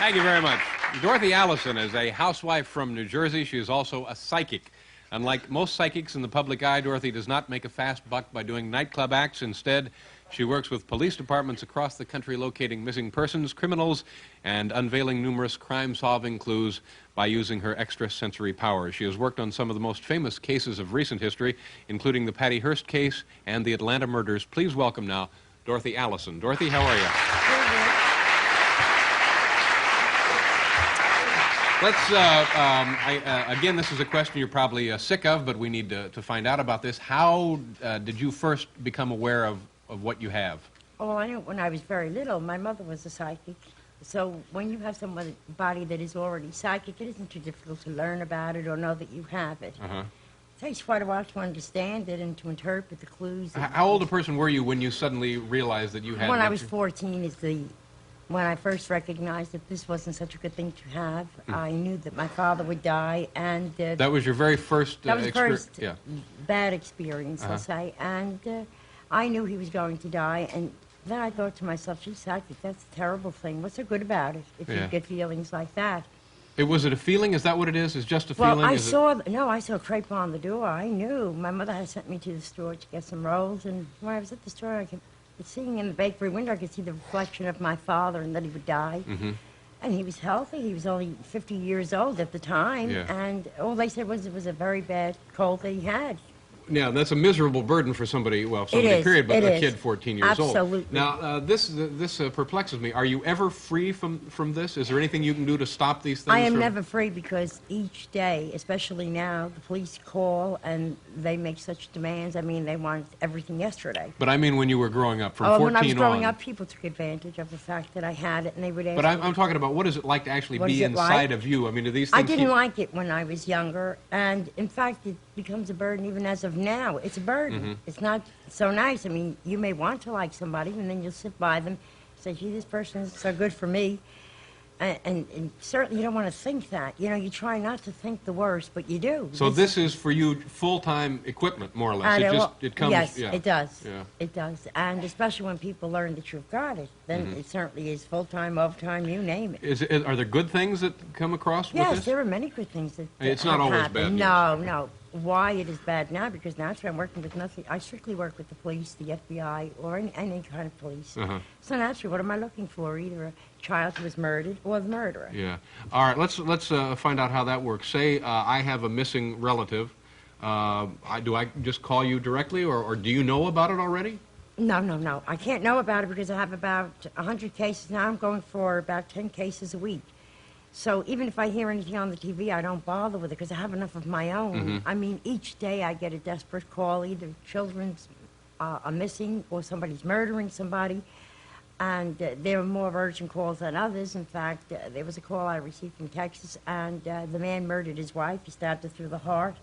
Thank you very much. Dorothy Allison is a housewife from New Jersey. She is also a psychic. Unlike most psychics in the public eye, Dorothy does not make a fast buck by doing nightclub acts. Instead, she works with police departments across the country locating missing persons, criminals, and unveiling numerous crime-solving clues by using her extrasensory powers. She has worked on some of the most famous cases of recent history, including the Patty Hearst case and the Atlanta murders. Please welcome now Dorothy Allison. Dorothy, how are you? Let's, again, this is a question you're probably sick of, but we need to find out about this. How did you first become aware of what you have? Oh, I know when I was very little. My mother was a psychic. So when you have somebody that is already psychic, it isn't too difficult to learn about it or know that you have it. It takes quite a while to understand it and to interpret the clues. How old a person were you when you suddenly realized that you had... When I was 14 is when I first recognized that this wasn't such a good thing to have. I knew that my father would die, and... that was your very first that was the first bad experience, I'll say. And I knew he was going to die, and then I thought to myself, she's psychic, that's a terrible thing. What's so good about it if you get feelings like that? Was it a feeling? Is that what it is? Is just a feeling? Well, I saw crepe on the door. I knew. My mother had sent me to the store to get some rolls, and when I was at the store, I kept seeing in the bakery window, I could see the reflection of my father and that he would die. And he was healthy. He was only 50 years old at the time. And all they said was it was a very bad cold that he had. Now, that's a miserable burden for somebody, well, somebody period, but a kid 14 years old. Absolutely. Now, this perplexes me. Are you ever free from this? Is there anything you can do to stop these things? I am never free because each day, especially now, the police call and they make such demands. I mean, they want everything yesterday. But I mean when you were growing up, from 14 on. When I was growing up, people took advantage of the fact that I had it, and they would ask But I'm talking about what is it like to actually be inside of you? I mean, do these things... I didn't like it when I was younger, and in fact, it becomes a burden even as of now. It's a burden. It's not so nice. I mean, you may want to like somebody, and then you'll sit by them, say, gee, this person is so good for me. And certainly you don't want to think that. You know, you try not to think the worst, but you do. So this is for you full-time equipment, more or less. It comes... Yes, it does. Yeah. It does. And especially when people learn that you've got it, then it certainly is full-time, overtime, you name it. Are there good things that come across with this? Yes, there are many good things that It's not always bad news. No. Why it is bad now? Because naturally I'm working with nothing. I strictly work with the police, the FBI, or any kind of police. So naturally, what am I looking for? Either a child who was murdered or the murderer. Yeah. All right. Let's find out how that works. Say I have a missing relative. Do I just call you directly, or do you know about it already? No. I can't know about it because I have about 100 cases now. I'm going for about 10 cases a week. So even if I hear anything on the TV, I don't bother with it because I have enough of my own. I mean, each day I get a desperate call. Either children are missing or somebody's murdering somebody. And there are more urgent calls than others. In fact, there was a call I received from Texas, and the man murdered his wife. He stabbed her through the heart.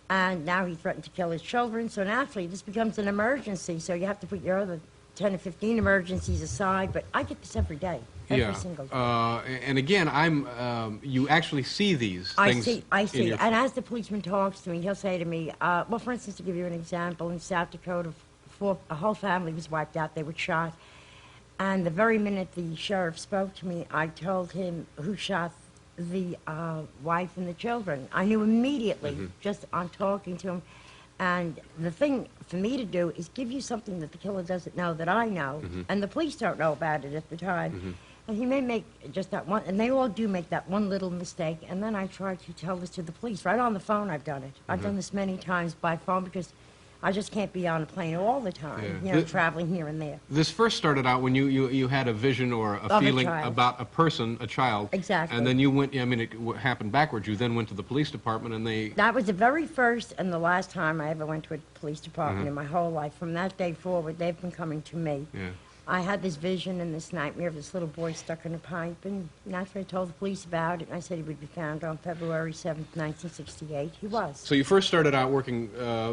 And now he threatened to kill his children. So naturally, this becomes an emergency. So you have to put your other 10 or 15 emergencies aside. But I get this every day. Every single day. And again, you actually see these things. I see. And as the policeman talks to me, he'll say to me, well, for instance, to give you an example, in South Dakota, a whole family was wiped out. They were shot. And the very minute the sheriff spoke to me, I told him who shot the wife and the children. I knew immediately, just on talking to him. And the thing for me to do is give you something that the killer doesn't know that I know, and the police don't know about it at the time. And he may make just that one, and they all do make that one little mistake, and then I try to tell this to the police. Right on the phone I've done it. I've done this many times by phone because I just can't be on a plane all the time, you know, traveling here and there. This first started out when you had a vision or a feeling about a person, a child. Exactly. And then you went, I mean, it happened backwards. You then went to the police department and they... That was the very first and the last time I ever went to a police department in my whole life. From that day forward, they've been coming to me. I had this vision and this nightmare of this little boy stuck in a pipe, and naturally I told the police about it, and I said he would be found on February 7th, 1968. He was. So you first started out working,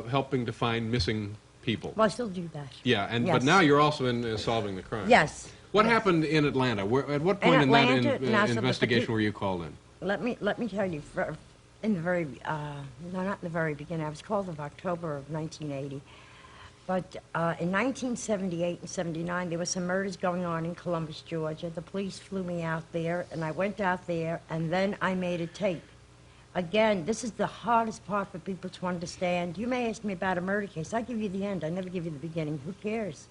helping to find missing people. Well, I still do that. Yeah, but now you're also in solving the crime. Yes. What happened in Atlanta? At what point in that investigation were you called in? Let me tell you, in the very, no, not in the very beginning, I was called in October of 1980. But in 1978 and 79, there were some murders going on in Columbus, Georgia. The police flew me out there, and I went out there, and then I made a tape. Again, this is the hardest part for people to understand. You may ask me about a murder case. I give you the end. I never give you the beginning. Who cares?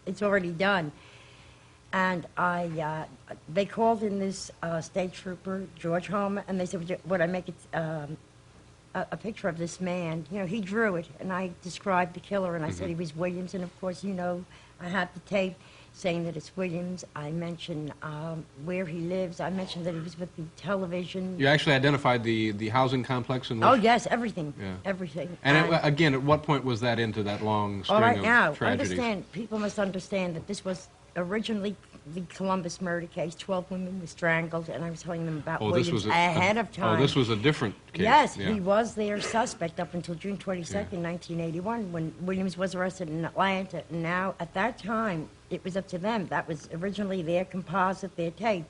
It's already done. And they called in this state trooper, George Homer, and they said, would I make it a picture of this man? You know, he drew it, and I described the killer, and I said he was Williams, and of course, you know, I have the tape saying that it's Williams. I mentioned where he lives. I mentioned that he was with the television. You actually identified the housing complex in which... Oh, yes, everything. Yeah. Everything. And again, at what point was that into that long string all right, of now, tragedies? People must understand that this was originally the Columbus murder case. 12 women were strangled, and I was telling them about Williams ahead of time. Oh, this was a different case. Yes, yeah. he was their suspect up until June 22nd, 1981, when Williams was arrested in Atlanta. And now, at that time, it was up to them. That was originally their composite, their tape.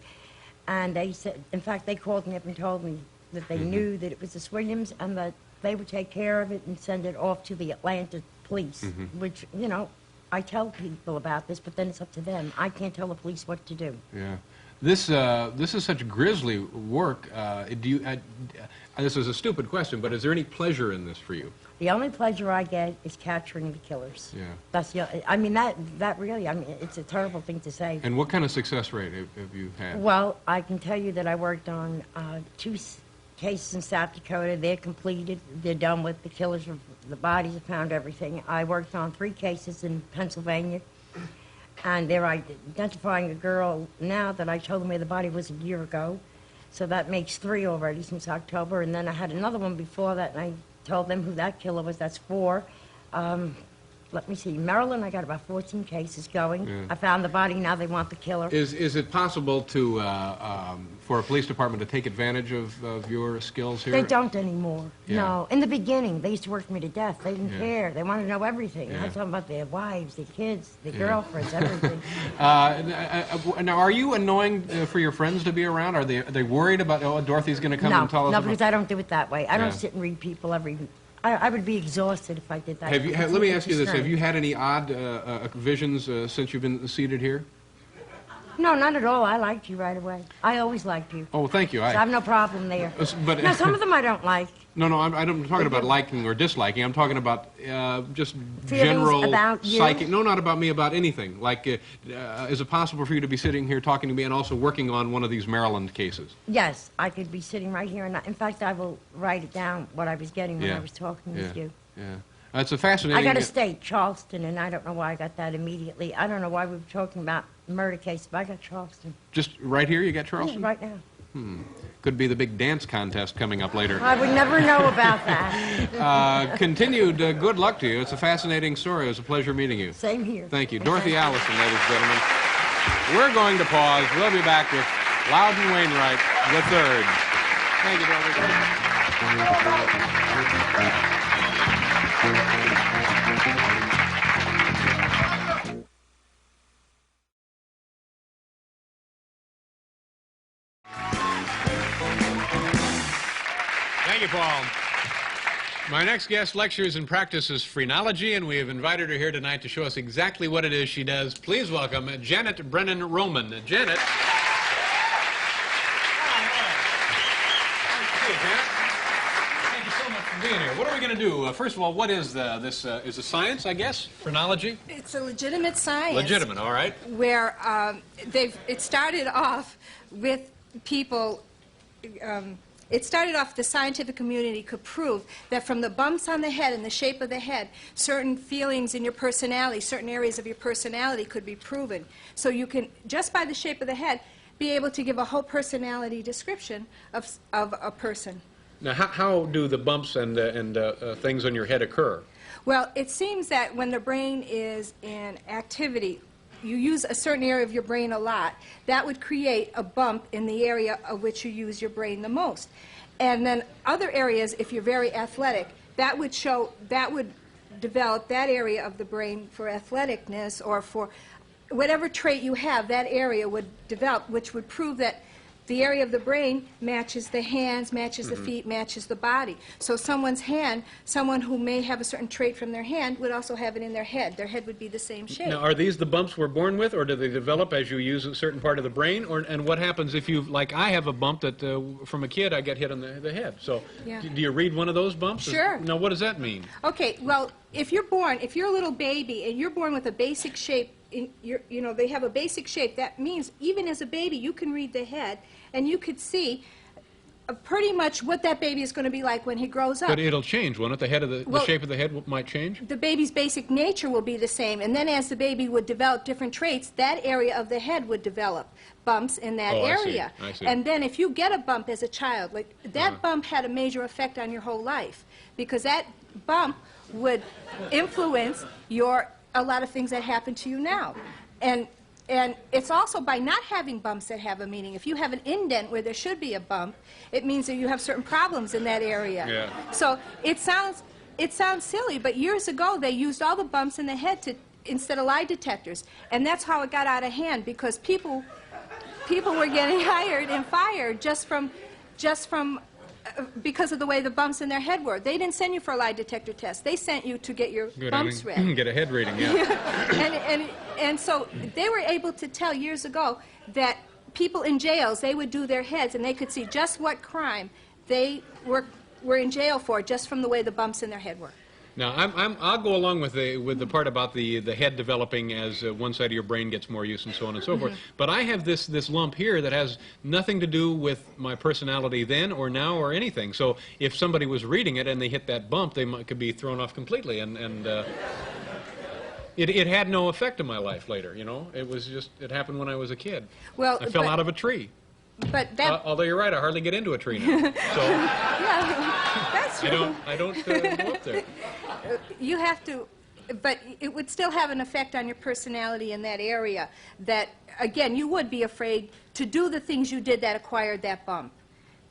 And they said, in fact, they called me up and told me that they knew that it was this Williams and that they would take care of it and send it off to the Atlanta police, which, you know, I tell people about this, but then it's up to them. I can't tell the police what to do. Yeah. This is such grisly work. This is a stupid question, but is there any pleasure in this for you? The only pleasure I get is capturing the killers. Yeah. That's I mean, that really, I mean, it's a terrible thing to say. And what kind of success rate have you had? Well, I can tell you that I worked on 2 cases in South Dakota. They're completed. They're done with. The killers, the bodies have found everything. I worked on 3 cases in Pennsylvania, and they're identifying a girl now that I told them where the body was a year ago. So that makes 3 already since October. And then I had another one before that, and I told them who that killer was. That's 4. Let me see. Maryland, I got about 14 cases going. Yeah. I found the body. Now they want the killer. Is it possible to for a police department to take advantage of your skills here? They don't anymore. Yeah. No. In the beginning, they used to work me to death. They didn't care. They wanted to know everything. Yeah. I told them about their wives, their kids, their girlfriends, everything. Now, are you annoying for your friends to be around? Are they worried about, oh, Dorothy's going to come and tell us? No, because I don't do it that way. I don't sit and read people every... I would be exhausted if I did that. Let me ask you this. Have you had any odd visions since you've been seated here? No, not at all. I liked you right away. I always liked you. Oh, thank you. So I have no problem there. But now, some of them I don't like. No, I'm talking about liking or disliking. I'm talking about just feelings general about you? psychic. No, not about me, about anything. Like, is it possible for you to be sitting here talking to me and also working on one of these Maryland cases? Yes, I could be sitting right here. And in fact, I will write it down, what I was getting when I was talking with you. Yeah. It's a fascinating... I got a state, Charleston, and I don't know why I got that immediately. I don't know why we were talking about murder case, but I got Charleston. Just right here you got Charleston? Yeah, right now. Could be the big dance contest coming up later. I would never know about that. Continued good luck to you. It's a fascinating story. It was a pleasure meeting you. Same here. Thank you. Dorothy Allison, ladies and gentlemen. We're going to pause. We'll be back with Loudon Wainwright III. Thank you, Dorothy. Thank you, Paul. My next guest lectures and practices phrenology, and we have invited her here tonight to show us exactly what it is she does. Please welcome Janet Brennan Roman. Janet. Thank you so much for being here. What are we going to do? First of all, what is this? Is a science, I guess? Phrenology? It's a legitimate science. Legitimate, all right. Where it started off with people... It started off the scientific community could prove that from the bumps on the head and the shape of the head, certain feelings in your personality, certain areas of your personality could be proven. So you can, just by the shape of the head, be able to give a whole personality description of a person. Now, how do the bumps and things on your head occur? Well, it seems that when the brain is in activity, you use a certain area of your brain a lot, that would create a bump in the area of which you use your brain the most. And then other areas, if you're very athletic, that would develop that area of the brain for athleticness or for whatever trait you have, that area would develop, which would prove that the area of the brain matches the hands, matches the feet, matches the body. So someone's hand, someone who may have a certain trait from their hand would also have it in their head. Their head would be the same shape. Now, are these the bumps we're born with, or do they develop as you use a certain part of the brain? And what happens if you, like I have a bump that from a kid I get hit on the head. So do you read one of those bumps? Sure. Now, what does that mean? Okay, well, if you're a little baby and you're born with a basic shape, they have a basic shape, that means even as a baby you can read the head and you could see pretty much what that baby is going to be like when he grows up. But it'll change, won't it? The head of the shape of the head might change? The baby's basic nature will be the same, and then as the baby would develop different traits, that area of the head would develop bumps in that area. I see. And then if you get a bump as a child, like that bump had a major effect on your whole life, because that bump would influence a lot of things that happen to you now. And it's also by not having bumps that have a meaning. If you have an indent where there should be a bump, it means that you have certain problems in that area. Yeah. So it sounds silly, but years ago they used all the bumps in the head instead of lie detectors. And that's how it got out of hand, because people were getting hired and fired just from because of the way the bumps in their head were. They didn't send you for a lie detector test. They sent you to get your bumps read. Get a head reading, yeah. And so they were able to tell years ago that people in jails, they would do their heads and they could see just what crime they were in jail for just from the way the bumps in their head were. Now, I'll go along with the part about the head developing as one side of your brain gets more use and so on and so forth. But I have this lump here that has nothing to do with my personality then or now or anything. So if somebody was reading it and they hit that bump, they could be thrown off completely. And it had no effect on my life later, you know. It was just, it happened when I was a kid. Well, I fell out of a tree. But that... although you're right, I hardly get into a tree now. So yeah, that's true. I don't go up there. You have to, but it would still have an effect on your personality in that area. That, again, you would be afraid to do the things you did that acquired that bump.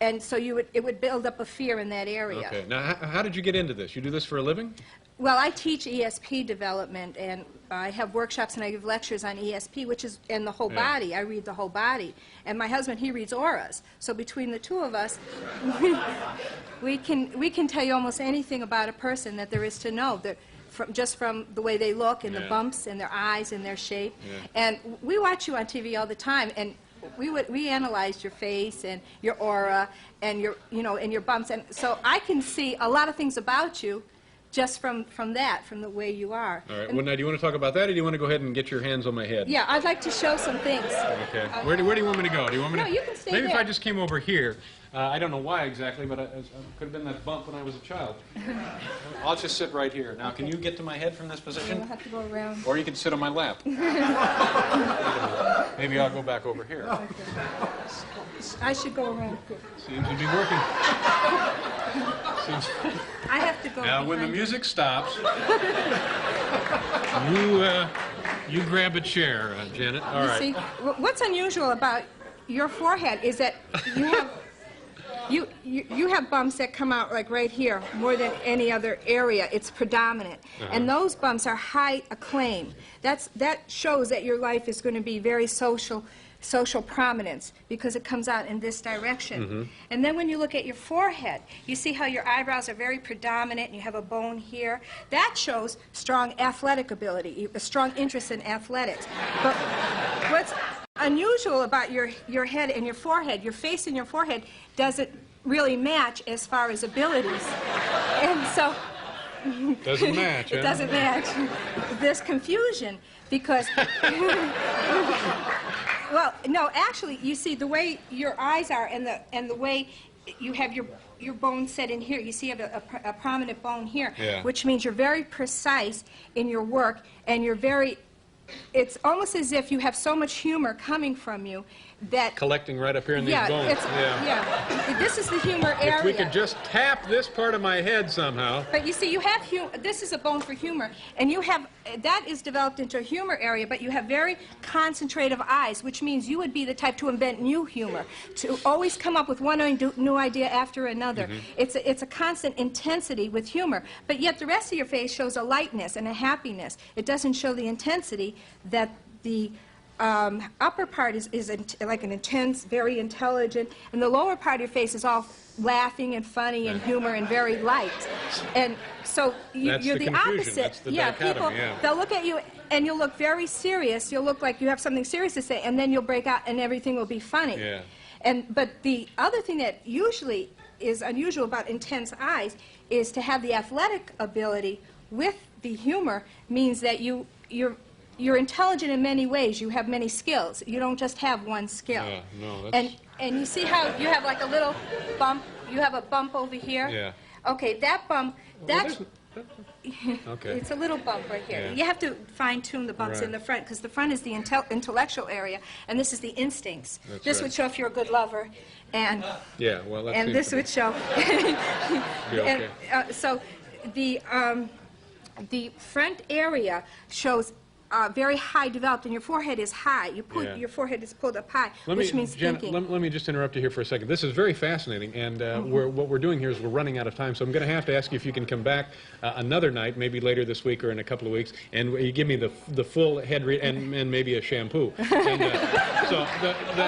And so it would build up a fear in that area. Okay. Now, how did you get into this? You do this for a living? Well, I teach ESP development, and I have workshops and I give lectures on ESP, which is in the whole body. I read the whole body. And my husband, he reads auras. So between the two of us, we can tell you almost anything about a person that there is to know, just from the way they look and the bumps in their eyes and their shape. Yeah. And we watch you on TV all the time, and we analyzed your face and your aura and and your bumps. And so I can see a lot of things about you just from the way you are. All right. Well, now, do you want to talk about that, or do you want to go ahead and get your hands on my head? Yeah, I'd like to show some things. Okay. Where do you want me to go? Do you want me to? No, you can stay Maybe there. if I just came over here. I don't know why exactly, but it could have been that bump when I was a child. I'll just sit right here. Now, can you get to my head from this position? You'll have to go around. Or you can sit on my lap. Maybe I'll go back over here. Okay. I should go around. Seems to be working. I have to go. Now, when the music stops, you grab a chair, Janet. All right. See, what's unusual about your forehead is that you have bumps that come out like right here more than any other area. It's predominant, and those bumps are high acclaim. That shows that your life is going to be very social prominence, because it comes out in this direction. And then when you look at your forehead, you see how your eyebrows are very predominant and you have a bone here. That shows strong athletic ability, a strong interest in athletics. But what's unusual about your head and your forehead, your face and your forehead doesn't really match as far as abilities. And so doesn't match. It doesn't match. There's confusion because well, no, actually, you see the way your eyes are and the way you have your bone set in here. You see you have a prominent bone here, which means you're very precise in your work, and you're very, it's almost as if you have so much humor coming from you that... Collecting right up here in these bones. This is the humor area. If we could just tap this part of my head somehow. But you see, you have this is a bone for humor, and you have, that is developed into a humor area, but you have very concentrative eyes, which means you would be the type to invent new humor, to always come up with one new idea after another. It's a constant intensity with humor, but yet the rest of your face shows a lightness and a happiness. It doesn't show the intensity that the upper part is like an intense, very intelligent, and the lower part of your face is all laughing and funny and humor and very light. And so you're the opposite. That's the people, dichotomy, they'll look at you and you'll look very serious. You'll look like you have something serious to say, and then you'll break out and everything will be funny. Yeah. But the other thing that usually is unusual about intense eyes is to have the athletic ability with the humor means that you're intelligent in many ways. You have many skills. You don't just have one skill. Yeah, no, that's... And you see how you have like a little bump? You have a bump over here? Yeah. Okay, that bump, that's... Okay. It's a little bump right here. Yeah. You have to fine-tune the bumps in the front, because the front is the intellectual area, and this is the instincts. This would show if you're a good lover, and yeah, well, that and this would show. okay. So the front area shows very high developed, and your forehead is high. Your forehead is pulled up high, which means thinking. Let me just interrupt you here for a second. This is very fascinating, and what we're doing here is we're running out of time, so I'm going to have to ask you if you can come back another night, maybe later this week or in a couple of weeks, and you give me the full head and maybe a shampoo. And,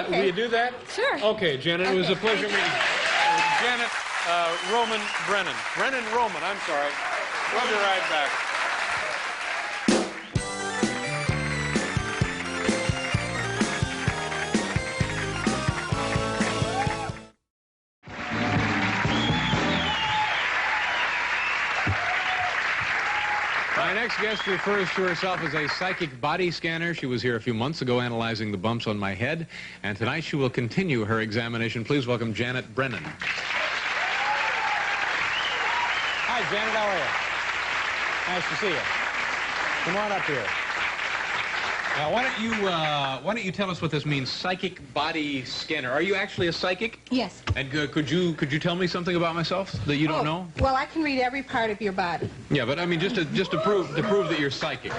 will you do that? Sure. Okay, Janet, it was a pleasure meeting you. Janet Brennan. Brennan Roman, I'm sorry. We'll be right back. My next guest refers to herself as a psychic body scanner. She was here a few months ago analyzing the bumps on my head, and tonight she will continue her examination. Please welcome Janet Brennan. Hi, Janet, how are you? Nice to see you. Come on up here. Now, why don't you tell us what this means, psychic body scanner? Are you actually a psychic? Yes. And could you tell me something about myself that you don't know? Well, I can read every part of your body. Yeah, but I mean, just to prove that you're psychic.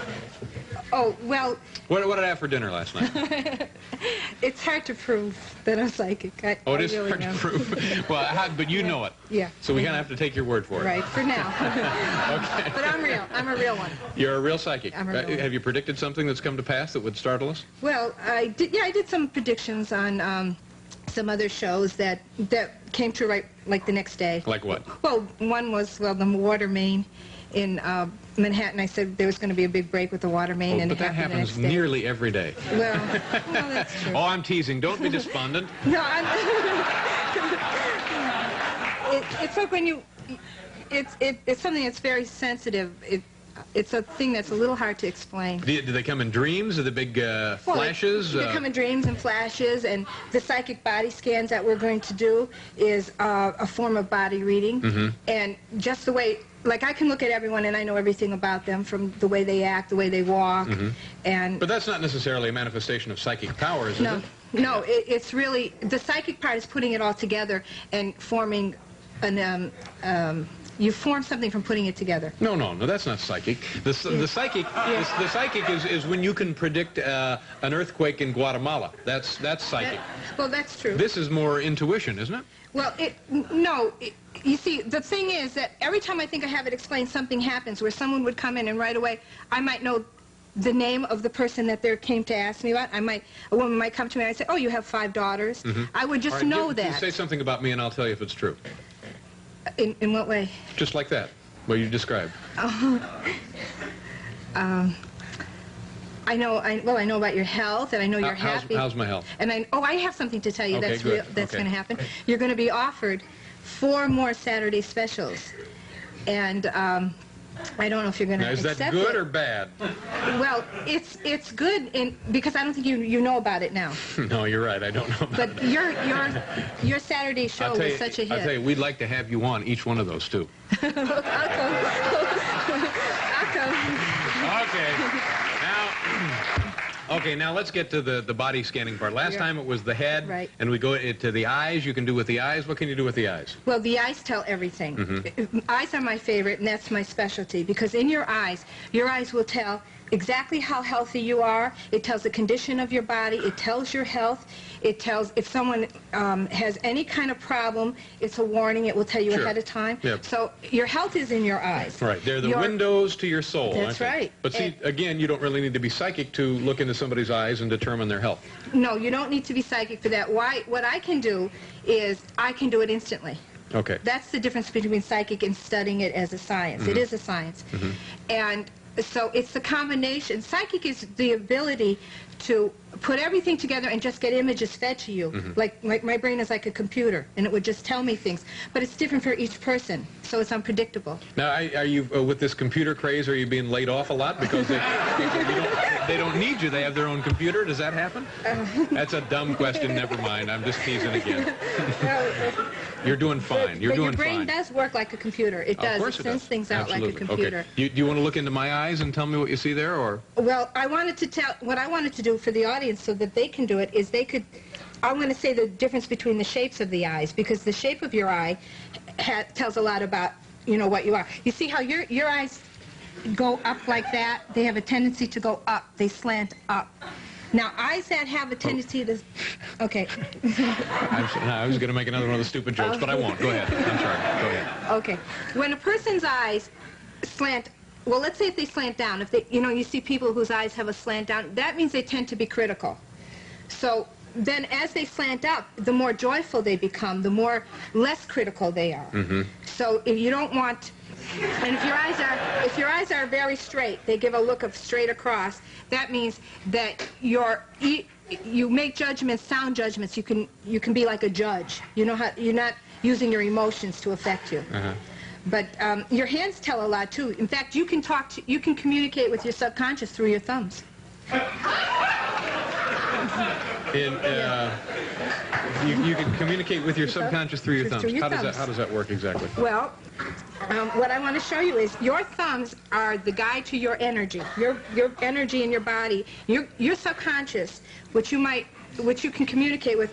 Oh, well... What did I have for dinner last night? It's hard to prove that I'm psychic. It is really hard to prove. Well, but you know it. Yeah. So we kind of have to take your word for it. Right, for now. Okay. But I'm real. I'm a real one. You're a real psychic. I'm a real one. Have you predicted something that's come to pass that would startle us? Well, I did some predictions on some other shows that came true right like the next day. Like what? Well, one was, the water main in Manhattan. I said there was going to be a big break with the water main, and but that happens nearly every day. Well, that's true. Oh, I'm teasing. Don't be despondent. No, it's like when it's something that's very sensitive. It's a thing that's a little hard to explain. Do they come in dreams? Are they big flashes? They come in dreams and flashes, and the psychic body scans that we're going to do is a form of body reading. And just the way, like, I can look at everyone and I know everything about them, from the way they act, the way they walk. But that's not necessarily a manifestation of psychic powers, is it? No, it's really, the psychic part is putting it all together and forming an... you form something from putting it together. No, that's not psychic. The psychic is when you can predict an earthquake in Guatemala. That's psychic. Well, that's true. This is more intuition, isn't it? Well, you see, the thing is that every time I think I have it explained, something happens where someone would come in and right away I might know the name of the person that they came to ask me about. A woman might come to me and I'd say, oh, you have 5 daughters. I would just know that. Say something about me and I'll tell you if it's true. In what way? Just like that, what you described. I know about your health, and I know you're happy. How's my health? And I have something to tell you that's going to happen. You're going to be offered 4 more Saturday specials, and I don't know if you're going to accept it. Is that good or bad? Well, it's good because I don't think you know about it now. No, you're right. I don't know about it. But your Saturday show was such a hit. I'll tell you, we'd like to have you on each one of those, too. I'll come. Okay, now let's get to the body scanning part. Last time it was the head, right, and we go to the eyes. You can do with the eyes. What can you do with the eyes? Well, the eyes tell everything. Eyes are my favorite, and that's my specialty, because in your eyes will tell exactly how healthy you are. It tells the condition of your body. It tells your health. It tells if someone has any kind of problem, it's a warning. It will tell you ahead of time. Yep. So your health is in your eyes. Right. They're the windows to your soul. That's right. But see, again, you don't really need to be psychic to look into somebody's eyes and determine their health. No, you don't need to be psychic for that. What I can do is I can do it instantly. Okay. That's the difference between psychic and studying it as a science. It is a science. And so it's the combination. Psychic is the ability to put everything together and just get images fed to you. Like my brain is like a computer, and it would just tell me things. But it's different for each person, so it's unpredictable. Now, are you, with this computer craze, are you being laid off a lot? Because they don't need you. They have their own computer. Does that happen? That's a dumb question. Never mind. I'm just teasing again. You're doing fine. You're doing fine. Your brain does work like a computer. It does. Of course it sends things out like a computer. Okay. Do you want to look into my eyes and tell me what you see there, or? Well, what I wanted to do for the audience so that they can do it is I'm going to say the difference between the shapes of the eyes, because the shape of your eye tells a lot about, what you are. You see how your eyes go up like that? They have a tendency to go up. They slant up. Now, eyes that have a tendency to... Okay. I was going to make another one of the stupid jokes, but I won't. Go ahead. I'm sorry. Go ahead. Okay. When a person's eyes slant... Well, let's say if they slant down. If they, you see people whose eyes have a slant down, that means they tend to be critical. So then as they slant up, the more joyful they become, the less critical they are. So if you don't want... And if your eyes are very straight, they give a look of straight across, that means that you make judgments, sound judgments. You can be like a judge. You're not using your emotions to affect you. But your hands tell a lot too. In fact, you can communicate with your subconscious through your thumbs. You can communicate with your subconscious through your thumbs. How does that work exactly? Well, what I want to show you is your thumbs are the guide to your energy, your energy in your body. Your subconscious, which you can communicate with,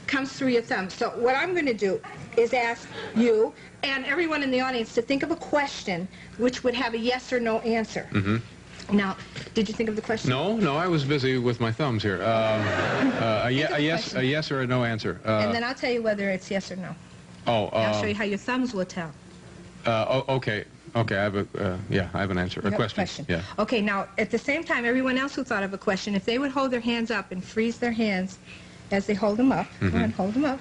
comes through your thumbs. So what I'm going to do is ask you and everyone in the audience to think of a question which would have a yes or no answer. Now, did you think of the question? No, I was busy with my thumbs here. A yes or a no answer. And then I'll tell you whether it's yes or no. I'll show you how your thumbs will tell. Okay. I have an answer. A question. Yeah. Okay. Now, at the same time, everyone else who thought of a question, if they would hold their hands up and freeze their hands as they hold them up. Go ahead, hold them up.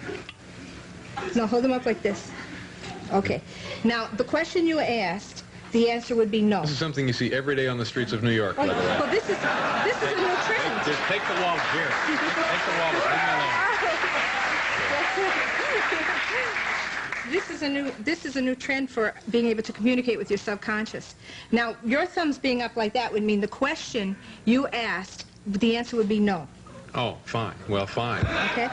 No, hold them up like this. Okay. Now, the question you asked, the answer would be no. This is something you see every day on the streets of New York. Well, this is a new trend. Just take the wallet here. Take the wallet. Leave me alone. This is a new trend for being able to communicate with your subconscious. Now, your thumbs being up like that would mean the question you asked, the answer would be no. Oh, fine. Well, fine. Okay.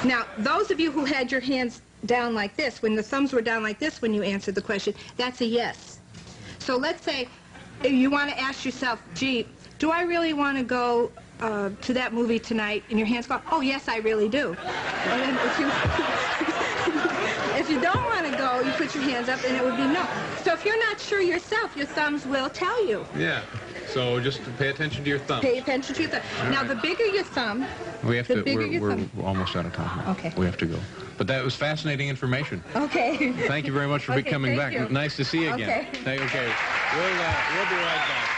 Now, those of you who had your hands down like this, when the thumbs were down like this when you answered the question, that's a yes. So let's say you want to ask yourself, gee, do I really want to go to that movie tonight? And your hands go, oh, yes, I really do. And then if you don't want to go, you put your hands up and it would be no. So if you're not sure yourself, your thumbs will tell you. Yeah. So just pay attention to your thumb. Pay attention to your thumb. Now, the bigger your thumb, we're almost out of time now. Okay. We have to go. But that was fascinating information. Okay. Thank you very much for coming back. You. Nice to see you again. Okay. Okay. We'll be right back.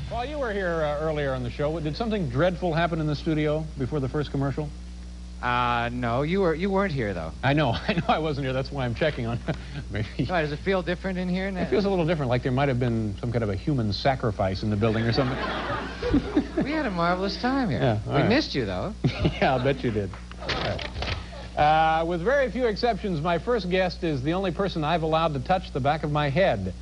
While you were here earlier on the show, did something dreadful happen in the studio before the first commercial? No, you weren't here though. I know I wasn't here. That's why I'm checking on. Maybe. Why, does it feel different in here? It feels a little different, like there might have been some kind of a human sacrifice in the building or something. We had a marvelous time here. Yeah, we missed you though. Yeah, I'll bet you did. All right. With very few exceptions, my first guest is the only person I've allowed to touch the back of my head.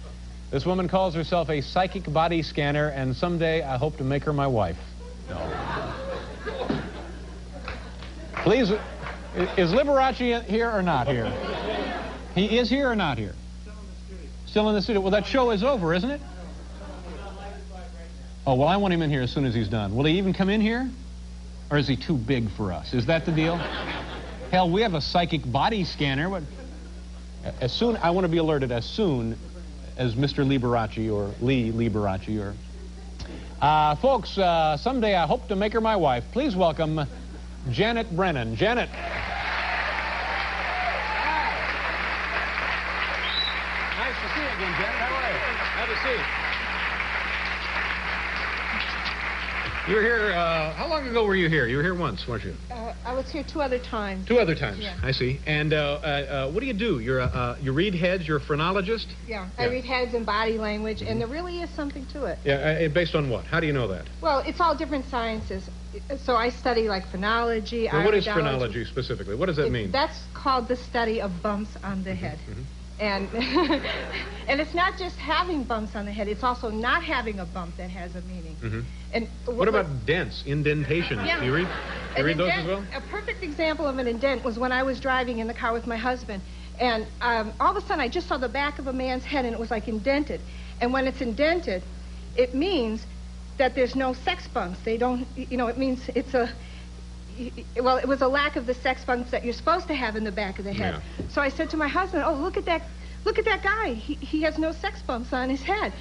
This woman calls herself a psychic body scanner, and someday I hope to make her my wife. No. Please, is Liberace here or not here? He is here or not here? Still in the studio. Well, that show is over, isn't it? Oh, well, I want him in here as soon as he's done. Will he even come in here? Or is he too big for us? Is that the deal? Hell, we have a psychic body scanner. What? I want to be alerted as soon as Mr. Liberace or Lee Liberace or... folks, someday I hope to make her my wife. Please welcome Janet Brennan. Janet. Nice to see you again, Janet. How are you? Have a seat. You were here, how long ago were you here? You were here once, weren't you? I was here 2 other times. 2 other times, yeah. I see. And what do? You read heads, you're a phrenologist? Yeah, I read heads and body language, and there really is something to it. Yeah, based on what? How do you know that? Well, it's all different sciences. So I study like phrenology, well, what is phrenology specifically? What does that mean? That's called the study of bumps on the head. And and it's not just having bumps on the head, it's also not having a bump that has a meaning. And what about dents, indentations? Yeah. Do you read those as well? A perfect example of an indent was when I was driving in the car with my husband, and all of a sudden I just saw the back of a man's head, and it was like indented. And when it's indented, it means that there's no sex bumps. They don't, it means it's a... Well, it was a lack of the sex bumps that you're supposed to have in the back of the head. Yeah. So I said to my husband, "Oh, look at that guy. He has no sex bumps on his head."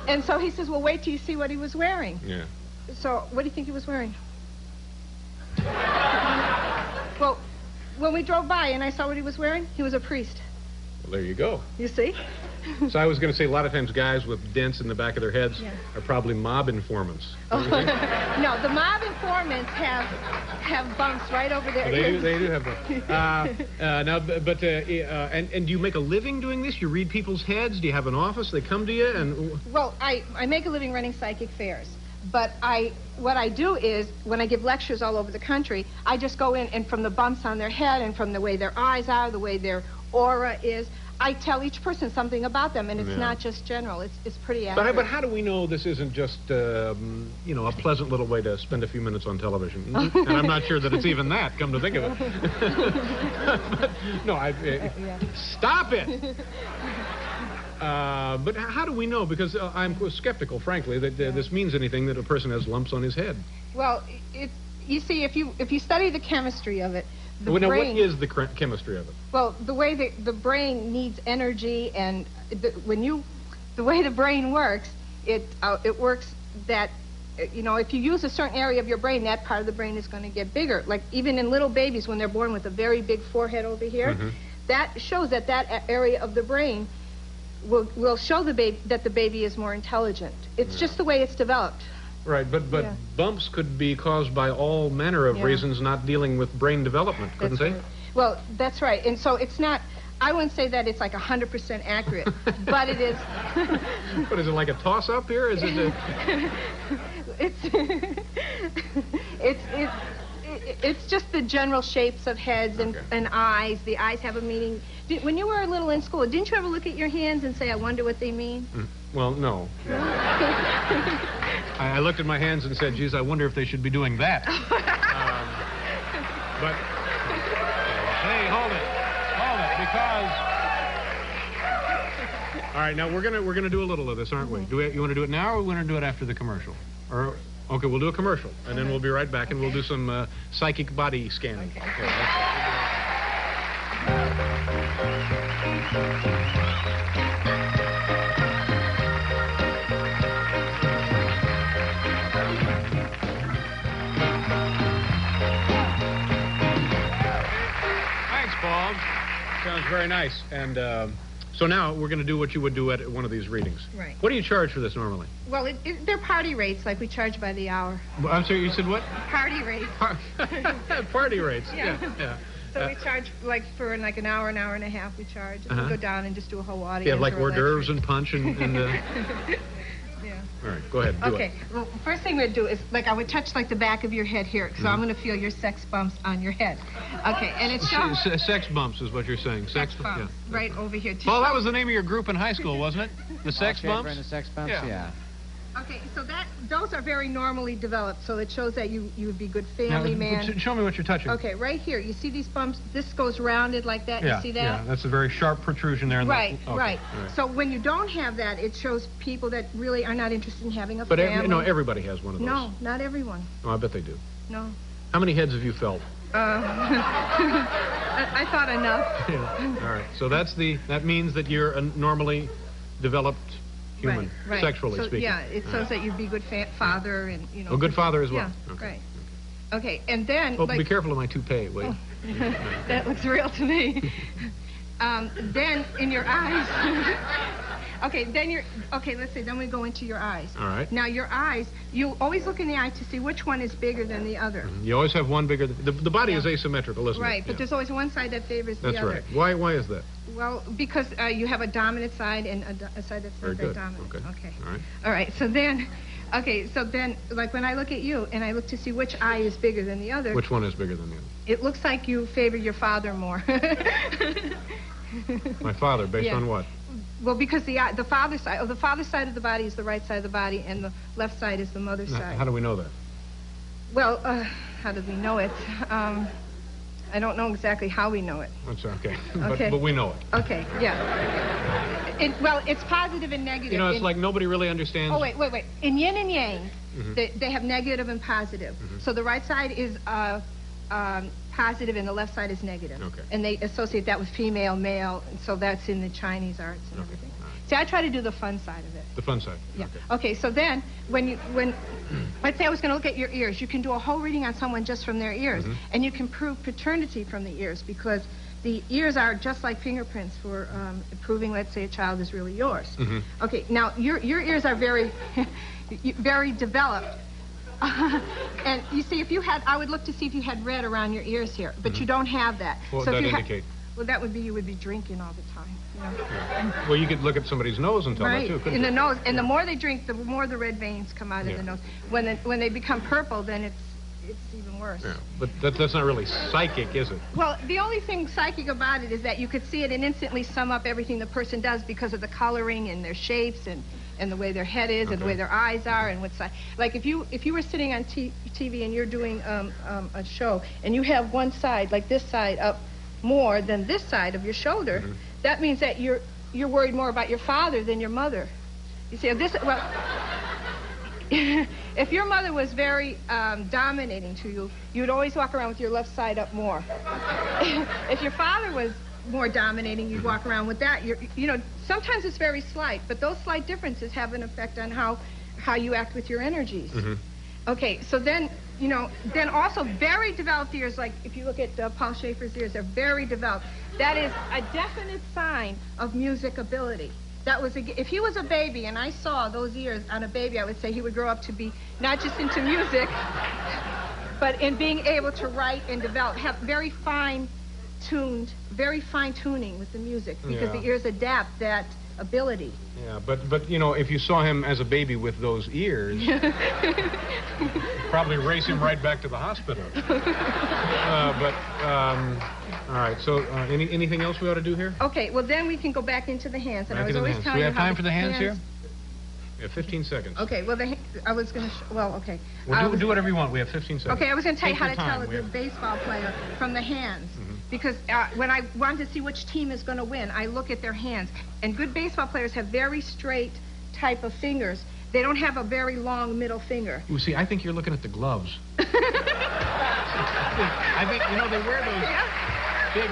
And so he says, "Well, wait till you see what he was wearing." Yeah. So what do you think he was wearing? Well, when we drove by and I saw what he was wearing, he was a priest. Well, there you go. You see? So I was going to say, a lot of times guys with dents in the back of their heads are probably mob informants. No, the mob informants have bumps right over there. Well, they do have bumps. And do you make a living doing this? You read people's heads? Do you have an office? They come to you? And well, I make a living running psychic fairs. But what I do is, when I give lectures all over the country, I just go in, and from the bumps on their head and from the way their eyes are, the way their aura is, I tell each person something about them, and it's not just general. It's pretty accurate. But how do we know this isn't just, a pleasant little way to spend a few minutes on television? And I'm not sure that it's even that, come to think of it. Stop it! But how do we know? Because I'm skeptical, frankly, that this means anything that a person has lumps on his head. Well, you see, if you study the chemistry of it, now, what is the chemistry of it? Well, the way the brain needs energy, and the way the brain works, it works that, if you use a certain area of your brain, that part of the brain is going to get bigger. Like even in little babies, when they're born with a very big forehead over here, that shows that area of the brain will show the baby that the baby is more intelligent. It's just the way it's developed. Right, but bumps could be caused by all manner of reasons not dealing with brain development, couldn't they? Right. Well, that's right. And so it's not, I wouldn't say that it's like 100% accurate, but it is. What, is it like a toss-up here? Is it it's just the general shapes of heads and eyes. The eyes have a meaning. When you were a little in school, didn't you ever look at your hands and say, "I wonder what they mean"? Well, no. I looked at my hands and said, "Geez, I wonder if they should be doing that." But hey, hold it, because. All right, now we're gonna do a little of this, aren't we? You want to do it now, or we want to do it after the commercial? Or okay, we'll do a commercial, and then we'll be right back, and we'll do some psychic body scanning. Okay. Sounds very nice. And so now we're going to do what you would do at one of these readings. Right. What do you charge for this normally? Well, they're party rates, like we charge by the hour. I'm sorry, you said what? Party rates. Party rates. Yeah. Yeah. So we charge, like, for an hour and a half, we charge. We go down and just do a whole audience. Yeah, like hors d'oeuvres and punch and Yeah. All right, go ahead. Do okay. Well, first thing we'd do is, like, I would touch, like, the back of your head here, so I'm going to feel your sex bumps on your head. Okay, and it's showing... Sex bumps is what you're saying. Sex bumps, right over here. Well, that was the name of your group in high school, wasn't it? The Sex Bumps? The Sex Bumps, yeah. Okay, so those are very normally developed, so it shows that you would be good family man. Show me what you're touching. Okay, right here. You see these bumps? This goes rounded like that. Yeah, You see that? yeah, that's a very sharp protrusion there. Right, okay, right. right. So when you don't have that, it shows people that really are not interested in having a But family. no, everybody has one of those. No, not everyone. Oh, I bet they do. No. How many heads have you felt? I thought enough. Yeah. All right. So that means that you're a normally developed human, right. sexually So, speaking. yeah, it shows that you'd be a good father and, you know. A good father as well. Yeah, Okay. right. Okay, and then... Oh, like, be careful of my toupee, will you? that looks real to me. Then in your eyes... Okay, let's say, then we go into your eyes. All right. Now, your eyes, you always look in the eye to see which one is bigger than the other. You always have one bigger... The body is asymmetrical, isn't it? Right, but Yeah. there's always one side that favors the other. That's right. Why is that? Well, because you have a dominant side and a side that's Very not good. that dominant. Okay. All right, so then, like when I look at you and I look to see which eye is bigger than the other, Which one is bigger than the other? it looks like you favor your father more. My father, based Yeah. on what? Well, because the father side of the the body is the right side of the body, and the left side is the mother's side. How do we know that? Well, how do we know it? I don't know exactly how we know it. That's okay. Okay. But we know it. Okay, yeah. Well, it's positive and negative. You know, it's like nobody really understands. Oh, wait. In yin and yang, they have negative and positive. So the right side is positive and the left side is negative. Okay. And they associate that with female, male, and so that's in the Chinese arts and everything. All right. See, I try to do the fun side of it. The fun side. Yeah. Okay. Okay, so then, when let's say I was going to look at your ears, you can do a whole reading on someone just from their ears, and you can prove paternity from the ears because the ears are just like fingerprints for proving, let's say, a child is really yours. Okay, now your ears are very, very developed. And you see, I would look to see if you had red around your ears here, but you don't have that. What so would if that you indicate? Well, that would be you would be drinking all the time. You know? Well, you could look at somebody's nose and tell that too, couldn't in you? the nose, and the more they drink, the more the red veins come out of the nose. When they become purple, then it's even worse. Yeah, but that's not really psychic, is it? Well, the only thing psychic about it is that you could see it and instantly sum up everything the person does because of the coloring and their shapes and the way their head is and the way their eyes are and what side. Like if you were sitting on TV and you're doing a show and you have one side, like this side, up more than this side of your shoulder, that means that you're worried more about your father than your mother. You see, if your mother was very dominating to you, you'd always walk around with your left side up more. If your father was more dominating, you'd walk around with that. You know, sometimes it's very slight, but those slight differences have an effect on how you act with your energies. Okay, so then, you know, then also very developed ears, like if you look at Paul Schaefer's ears, they're very developed. That is a definite sign of music ability. If he was a baby and I saw those ears on a baby, I would say he would grow up to be not just into music, but in being able to write and develop, have very fine tuning with the music because the ears adapt that ability. Yeah, but you know, if you saw him as a baby with those ears, you'd probably race him right back to the hospital. All right. So, anything else we ought to do here? Okay. Well, then we can go back into the hands. And I was always Do telling we you have how time for the hands here? We have 15 seconds. Okay. Well, I was going to. Okay. Well, do whatever you want. We have 15 seconds. Okay. I was going to tell you how to Take your tell a time. good baseball player from the hands. Because when I want to see which team is going to win, I look at their hands. And good baseball players have very straight type of fingers. They don't have a very long middle finger. You see, I think you're looking at the gloves. I think, you know, they wear those big...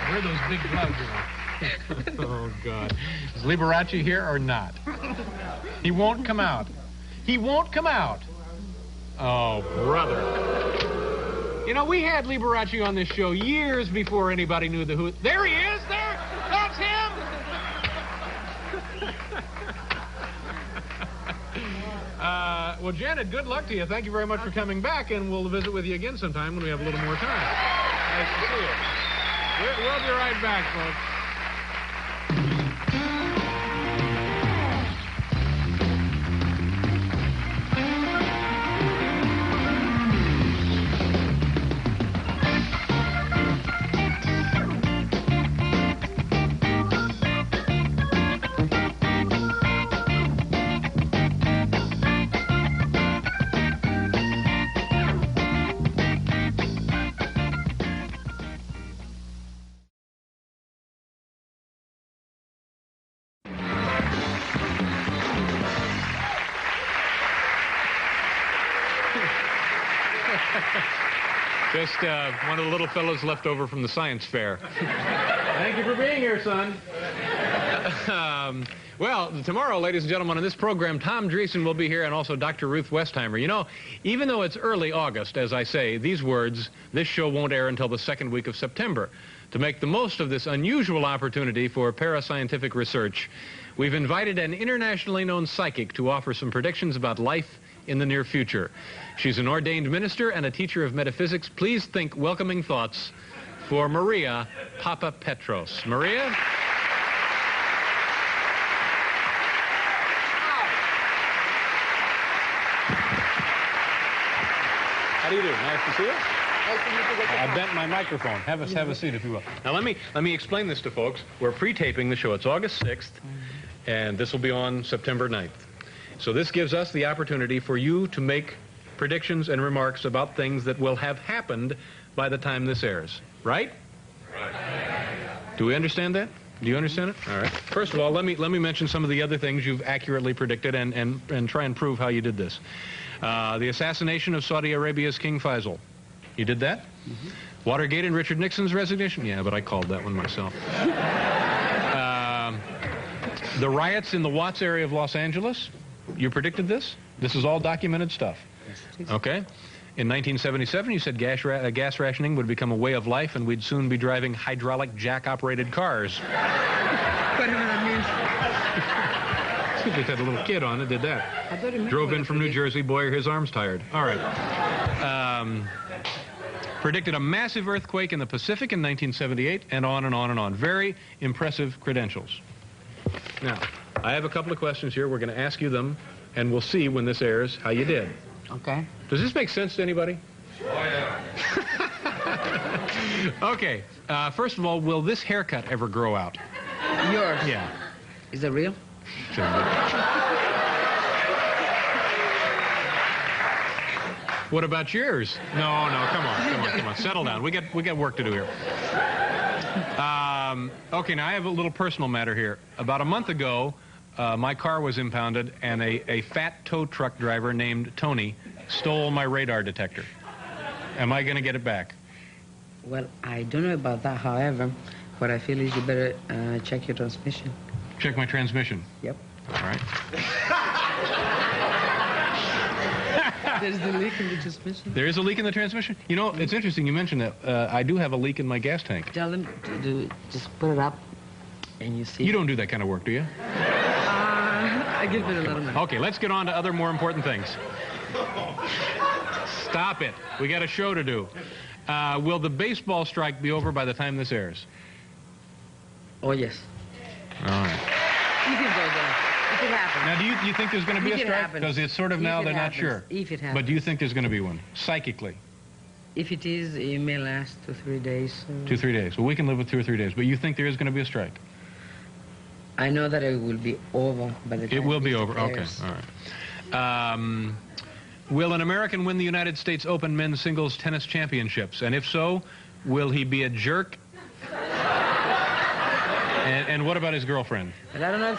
They wear those big gloves, you know. Oh, God. Is Liberace here or not? He won't come out. He won't come out. Oh, brother. You know, we had Liberace on this show years before anybody knew who... There he is! There! That's him! Well, Janet, good luck to you. Thank you very much for coming back, and we'll visit with you again sometime when we have a little more time. Nice to see you. We'll be right back, folks. Just one of the little fellows left over from the science fair. Thank you for being here, son. Well, tomorrow, ladies and gentlemen, on this program, Tom Dreesen will be here and also Dr. Ruth Westheimer. You know, even though it's early August, as I say, these words, this show won't air until the second week of September. To make the most of this unusual opportunity for parascientific research, we've invited an internationally known psychic to offer some predictions about life in the near future. She's an ordained minister and a teacher of metaphysics. Please think welcoming thoughts for Maria Papapetros. Maria? How do you do? Nice to see you. I bent my microphone. Have a seat, if you will. Now, let me explain this to folks. We're pre-taping the show. It's August 6th, and this will be on September 9th. So this gives us the opportunity for you to make predictions and remarks about things that will have happened by the time this airs. Right? Right. Do we understand that? Do you understand it? All right. First of all, let me mention some of the other things you've accurately predicted and try and prove how you did this. The assassination of Saudi Arabia's King Faisal. You did that? Mm-hmm. Watergate and Richard Nixon's resignation? Yeah, but I called that one myself. The riots in the Watts area of Los Angeles. You predicted this? This is all documented stuff. Okay. In 1977, you said gas rationing would become a way of life and we'd soon be driving hydraulic jack-operated cars. Whatever that means. Just had a little kid on it, did that. Drove in from New Jersey, boy, are his arms tired. All right. Predicted a massive earthquake in the Pacific in 1978, and on and on and on. Very impressive credentials. Now, I have a couple of questions here. We're going to ask you them, and we'll see when this airs how you did. Okay. Does this make sense to anybody? Oh, yeah. Okay. First of all, will this haircut ever grow out? Yours? Yeah. Is it real? What about yours? No, come on. Settle down. We got work to do here. Okay, now I have a little personal matter here. About a month ago, my car was impounded, and a fat tow truck driver named Tony stole my radar detector. Am I going to get it back? Well, I don't know about that. However, what I feel is you better check your transmission. Check my transmission? Yep. All right. There's the leak in the transmission. There is a leak in the transmission? You know, it's interesting you mentioned that. I do have a leak in my gas tank. Tell them to just put it up, and you see. You don't do that kind of work, do you? I give it a lot of money. Okay, let's get on to other more important things. Stop it. We got a show to do. Will the baseball strike be over by the time this airs? Oh, yes. All right. You can go there. If it happens. Now, do you think there's going to be a strike? Because it's sort of now they're not sure. If it happens. But do you think there's going to be one, psychically? If it is, it may last 2 or 3 days. 2 or 3 days. Well, we can live with 2 or 3 days. But you think there is going to be a strike? I know that it will be over by the time it will be it over. airs. Okay, all right. Will an American win the United States Open men's singles tennis championships? And if so, will he be a jerk? And what about his girlfriend? But I don't know if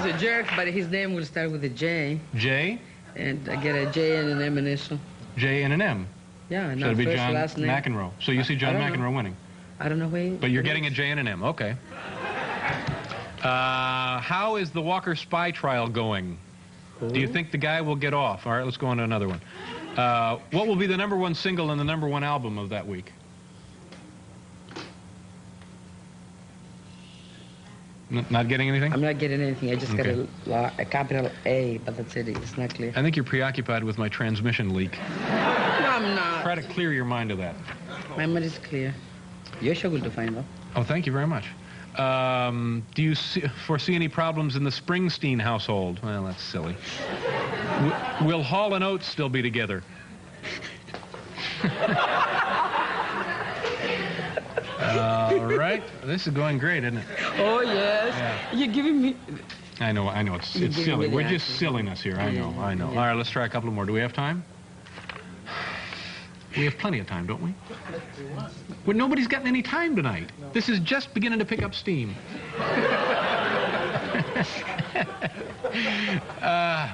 he's a jerk, but his name will start with a J. J? And I get a J and an M initial. J and an M? Yeah, so no, it'd be first, John last name. McEnroe. So you see John McEnroe winning? I don't know where. But you're getting a J and an M. Okay. How is the Walker spy trial going? Cool. Do you think the guy will get off? All right, let's go on to another one. What will be the #1 single and the #1 album of that week? Not getting anything? I'm not getting anything. I just got a capital A, but that's it. It's not clear. I think you're preoccupied with my transmission leak. No, I'm not. Try to clear your mind of that. My mind is clear. You're sure to find out. Oh, thank you very much. Do you foresee any problems in the Springsteen household? Well, that's silly. Will Hall and Oates still be together? All right. This is going great, isn't it? Oh, yes. Yeah. You're giving me... I know. It's silly. We're just silliness here. I know. Yeah. All right, let's try a couple more. Do we have time? We have plenty of time, don't we? Well, nobody's gotten any time tonight. This is just beginning to pick up steam.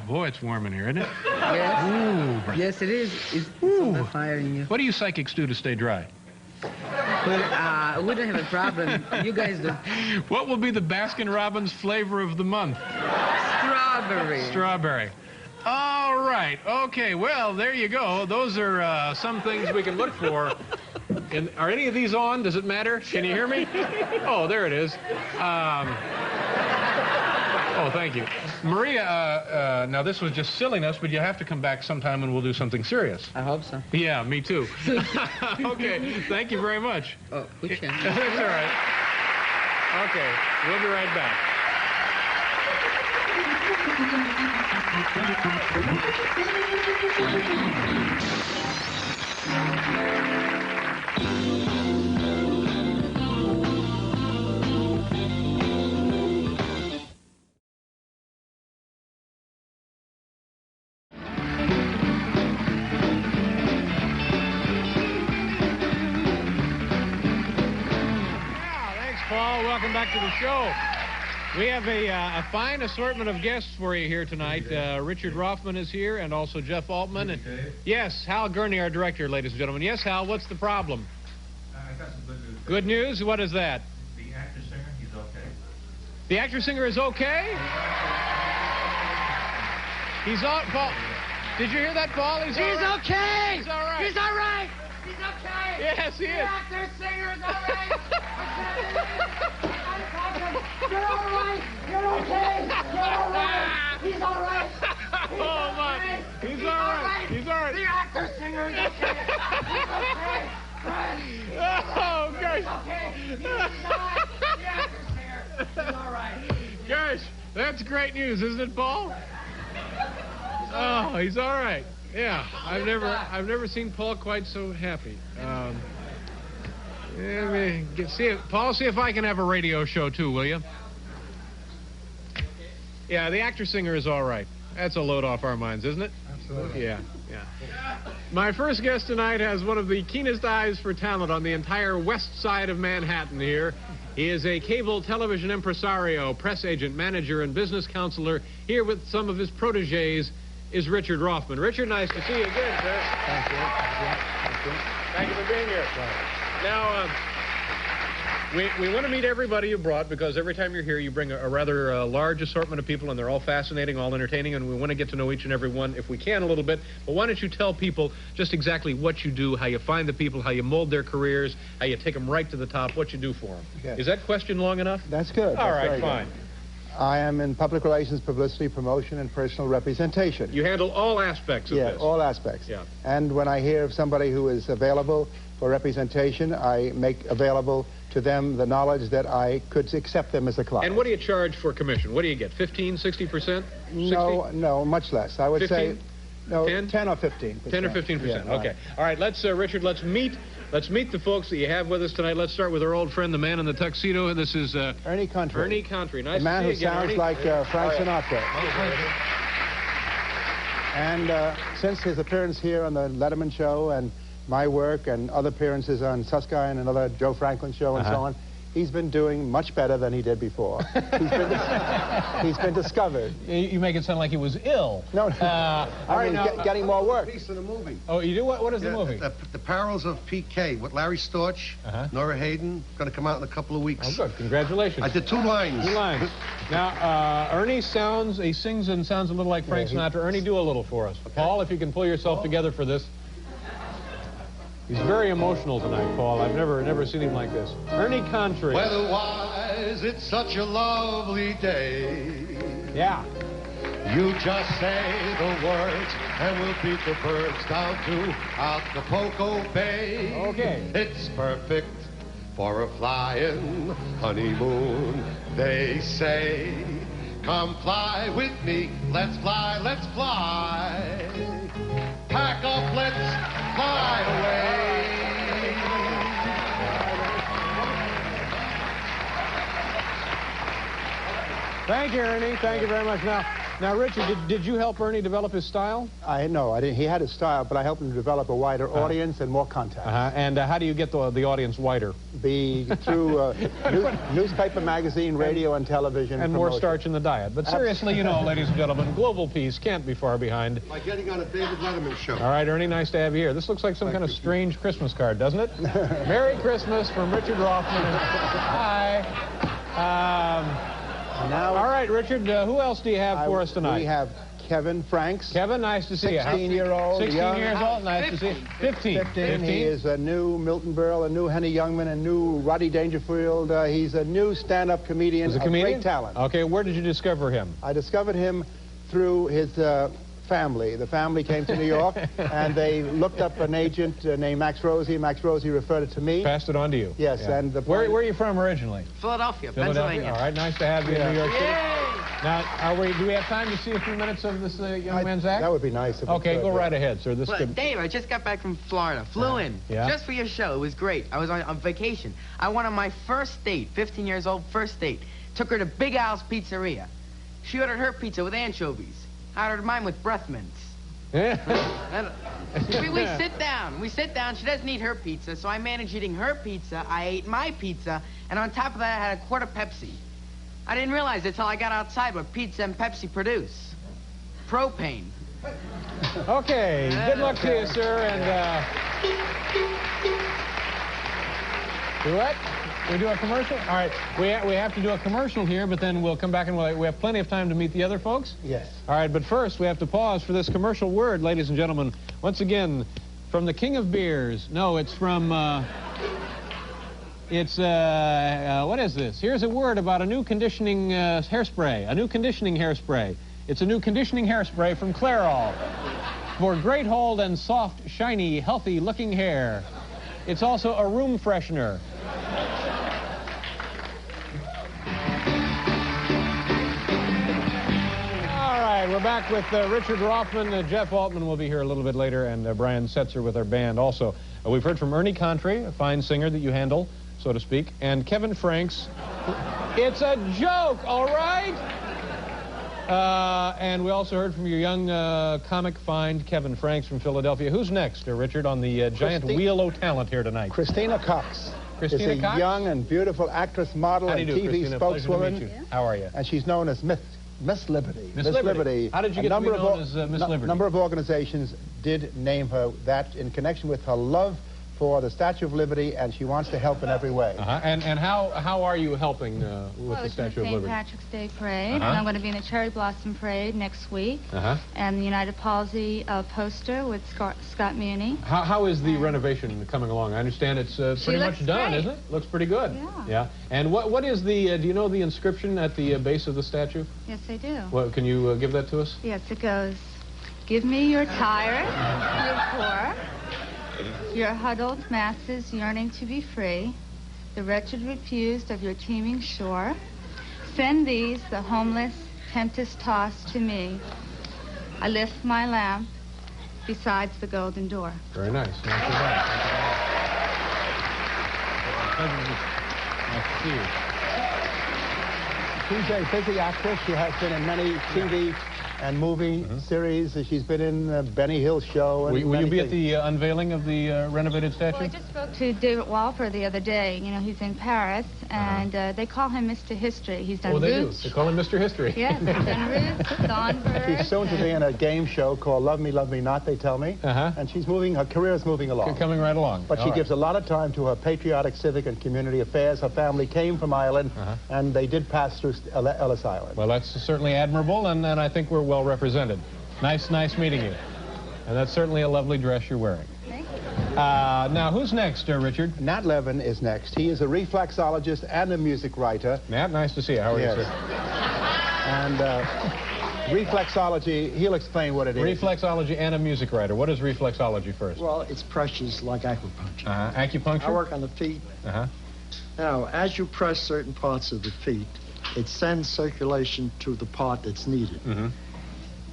Boy, it's warm in here, isn't it? Yes. Ooh. Yes, it is. It's on the fire in you. What do you psychics do to stay dry? Well, we don't have a problem. You guys do. What will be the Baskin-Robbins flavor of the month? Strawberry. Strawberry. All right. Okay. Well, there you go. Those are some things we can look for. Are any of these on? Does it matter? Can you hear me? Oh, there it is. Oh, thank you. Maria, now this was just silliness, but you have to come back sometime and we'll do something serious. I hope so. Yeah, me too. Okay, thank you very much. Oh, we can. That's all right. Okay, we'll be right back. Paul, welcome back to the show. We have a fine assortment of guests for you here tonight. Richard Rothman is here, and also Jeff Altman. And, yes, Hal Gurney, our director, ladies and gentlemen. Yes, Hal, what's the problem? I got some good news. Good news? What is that? The actor-singer, he's okay. The actor-singer is okay? He's all... Paul, did you hear that, Paul? He's all right. Okay. He's all right. He's all right. He's okay. Yes, he is. The actor singer is all right. You're all right. You're okay. You're all right. He's all right. Oh, my. He's all right. He's all right. The actor singer is okay. He's okay. Oh, gosh. He's okay. He's not. The actor singer. He's all right. Gosh, that's great news, isn't it, Paul? Oh, he's all right. Yeah, I've never seen Paul quite so happy. Paul, see if I can have a radio show too, will you? Yeah, the actor-singer is all right. That's a load off our minds, isn't it? Absolutely. Yeah. My first guest tonight has one of the keenest eyes for talent on the entire west side of Manhattan here. He is a cable television impresario, press agent, manager, and business counselor. Here with some of his protégés is Richard Rothman. Richard, nice to see you again, sir. Thank you. Thank you for being here. Now, we want to meet everybody you brought, because every time you're here, you bring a rather large assortment of people, and they're all fascinating, all entertaining, and we want to get to know each and every one, if we can, a little bit. But why don't you tell people just exactly what you do, how you find the people, how you mold their careers, how you take them right to the top, what you do for them. Okay. Is that question long enough? That's good. All That's right, very fine. good. I am in public relations, publicity, promotion, and personal representation. You handle all aspects of this. Yeah, all aspects. Yeah. And when I hear of somebody who is available for representation, I make available to them the knowledge that I could accept them as a client. And what do you charge for commission? What do you get, 15, 60%? No, much less. I would 15? say, no, 10? 10 or 15%. 10 or 15%. Yeah, Okay. right. All right, let's, Richard, let's meet the folks that you have with us tonight. Let's start with our old friend, the man in the tuxedo. This is Ernie Contri. Ernie Contri. Nice The man to who see you again, sounds Ernie. like Frank Sinatra. And since his appearance here on the Letterman show and my work and other appearances on Susskind and another Joe Franklin show and so on, he's been doing much better than he did before. He's been discovered. You make it sound like he was ill. No, right, now, getting more work. Piece of the movie. Oh, you do? What is the movie? The Perils of PK with Larry Storch, Nora Hayden. Going to come out in a couple of weeks. Oh, good. Congratulations. I did 2 lines. 2 lines. Now, Ernie sings and sounds a little like Frank Sinatra. Ernie, do a little for us. Okay. Paul, if you can pull yourself together for this. He's very emotional tonight, Paul. I've never seen him like this. Ernie Contri. Weather-wise, it's such a lovely day. Yeah. You just say the words, and we'll beat the birds down to Acapulco Bay. Okay. It's perfect for a flying honeymoon, they say. Come fly with me, let's fly, let's fly. Pack up, let's fly away. Thank you, Ernie. Thank you very much. Now, Richard, did you help Ernie develop his style? No, I didn't. He had his style, but I helped him develop a wider audience and more contacts. And how do you get the audience wider? Through newspaper, magazine, radio, and television. And more starch in the diet. But seriously, you know, ladies and gentlemen, global peace can't be far behind. By getting on a David Letterman show. All right, Ernie, nice to have you here. This looks like some kind of strange Christmas card, doesn't it? Merry Christmas from Richard Roffman. Hi. All right, Richard, who else do you have for us tonight? We have Kevin Franks. Kevin, nice to see you. 16-year-old. 16 years old, nice to see you. 15. He is a new Milton Berle, a new Henny Youngman, a new Rodney Dangerfield. He's a new stand-up comedian. He's a comedian? Great talent. Okay, where did you discover him? I discovered him through his family. The family came to New York, and they looked up an agent named Max Rosie. Max Rosie referred it to me. Passed it on to you. Yes, yeah. and where are you from originally? Philadelphia, Pennsylvania. All right, nice to have you in New York City. Now, do we have time to see a few minutes of this young man's act? That would be nice. If okay, go right ahead, sir. This could... Dave, I just got back from Florida. Flew in. Yeah? Just for your show. It was great. I was on vacation. I went on my first date, 15 years old, first date. Took her to Big Al's Pizzeria. She ordered her pizza with anchovies. I ordered mine with breath mints. we sit down. We sit down. She doesn't eat her pizza, so I managed eating her pizza. I ate my pizza, and on top of that, I had a quart of Pepsi. I didn't realize it till I got outside what pizza and Pepsi produce. Propane. Okay, good luck to you, sir, and do what? We do a commercial? All right, we have to do a commercial here, but then we'll come back and we have plenty of time to meet the other folks? Yes. All right, but first we have to pause for this commercial word, ladies and gentlemen. Once again, from the king of beers. No, it's from, what is this? Here's a word about a new conditioning hairspray. A new conditioning hairspray. It's a new conditioning hairspray from Clairol for great hold and soft, shiny, healthy-looking hair. It's also a room freshener. All right, we're back with Richard Rothman. Jeff Altman will be here a little bit later, and Brian Setzer with our band also. We've heard from Ernie Contri, a fine singer that you handle, so to speak, and Kevin Franks. It's a joke, all right? And we also heard from your young comic find, Kevin Franks from Philadelphia. Who's next, Richard, on the giant wheel of talent here tonight? Christina Cox. Christina is a Cox? young and beautiful actress, model, and TV Christina? spokeswoman. Pleasure to meet you. How are you? And she's known as Miss Liberty. Miss Liberty. How did you get to be known as Miss Liberty? A number of organizations did name her that in connection with her love for the Statue of Liberty, and she wants to help in every way. And how are you helping with the Statue of St. Liberty? Patrick's Day Parade, and I'm going to be in the Cherry Blossom Parade next week, and the United Palsy poster with Scott Muni. How is the renovation coming along? I understand it's pretty much done, great. isn't it? Looks pretty good. Yeah. And what is the, do you know the inscription at the base of the statue? Yes, I do. Well, can you give that to us? Yes, it goes, give me your tired, your poor, your huddled masses yearning to be free, the wretched refused of your teeming shore. Send these, the homeless, tempest tossed to me. I lift my lamp besides the golden door. Very nice. Not too bad. Nice to see you. She's a busy actress. She has been in many TV and movie series. She's been in Benny Hill's show. And will you be at the unveiling of the renovated statue? Well, I just spoke to David Walper the other day. You know, he's in Paris, and they call him Mr. History. He's done they Roots. do. They call him Mr. History. Yes, he's done Roots, Songbird. She's soon to be in a game show called Love Me, Not, they tell me. And she's moving, her career is moving along. Coming right along. But she gives a lot of time to her patriotic, civic, and community affairs. Her family came from Ireland, and they did pass through Ellis Island. Well, that's certainly admirable, and I think we're well represented. Nice meeting you. And that's certainly a lovely dress you're wearing. Thank you. Now, who's next, Richard? Nat Levin is next. He is a reflexologist and a music writer. Nat, nice to see you. How are you, sir? And reflexology, he'll explain what it is. Reflexology and a music writer. What is reflexology first? Well, it's pressures like acupuncture. Acupuncture? I work on the feet. Now, as you press certain parts of the feet, it sends circulation to the part that's needed.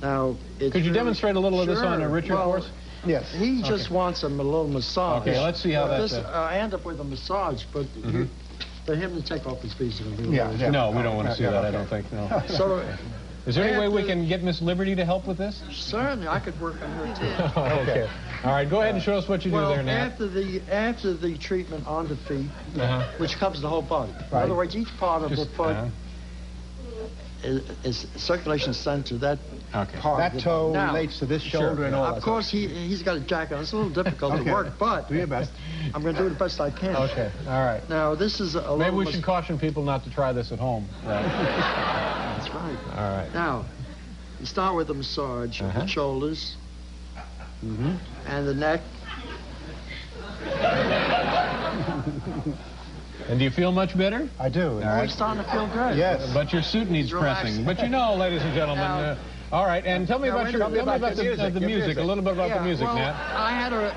Now, could you demonstrate a little of this on Richard for us? Yes. He just wants a little massage. Okay, let's see how that's... I end up with a massage, but for him to take off his feet is a little... No, we don't want to see that, I don't think, no. So, Is there any way we can get Miss Liberty to help with this? Certainly, I could work on her too. Okay. All right, go ahead and show us what you do there, Nat. After the treatment on the feet, which covers the whole body. In other words, each part of the foot is circulation sent to that part. That toe relates to this shoulder and all that. Of course, he's got a jacket on. It's a little difficult to work, but do your best. I'm going to do the best I can. Okay, all right. Now, this is a Maybe we should caution people not to try this at home. That's right. All right. Now, you start with a massage of the shoulders and the neck. And do you feel much better? I do. We're starting to feel good. Yes. But your suit needs pressing. But you know, ladies and gentlemen. All right, and tell me about the music. A little bit about the music, Nat.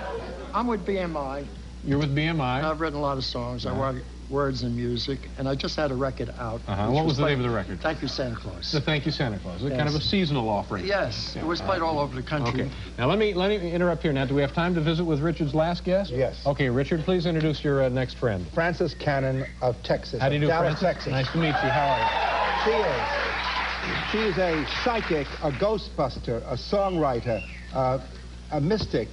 I'm with BMI. You're with BMI. I've written a lot of songs. I write words and music, and I just had a record out. What was the name of the record? Thank You, Santa Claus. The Thank You, Santa Claus. It's kind of a seasonal offering. Yes, it was played all over the country. Okay. Now let me interrupt here. Now, do we have time to visit with Richard's last guest? Yes. Okay, Richard, please introduce your next friend. Frances Cannon of Texas. How do you do, Dallas, Frances? Texas. Nice to meet you. How are you? She is a psychic, a ghostbuster, a songwriter, a mystic.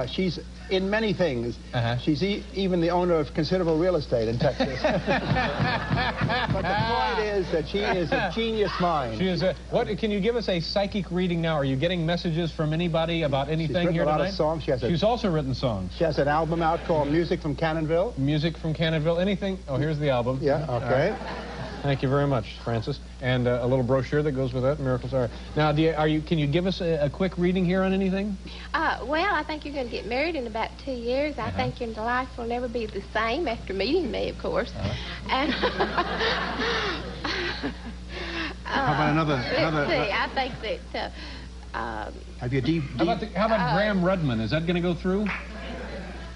She's in many things. She's even the owner of considerable real estate in Texas. But the point is that she is a genius mind. She is a, what? Can you give us a psychic reading now? Are you getting messages from anybody about anything here tonight? She's written a lot of songs. She's also written songs. She has an album out called Music from Cannonville. Music from Cannonville. Anything? Oh, here's the album. Yeah, okay. Thank you very much, Frances. And a little brochure that goes with that, Miracles Are. Now, can you give us a quick reading here on anything? Well, I think you're going to get married in about 2 years. I think your life will never be the same after meeting me, of course. And how about another? Let's see. I think that. Have you How about Graham Rudman? Is that going to go through?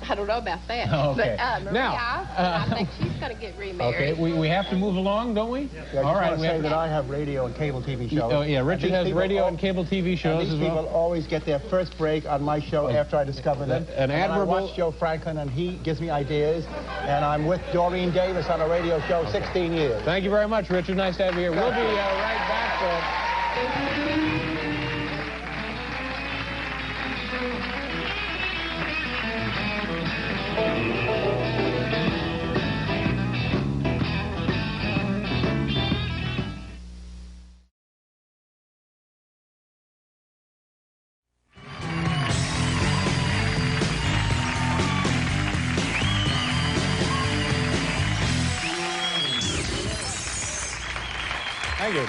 I don't know about that. Oh, okay. But Maria, now, I think she's going to get remarried. Okay, we have to move along, don't we? Yeah, all right. We have that I have radio and cable TV shows. Oh, yeah, Richard has radio and cable TV shows as well. These people always get their first break on my show after I discover them. An admirable... I watch Joe Franklin, and he gives me ideas, and I'm with Doreen Davis on a radio show 16 years. Thank you very much, Richard. Nice to have you here. We'll be right back. Thank you.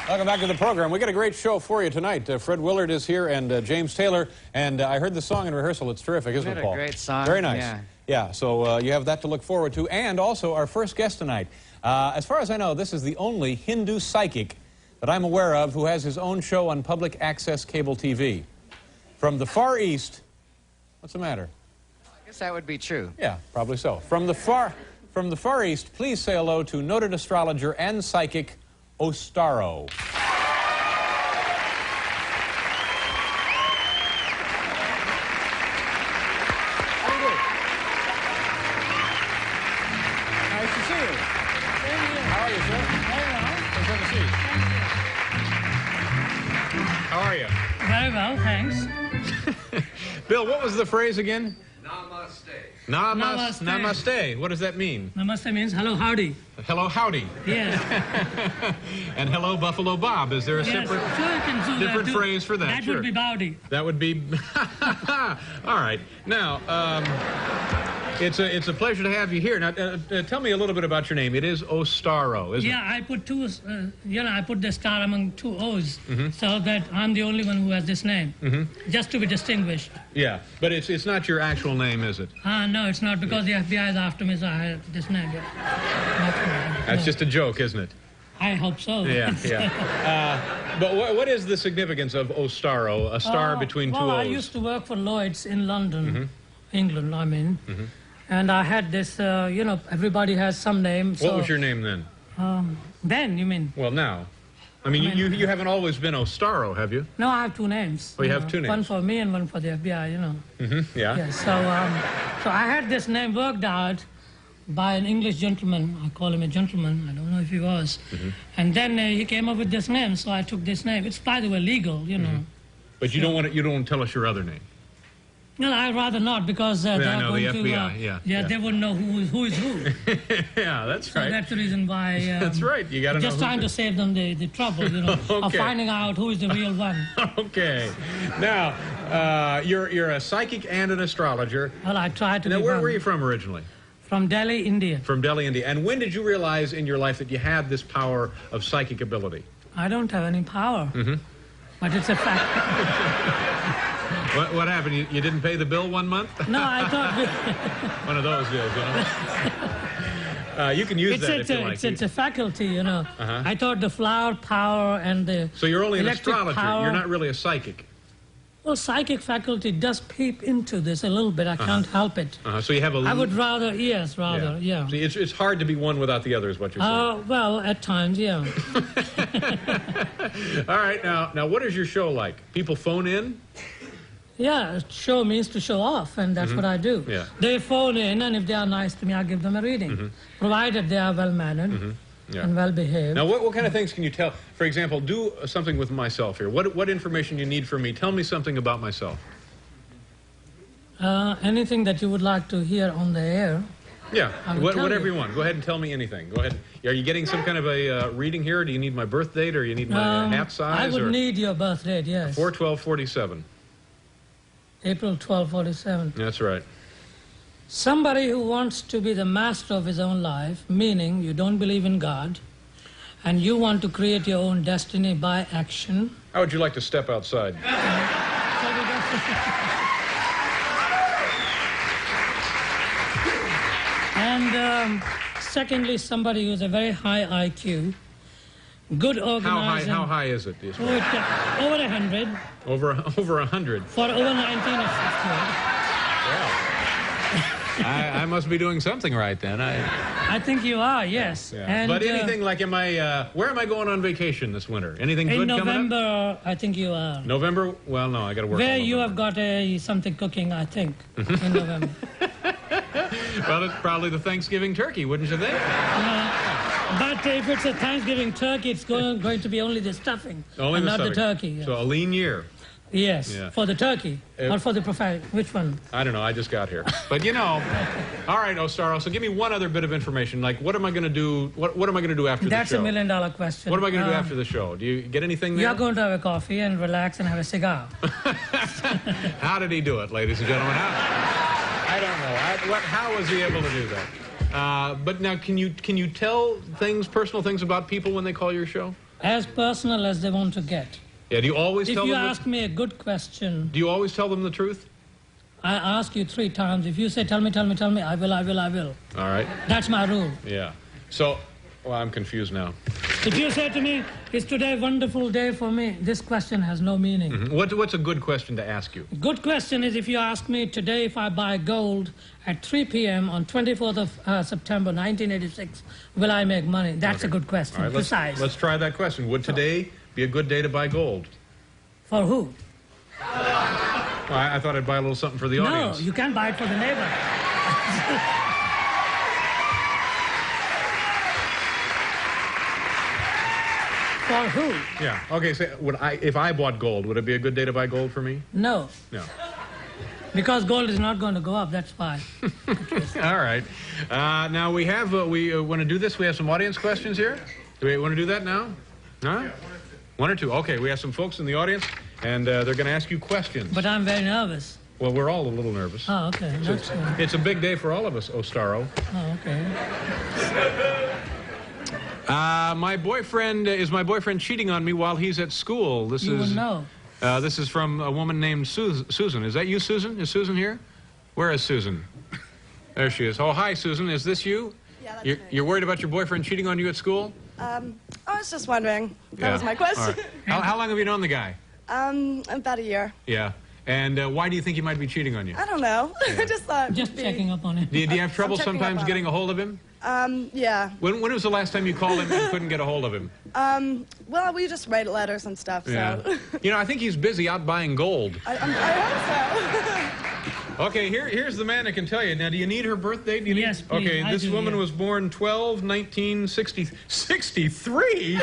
Welcome back to the program. We got a great show for you tonight. Fred Willard is here and James Taylor. And I heard the song in rehearsal. It's terrific, isn't it, Paul? A great song. Very nice. Yeah. So you have that to look forward to. And also our first guest tonight. As far as I know, this is the only Hindu psychic that I'm aware of who has his own show on public access cable TV. From the Far East. What's the matter? I guess that would be true. Yeah, probably so. From the Far East, please say hello to noted astrologer and psychic Ostaro. Nice to see you. How are you, sir? It's good to see you. How are you? Very well, thanks. Bill, what was the phrase again? Namaste. Namaste. Namaste. What does that mean? Namaste means hello, howdy. Hello, howdy. Yes. And hello, Buffalo Bob. Is there a Yes, separate, sure, you can do different that phrase for that? That Sure. would be bowdy. That would be... All right. Now, it's a pleasure to have you here. Now, tell me a little bit about your name. It is Ostaro, isn't it? Yeah, I put I put the star among two O's, so that I'm the only one who has this name, just to be distinguished. Yeah, but it's not your actual name, is it? No, it's not, because the FBI is after me, so I have this name. Yeah. That's just a joke, isn't it? I hope so. Yeah, yeah. But what is the significance of Ostaro, a star between two O's? Well, I used to work for Lloyd's in London, England, I mean. And I had this, everybody has some name. So, what was your name then? Then, you mean? Well, now. I mean, you haven't always been Ostaro, have you? No, I have two names. Oh, you have two names. One for me and one for the FBI, Yeah. Yeah, so I had this name worked out by an English gentleman. I call him a gentleman. I don't know if he was. And then he came up with this name, so I took this name. It's, by the way, legal, you know. But you don't want to, you don't want to tell us your other name. No, I'd rather not, because they're I know, going the to... FBI, yeah. they wouldn't know who is who. Yeah, that's So right. that's the reason why... That's right. You got to know. Just trying to save them the trouble, you know, of Okay. finding out who is the real one. Okay. Now, you're a psychic and an astrologer. Well, I tried to Now, be where one. were you from originally? From Delhi, India. From Delhi, India. And when did you realize in your life that you had this power of psychic ability? I don't have any power, but it's a fact. What happened? You didn't pay the bill one month? No, I thought... One of those deals, you know? You can use that if you like. It's a faculty, you know. Uh-huh. I thought the flower power and the So you're only an electric astrologer. power. You're not really a psychic. Well, psychic faculty does peep into this a little bit. I can't help it. So you have a... I would rather, yes, rather, yeah. See, it's hard to be one without the other, is what you're saying. Well, at times, yeah. All right, now what is your show like? People phone in? Yeah, show means to show off, and that's what I do. Yeah. They phone in, and if they are nice to me, I give them a reading, provided they are well-mannered Yeah. and well-behaved. Now, what kind of things can you tell? For example, do something with myself here. What information you need from me? Tell me something about myself. Anything that you would like to hear on the air. Yeah, I will tell whatever you. you want. Go ahead and tell me anything. Go ahead. Are you getting some kind of a reading here? Or do you need my birth date, or you need my hat size? I would or need your birth date, yes. 4/12/47. April 12/47. That's right. Somebody who wants to be the master of his own life, meaning you don't believe in God, and you want to create your own destiny by action. How would you like to step outside? And secondly, somebody who's a very high IQ, good organizer. How high is it? Over 100. Over 100. For over 19 or 50. I must be doing something right then. I think you are, yes. Yeah. And, But anything like, where am I going on vacation this winter? Anything in good coming up? November, I think you are. November? Well, no, I got to work. Where on you November. have got something cooking, I think, in November. Well, it's probably the Thanksgiving turkey, wouldn't you think? But if it's a Thanksgiving turkey, it's going to be only the stuffing, Only and the not stuffing. the turkey. Yes. So a lean year. Yes, Yeah. for the turkey, or for the prophetic. Which one? I don't know. I just got here. But all right, Ostaro. So give me one other bit of information. Like, what am I going to do? What am I going to do after That's the show? $1 million question. What am I going to do after the show? Do you get anything there? You're going to have a coffee and relax and have a cigar. How did he do it, ladies and gentlemen? I don't know. How was he able to do that? But now, can you tell personal things about people when they call your show? As personal as they want to get. Yeah. Do you always If tell you them? ask me a good question, Do you always tell them the truth? I ask you 3 times. If you say, tell me, I will. All right. That's my rule. Yeah. So, well, I'm confused now. If you say to me, is today a wonderful day for me, this question has no meaning. What's a good question to ask you? Good question is if you ask me today if I buy gold at 3 p.m. on 24th of September 1986, will I make money? That's a good question. All right, Precise. let's try that question. Would today be a good day to buy gold? For who? Well, I thought I'd buy a little something for the audience. No, you can't buy it for the neighbor. For who? Yeah. Okay. So, if I bought gold, would it be a good day to buy gold for me? No. No. Because gold is not going to go up, that's why. All right. Now we want to do this. We have some audience questions here. Do we want to do that now? Huh? One or two. Okay. We have some folks in the audience, and they're going to ask you questions. But I'm very nervous. Well, we're all a little nervous. Oh, okay. That's good. It's a big day for all of us, Ostaro. Oh, okay. My boyfriend cheating on me while he's at school. You will know. This is from a woman named Susan. Is that you, Susan? Is Susan here? Where is Susan? There she is. Oh, hi, Susan. Is this you? Yeah, that's me. You're worried about your boyfriend cheating on you at school? I was just wondering. That was my question. All right. How long have you known the guy? About a year. Yeah. And why do you think he might be cheating on you? I don't know. I just thought. Just checking up on him. Do you have trouble checking up sometimes on getting him. a hold of him? Yeah. When was the last time you called him and couldn't get a hold of him? Well, we just write letters and stuff, so. Yeah. I think he's busy out buying gold. I hope so. Okay, here's the man that can tell you. Now, do you need her birth date? Do you Yes, need... please. Okay, I this do, woman yeah. was born 12/1963?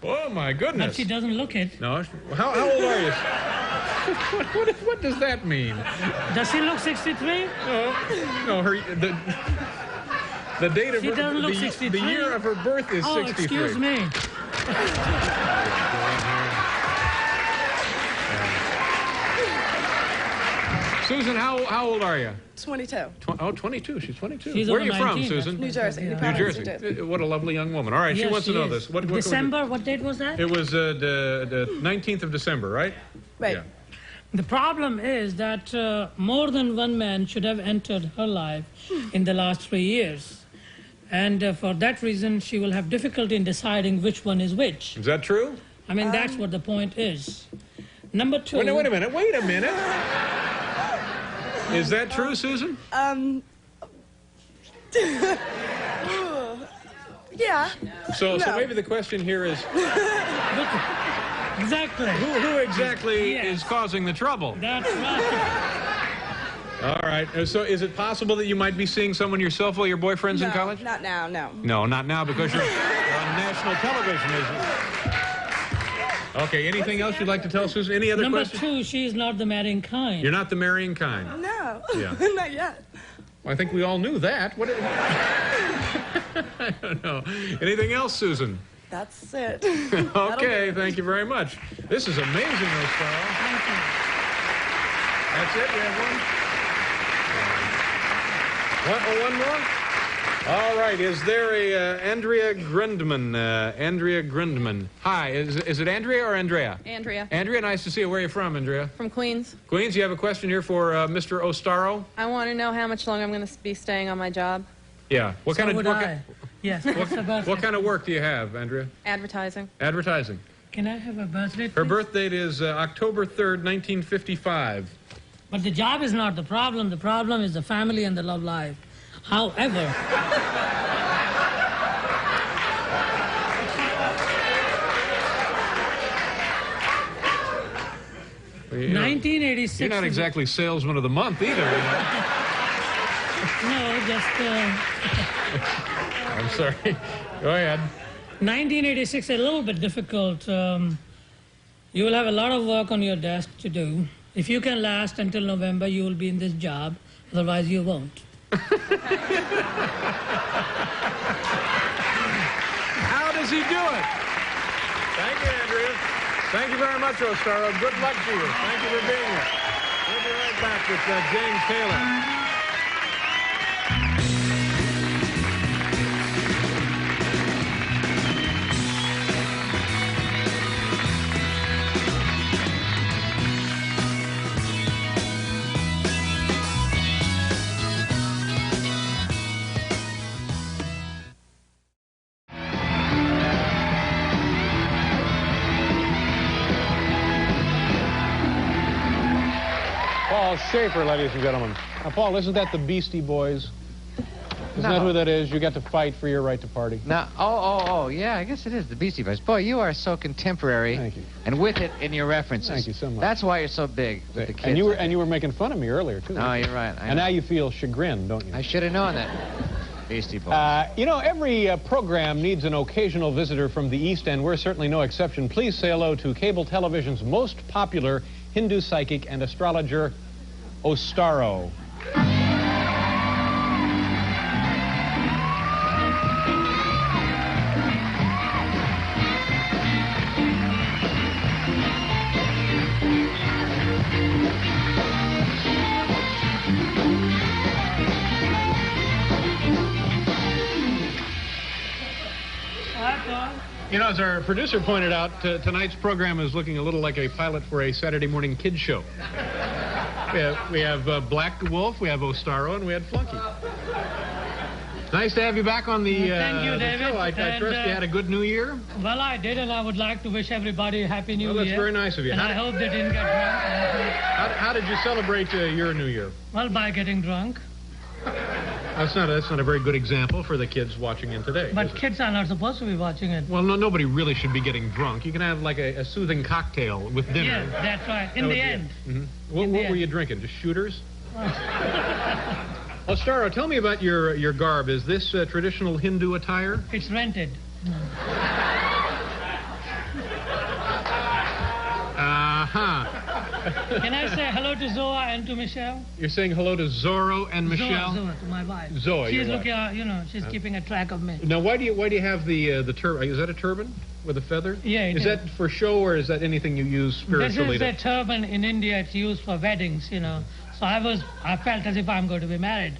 Oh, my goodness. But she doesn't look it. No, how old are you? What does that mean? Does she look 63? No, the date of She doesn't look 63. The year of her birth is 63. Excuse me. Susan, how old are you? 22. 22. She's 22. She's Where are over you from, 19, Susan? New Jersey. Yeah. New Jersey. What a lovely young woman. All right, she Yes, wants to she know is. this. What December, what date was that? It was the 19th of December, right? Right. Yeah. The problem is that more than one man should have entered her life in the last 3 years. And for that reason, she will have difficulty in deciding which one is which. Is that true? I mean, that's what the point is. Number two... Wait a minute. Is that true, Susan? Yeah. So No. maybe the question here is... Exactly. Who exactly Yes. is causing the trouble? That's right. All right. So is it possible that you might be seeing someone yourself while your boyfriend's in college? Not now, no. No, not now, because you're on national television, isn't it? Okay, anything else you'd like to tell Susan? Any other Number questions? two, she is not the marrying kind. You're not the marrying kind. No. Yeah. Not yet. Well, I think we all knew that. What? I don't know. Anything else, Susan? That's it. Okay, thank you very much. This is amazing, Ostaro. Thank you. That's it? We have one? One more? All right. Is there a Andrea Grundman? Andrea Grundman. Hi. Is it Andrea or Andrea? Andrea. Andrea, nice to see you. Where are you from, Andrea? From Queens. Queens, you have a question here for Mr. Ostaro? I want to know how much longer I'm going to be staying on my job. Yeah. What kind of Yes, what's the birthday? what kind of work do you have, Andrea? Advertising. Advertising. Can I have a birthday, Her please? birth date is October 3rd, 1955. But the job is not the problem. The problem is the family and the love life. However... Well, you know, 1986... You're not exactly salesman of the month either. You know? No, just... I'm sorry. Go ahead. 1986 a little bit difficult. You will have a lot of work on your desk to do. If you can last until November, you will be in this job. Otherwise, you won't. How does he do it? Thank you, Andrea. Thank you very much, Ostaro. Good luck to you. Thank you for being here. We'll be right back with James Taylor. Paul Schaefer, ladies and gentlemen. Now, Paul, isn't that the Beastie Boys? Isn't that who that is? You got to fight for your right to party. Now, yeah, I guess it is the Beastie Boys. Boy, you are so contemporary. Thank you. And with it in your references. Thank you so much. That's why you're so big with the kids. And you were making fun of me earlier, too. Oh, you're right. And now you feel chagrined, don't you? I should have known that. Beastie Boys. You know, every program needs an occasional visitor from the East, and we're certainly no exception. Please say hello to cable television's most popular Hindu psychic and astrologer, Ostaro. You know, as our producer pointed out, tonight's program is looking a little like a pilot for a Saturday morning kids show. We have Black Wolf, we have Ostaro, and we had Flunky. Nice to have you back on the, Thank you, the David. show. I trust you had a good New Year. Well, I did, and I would like to wish everybody a Happy New Well, that's Year. very nice of you. And I hope they didn't get drunk. How did you celebrate your New Year? Well, by getting drunk. That's not a very good example for the kids watching in today. But kids are not supposed to be watching it. Well, no, nobody really should be getting drunk. You can have like a soothing cocktail with dinner. Yes, that's right. In the end. What were you drinking? Just shooters? Ostaro, tell me about your garb. Is this traditional Hindu attire? It's rented. Can I say hello to Zoa and to Michelle? You're saying hello to Zorro and Michelle? Zoa, to my wife. Zoa, she's your looking, wife. she's keeping a track of me. Now, why do you have the turban? Is that a turban with a feather? Yeah, it is that for show, or is that anything you use spiritually? This is a turban in India. It's used for weddings, So I felt as if I'm going to be married.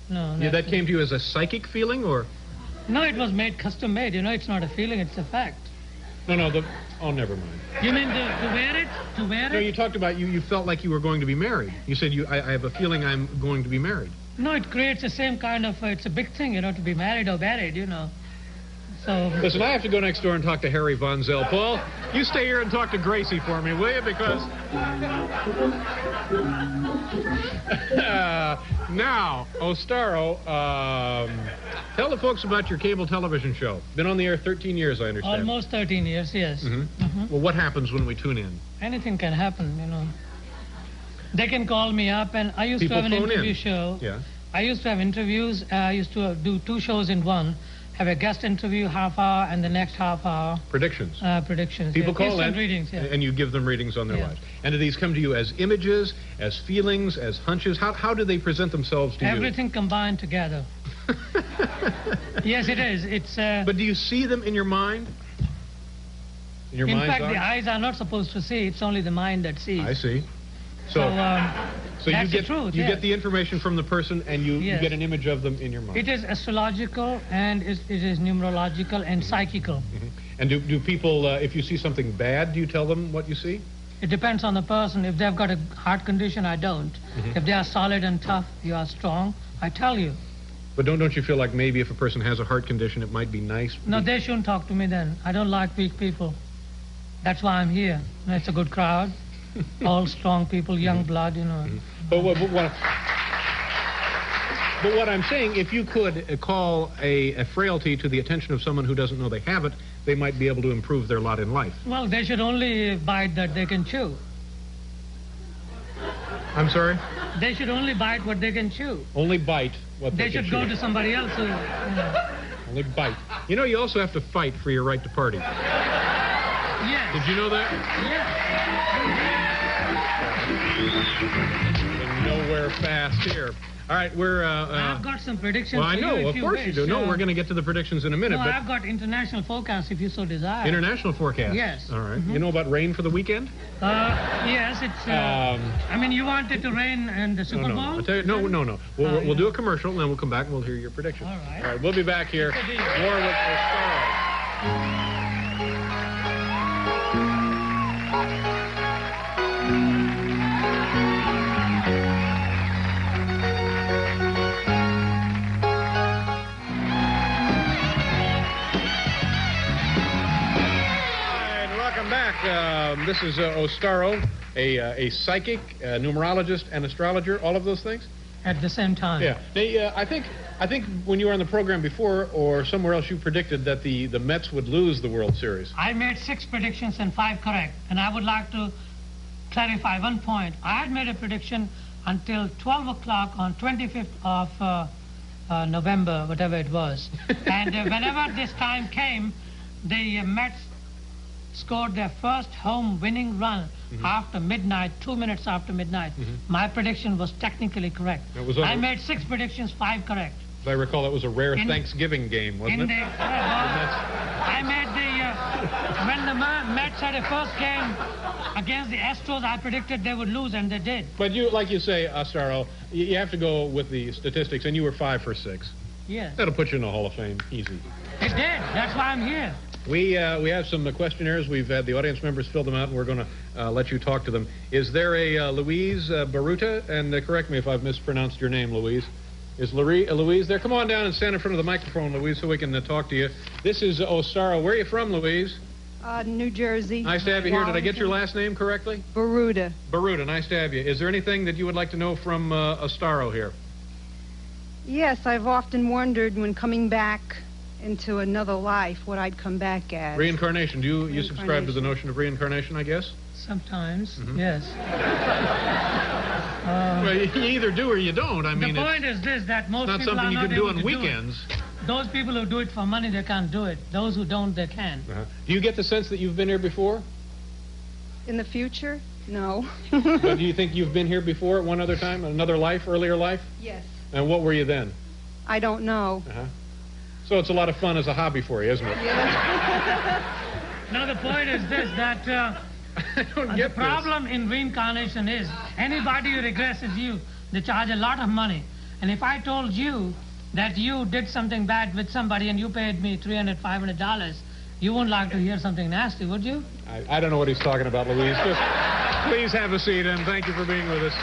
No, yeah, that came to you as a psychic feeling, or? No, it was custom made. It's not a feeling; it's a fact. No. Oh, never mind. You mean to wear it? To wear it? No, you talked about you felt like you were going to be married. You said I have a feeling I'm going to be married. No, it creates the same kind of. It's a big thing, to be married or buried, So. Listen, I have to go next door and talk to Harry Von Zell. Paul, you stay here and talk to Gracie for me, will you? Because now, Ostaro, tell the folks about your cable television show. Been on the air 13 years, I understand. Almost 13 years, yes. Well, what happens when we tune in? Anything can happen, They can call me up, and I used to have an interview show. Yeah. I used to have interviews. I used to do 2 shows in one. Have a guest interview half hour, and the next half hour. Predictions. Predictions. People call in, readings, and you give them readings on their lives. And do these come to you as images, as feelings, as hunches? How do they present themselves to you? Everything combined together. Yes, it is. It's. But do you see them in your mind? In fact, the eyes are not supposed to see. It's only the mind that sees. I see. So that's you get the truth. You get the information from the person, and you get an image of them in your mind. It is astrological, and it is numerological and psychical. And do people, if you see something bad, do you tell them what you see? It depends on the person. If they've got a heart condition, I don't. If they are solid and tough, you are strong, I tell you. But don't you feel like maybe if a person has a heart condition, it might be nice? No, they shouldn't talk to me then. I don't like weak people. That's why I'm here. It's a good crowd. All strong people, young blood, But what I'm saying, if you could call a frailty to the attention of someone who doesn't know they have it, they might be able to improve their lot in life. Well, they should only bite that they can chew. I'm sorry? They should only bite what they can chew. Only bite what they can chew. They should go to somebody else who, Only bite. You also have to fight for your right to party. Yes. Did you know that? Yes. Nowhere fast here. All right, I've got some predictions. Well, I know, for you, of course you do. No, we're going to get to the predictions in a minute. No, but I've got international forecast if you so desire. International forecast? Yes. All right. You know about rain for the weekend? Yes, it's. I mean, you want it to rain in the Super Bowl? I'll tell you, no. We'll do a commercial, and then we'll come back and we'll hear your predictions. All right. All right, we'll be back here. More with Ostaro. This is Ostaro, a psychic, a numerologist, and astrologer. All of those things at the same time. Yeah. I think when you were on the program before or somewhere else, you predicted that the Mets would lose the World Series. I made 6 predictions and 5 correct, and I would like to clarify one point. I had made a prediction until 12 o'clock on 25th of November, whatever it was, and whenever this time came, the Mets scored their first home winning run after midnight, 2 minutes after midnight. My prediction was technically correct. I made 6 predictions, 5 correct. As I recall, that was a rare Thanksgiving game, wasn't it? I made when the Mets had a first game against the Astros, I predicted they would lose, and they did. But like you say, Ostaro, you have to go with the statistics, and you were 5 for 6. Yes. That'll put you in the Hall of Fame, easy. It did. That's why I'm here. We have some questionnaires. We've had the audience members fill them out, and we're going to let you talk to them. Is there a Louise Baruta? And correct me if I've mispronounced your name, Louise. Is Louise there? Come on down and stand in front of the microphone, Louise, so we can talk to you. This is Ostaro. Where are you from, Louise? New Jersey. Nice to have you here. Did I get your last name correctly? Baruta. Baruta. Nice to have you. Is there anything that you would like to know from Ostaro here? Yes, I've often wondered when coming back into another life what I'd come back as. Reincarnation. Do you subscribe to the notion of reincarnation, I guess? Sometimes, yes. Well, you either do or you don't. I mean, the point is this, that most not people something are you not can do able on to weekends. Do it. Those people who do it for money, they can't do it. Those who don't, they can. Do you get the sense that you've been here before? In the future? No. But do you think you've been here before at one other time, another life, earlier life? Yes. And what were you then? I don't know. So it's a lot of fun as a hobby for you, isn't it? Now the point is this, that the problem in reincarnation is anybody who regresses you, they charge a lot of money. And if I told you that you did something bad with somebody and you paid me $300, $500, you wouldn't like to hear something nasty, would you? I don't know what he's talking about, Louise. Just please have a seat, and thank you for being with us.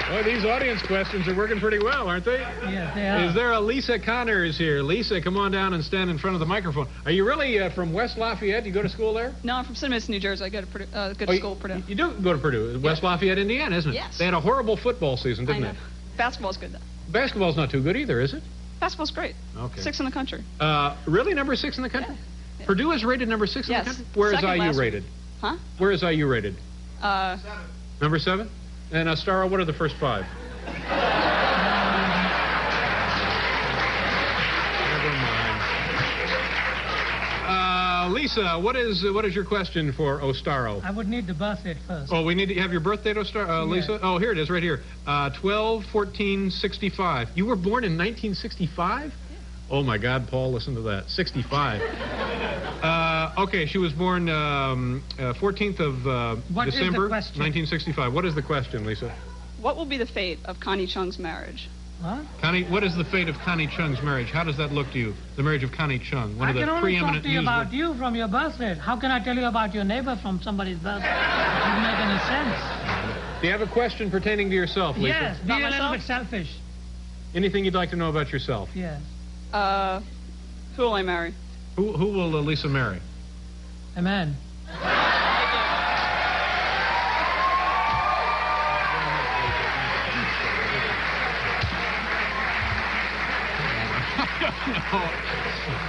Well, these audience questions are working pretty well, aren't they? Yes, they are. Is there a Lisa Connors here? Lisa, come on down and stand in front of the microphone. Are you really from West Lafayette? You go to school there? No, I'm from St. Louis, New Jersey. I go to Purdue, go to school at Purdue. You do go to Purdue. West Lafayette, Indiana, isn't it? Yes. They had a horrible football season, didn't I know. they? Basketball's good, though. Basketball's not too good either, is it? Basketball's great. Okay. 6th in the country. Really? Number 6 in the country? Yeah. Purdue is rated number 6 in the country? Where is Second IU last rated? week. Huh? Where is IU rated? 7. Number 7? And Ostaro, what are the first 5? Never mind. Lisa, what is your question for Ostaro? I would need the birth date first. Oh, we need to have your birth date, Ostaro, Lisa? Yes. Oh, here it is, right here. 12/14/65. You were born in 1965? Oh, my God, Paul, listen to that. 65. Okay, she was born 14th of What is the December, question? 1965. What is the question, Lisa? What will be the fate of Connie Chung's marriage? What? Connie, what is the fate of Connie Chung's marriage? How does that look to you? The marriage of Connie Chung, one I of the can only preeminent talk to you about you from your birth date. How can I tell you about your neighbor from somebody's birth date? It doesn't make any sense. Do you have a question pertaining to yourself, Lisa? Yes, be a little bit selfish. Anything you'd like to know about yourself? Yes. Who will I marry? Who will Lisa marry? A man.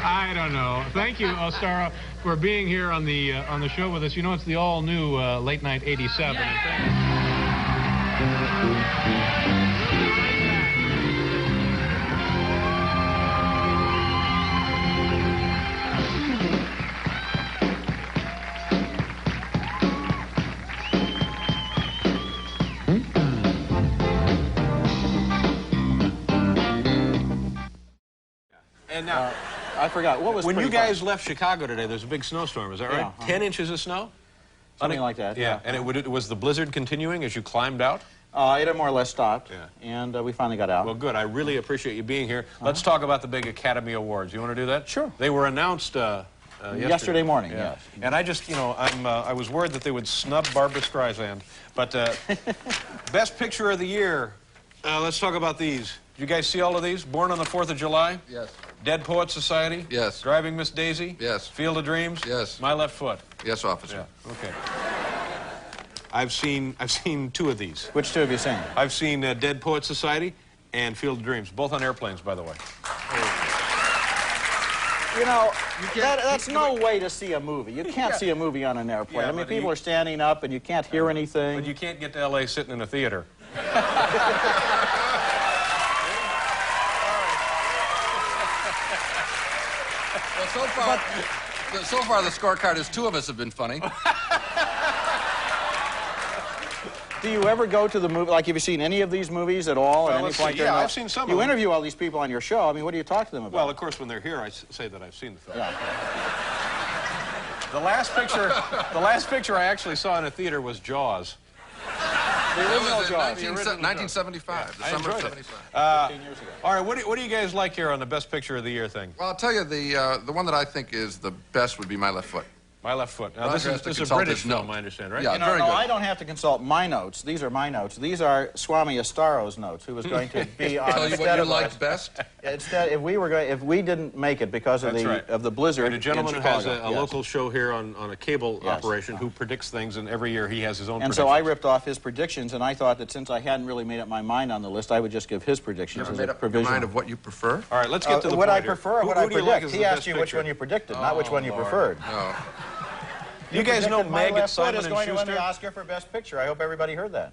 I don't know. Thank you, Ostaro, for being here on the show with us. You know, it's the all-new Late Night 87. And now, I forgot. What was when you pretty guys fun? left Chicago today, there's a big snowstorm, is that right? Yeah, 10 inches of snow? Something like that. Yeah, and was the blizzard continuing as you climbed out? It had more or less stopped, and we finally got out. Well, good. I really appreciate you being here. Let's talk about the big Academy Awards. You want to do that? Sure. They were announced yesterday morning, yes. And I just, I was worried that they would snub Barbra Streisand. But Best Picture of the Year, let's talk about these. Did you guys see all of these? Born on the 4th of July? Yes. Dead Poets Society? Yes. Driving Miss Daisy? Yes. Field of Dreams? Yes. My Left Foot? Yes, officer. Yeah, okay. I've seen 2 of these. Which 2 have you seen? I've seen Dead Poets Society and Field of Dreams, both on airplanes, by the way. You know, that's no way to see a movie. You can't see a movie on an airplane. Yeah, I mean, but people are standing up and you can't hear anything. But you can't get to L.A. sitting in a theater. Well, so far the scorecard is 2 of us have been funny. Do you ever go to the movie? Like, have you seen any of these movies at all? Well, at any let's point see. during Yeah, life? I've seen some of You them. interview all these people on your show. I mean, what do you talk to them about? Well, of course, when they're here, I say that I've seen the film. Yeah. The last picture I actually saw in a theater was Jaws. The original was in Jaws. 1975, I December of enjoyed it. 75. 15 years ago. All right, what do you guys like here on the Best Picture of the Year thing? Well, I'll tell you, the one that I think is the best would be My Left Foot. My left foot. Now, Roger this has to is a consult British his film, note. I understand, right? Yeah, You know, very no, good. I don't have to consult my notes. These are my notes. These are Swami Ostaro's notes, who was going to be on Tell you instead what you of us. liked best? Instead, if we didn't make it because of the blizzard And a gentleman in who has Chicago, a yes. local show here on a cable Yes. operation who predicts things, and every year he has his own And predictions. so I ripped off his predictions, and I thought that since I hadn't really made up my mind on the list, I would just give his predictions You as made a up your provision. mind of what you prefer? All right, let's get to the what point I here. prefer, Who- what who I do you like predict. as He the asked best you which picture? one you predicted, not which one you Lord. preferred. No. You guys know predicted my Meg at left foot Simon is and going to win Schuster? the Oscar for Best Picture. I hope everybody heard that.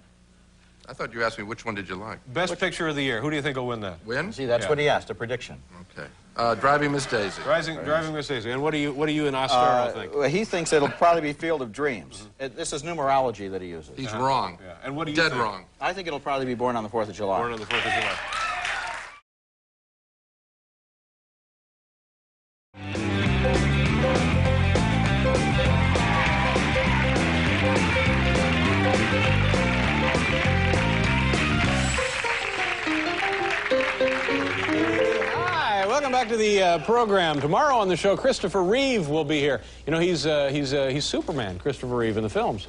I thought you asked me which one did you like. Best picture of the year. Who do you think will win that? Win? See, that's Yeah. what he asked, a prediction. Okay. Driving Miss Daisy. Driving Miss Daisy. And what do you and Ostaro think? He thinks it'll probably be Field of Dreams. This is numerology that he uses. He's wrong. Yeah. And what do you Dead think? wrong. I think it'll probably be Born on the 4th of July. Born on the 4th of July. Hi, welcome back to the program. Tomorrow on the show, Christopher Reeve will be here. You know, he's Superman, Christopher Reeve, in the films.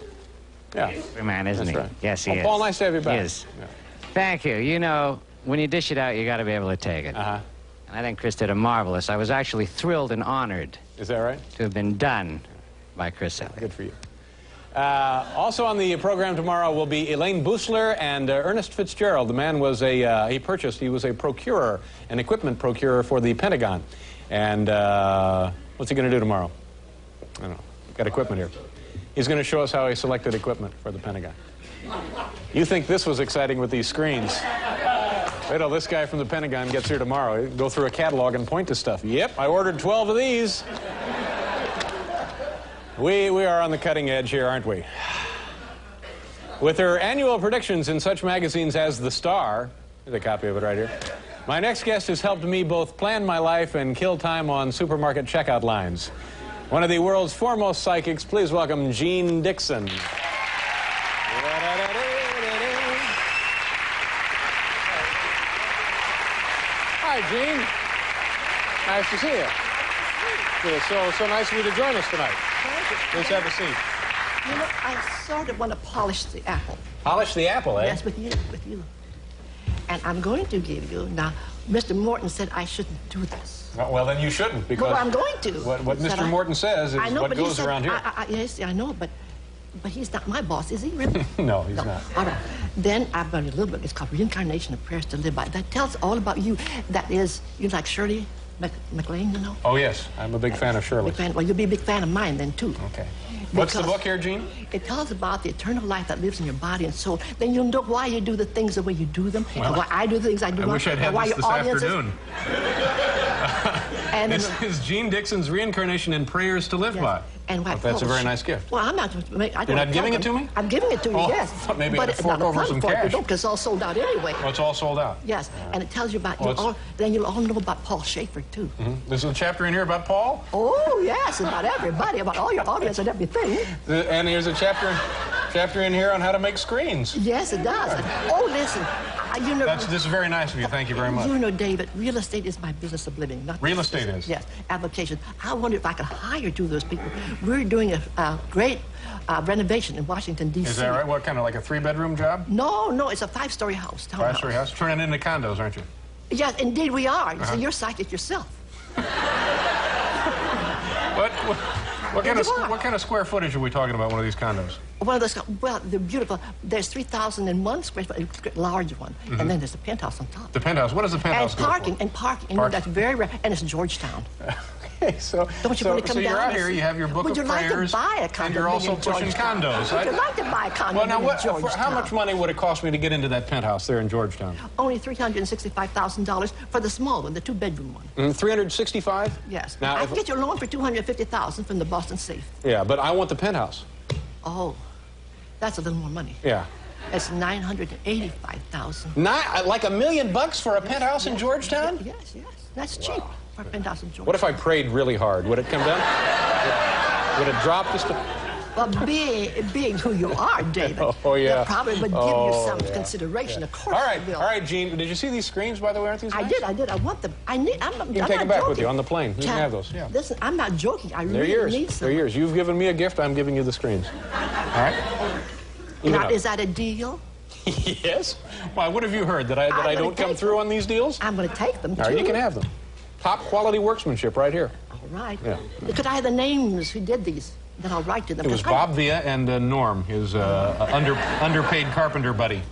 Yeah. Superman, isn't That's he? right. Yes, he Well, is. Paul, nice to have you back. Yes. Yeah. Thank you. You know, when you dish it out, you got to be able to take it. Uh-huh. And I think Chris did a marvelous. I was actually thrilled and honored. Is that right? To have been done by Chris Elliott. Good for you. Also on the program tomorrow will be Elaine Boosler and Ernest Fitzgerald. The man was he was a procurer, an equipment procurer for the Pentagon. And what's he going to do tomorrow? I don't know. Got equipment here. He's going to show us how he selected equipment for the Pentagon. You think this was exciting with these screens. Wait till this guy from the Pentagon gets here tomorrow. He'll go through a catalog and point to stuff. Yep, I ordered 12 of these. We are on the cutting edge here, aren't we? With her annual predictions in such magazines as The Star, here's a copy of it right here. My next guest has helped me both plan my life and kill time on supermarket checkout lines. One of the world's foremost psychics, please welcome Jeane Dixon. Hi, Jeane. Nice to see you. It's so nice of you to join us tonight. Please have a seat. You know, I sort of want to polish the apple. Polish the apple, eh? Yes, with you. And I'm going to give you, now, Mr. Morton said I shouldn't do this. Well, then you shouldn't, because... Well, I'm going to. What Mr. Morton says is I know, what but he goes said, around here. Yes, I know, but he's not my boss, is he, really? No, he's not. All right. Then I've got a little book. It's called Reincarnation of Prayers to Live By. That tells all about you. That is, you like Shirley MacLaine, you know? Oh, yes. I'm a big fan of Shirley. Big fan. Well, you'll be a big fan of mine then, too. Okay. What's the Because book here, Jeane? It tells about the eternal life that lives in your body and soul. Then you'll know why you do the things the way you do them, Well, and why I do the things I do. I wish I'd had why this your this audience is- afternoon. And This is Jeane Dixon's Reincarnation and Prayers to Live By. And why Well, that's a very nice gift. Well, I'm not. You're not giving it to me? I'm giving it to you. Oh, Yes. I thought maybe but I'd fork not a over plug some for it, cash. because it's all sold out anyway. Oh, it's all sold out. Yes, and it tells you about Well, then you'll all know about Paul Schaefer too. There's a chapter in here about Paul. Oh yes, about everybody, about all your audience and everything. And here's a chapter in here on how to make screens. Yes, it does. Oh, listen, you know. This is very nice of you. Thank you very much. You know, David, real estate is my business of living. Not Real estate is? Yes, application. I wonder if I could hire two of those people. We're doing a great renovation in Washington, D.C. Is that right? What kind of, like a 3-bedroom job? No, it's a 5-story house. Townhouse. 5-story house? Turning into condos, aren't you? Yes, indeed we are. Uh-huh. So you're psychic yourself. What kind of square footage are we talking about, one of these condos? One of those, well, they're beautiful. There's 3,001 square foot, large one, and then there's a penthouse on top. The penthouse. What does the penthouse And go parking, for? and parking. You know, that's very rare, and it's Georgetown. Okay, so Don't you want to come so down? you're out and here, see? you have your book Would of you like prayers, to buy a condominium and you're also in pushing Georgetown? condos. Would you like to buy a condominium Well, now, in Georgetown? how much money would it cost me to get into that penthouse there in Georgetown? Only $365,000 for the small one, the 2-bedroom one. $365? Yes. Now, I can get you a loan for $250,000 from the Boston Safe. Yeah, but I want the penthouse. Oh, that's a little more money. Yeah. It's $985,000. Like $1 million for a penthouse in Georgetown? Yes. That's cheap for a penthouse in Georgetown. What if I prayed really hard? Would it come down? Would it drop just a... Well, being who you are, David, Oh, yeah. they probably would give you some consideration. Of course All right, they will. all right, Jeane. Did you see these screens, by the way? Aren't these nice? I did. I want them. I'm You can take them back with you on the plane. You can have those. Yeah. Listen, I'm not joking. I They're really yours. need some. They're yours. You've given me a gift. I'm giving you the screens. All right. Even Now, up. is that a deal? Yes. Why? What have you heard? That I don't come through on these deals? I'm going to take them. All right, you can have them. Top quality workmanship right here. All right. Yeah. Could I have the names who did these? Then I'll write to them. It was Bob Villa and Norm, his underpaid carpenter buddy.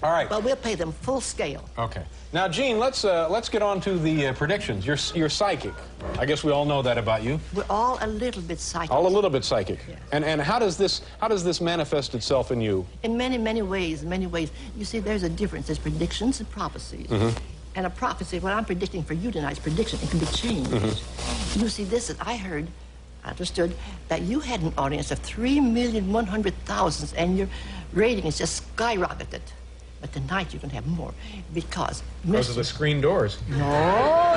All right. Well, we'll pay them full scale. Okay. Now, Jeane, let's get on to the predictions. You're psychic. I guess we all know that about you. We're all a little bit psychic. All a little bit psychic. Yes. And how does this manifest itself in you? In many ways. You see, there's a difference. There's predictions and prophecies. Mm-hmm. And a prophecy, what I'm predicting for you tonight's prediction, it can be changed. Mm-hmm. You see, I understood that you had an audience of 3,100,000 and your rating is just skyrocketed. But tonight you can have more because of the screen doors. No.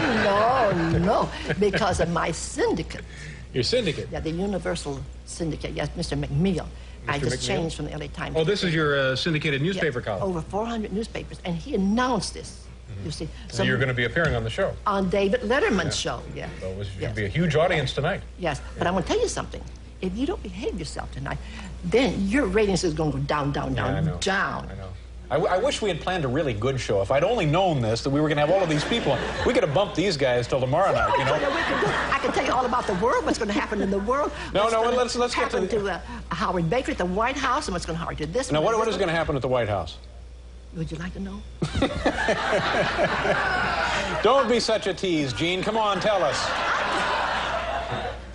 Because of my syndicate. Your syndicate? Yeah, the Universal Syndicate. Yes, Mr. McMill. I just McMill? changed from the LA Times. Oh, this is your syndicated newspaper column. Over 400 newspapers, and he announced this. You see, So you're going to be appearing on the show. On David Letterman's show. Yeah. So it should be a huge audience tonight. Yes, but I'm going to tell you something. If you don't behave yourself tonight, then your ratings is going to go down. I know. Down. I know. I wish we had planned a really good show. If I'd only known this, that we were going to have all of these people, we could have bumped these guys till tomorrow night, you know? I can tell you all about the world, what's going to happen in the world. Let's get to Howard Baker at the White House, and what's going to happen to this. Now, what is going to happen at the White House? Would you like to know? Don't be such a tease, Jeane. Come on, tell us.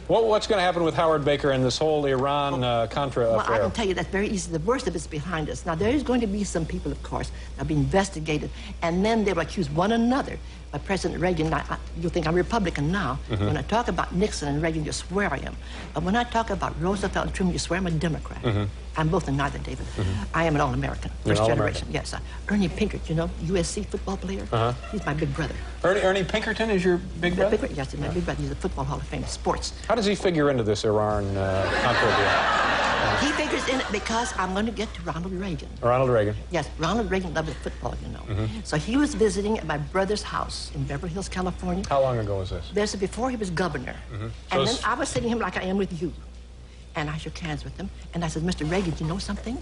What's going to happen with Howard Baker and this whole Iran-Contra affair? Well, I can tell you that's very easy. The worst of it's behind us. Now, there is going to be some people, of course, that will be investigated, and then they will accuse one another. But President Reagan, you think I'm Republican now. Mm-hmm. When I talk about Nixon and Reagan, you swear I am. But when I talk about Roosevelt and Truman, you swear I'm a Democrat. Mm-hmm. I'm both and neither, David. Mm-hmm. I am an All-American, You're first an generation. All-American. Yes. Ernie Pinkerton, you know, USC football player. He's my big brother. Ernie Pinkerton is your big brother? Yes, he's my big brother. He's a football Hall of Fame, sports. How does he figure into this Iran-Contra deal? He figures in it because I'm going to get to Ronald Reagan. Ronald Reagan. Yes, Ronald Reagan loved football, you know. Mm-hmm. So he was visiting at my brother's house in Beverly Hills, California. How long ago was this? This is before he was governor. Mm-hmm. And then I was sitting him like I am with you. And I shook hands with him. And I said, Mr. Reagan, you know something?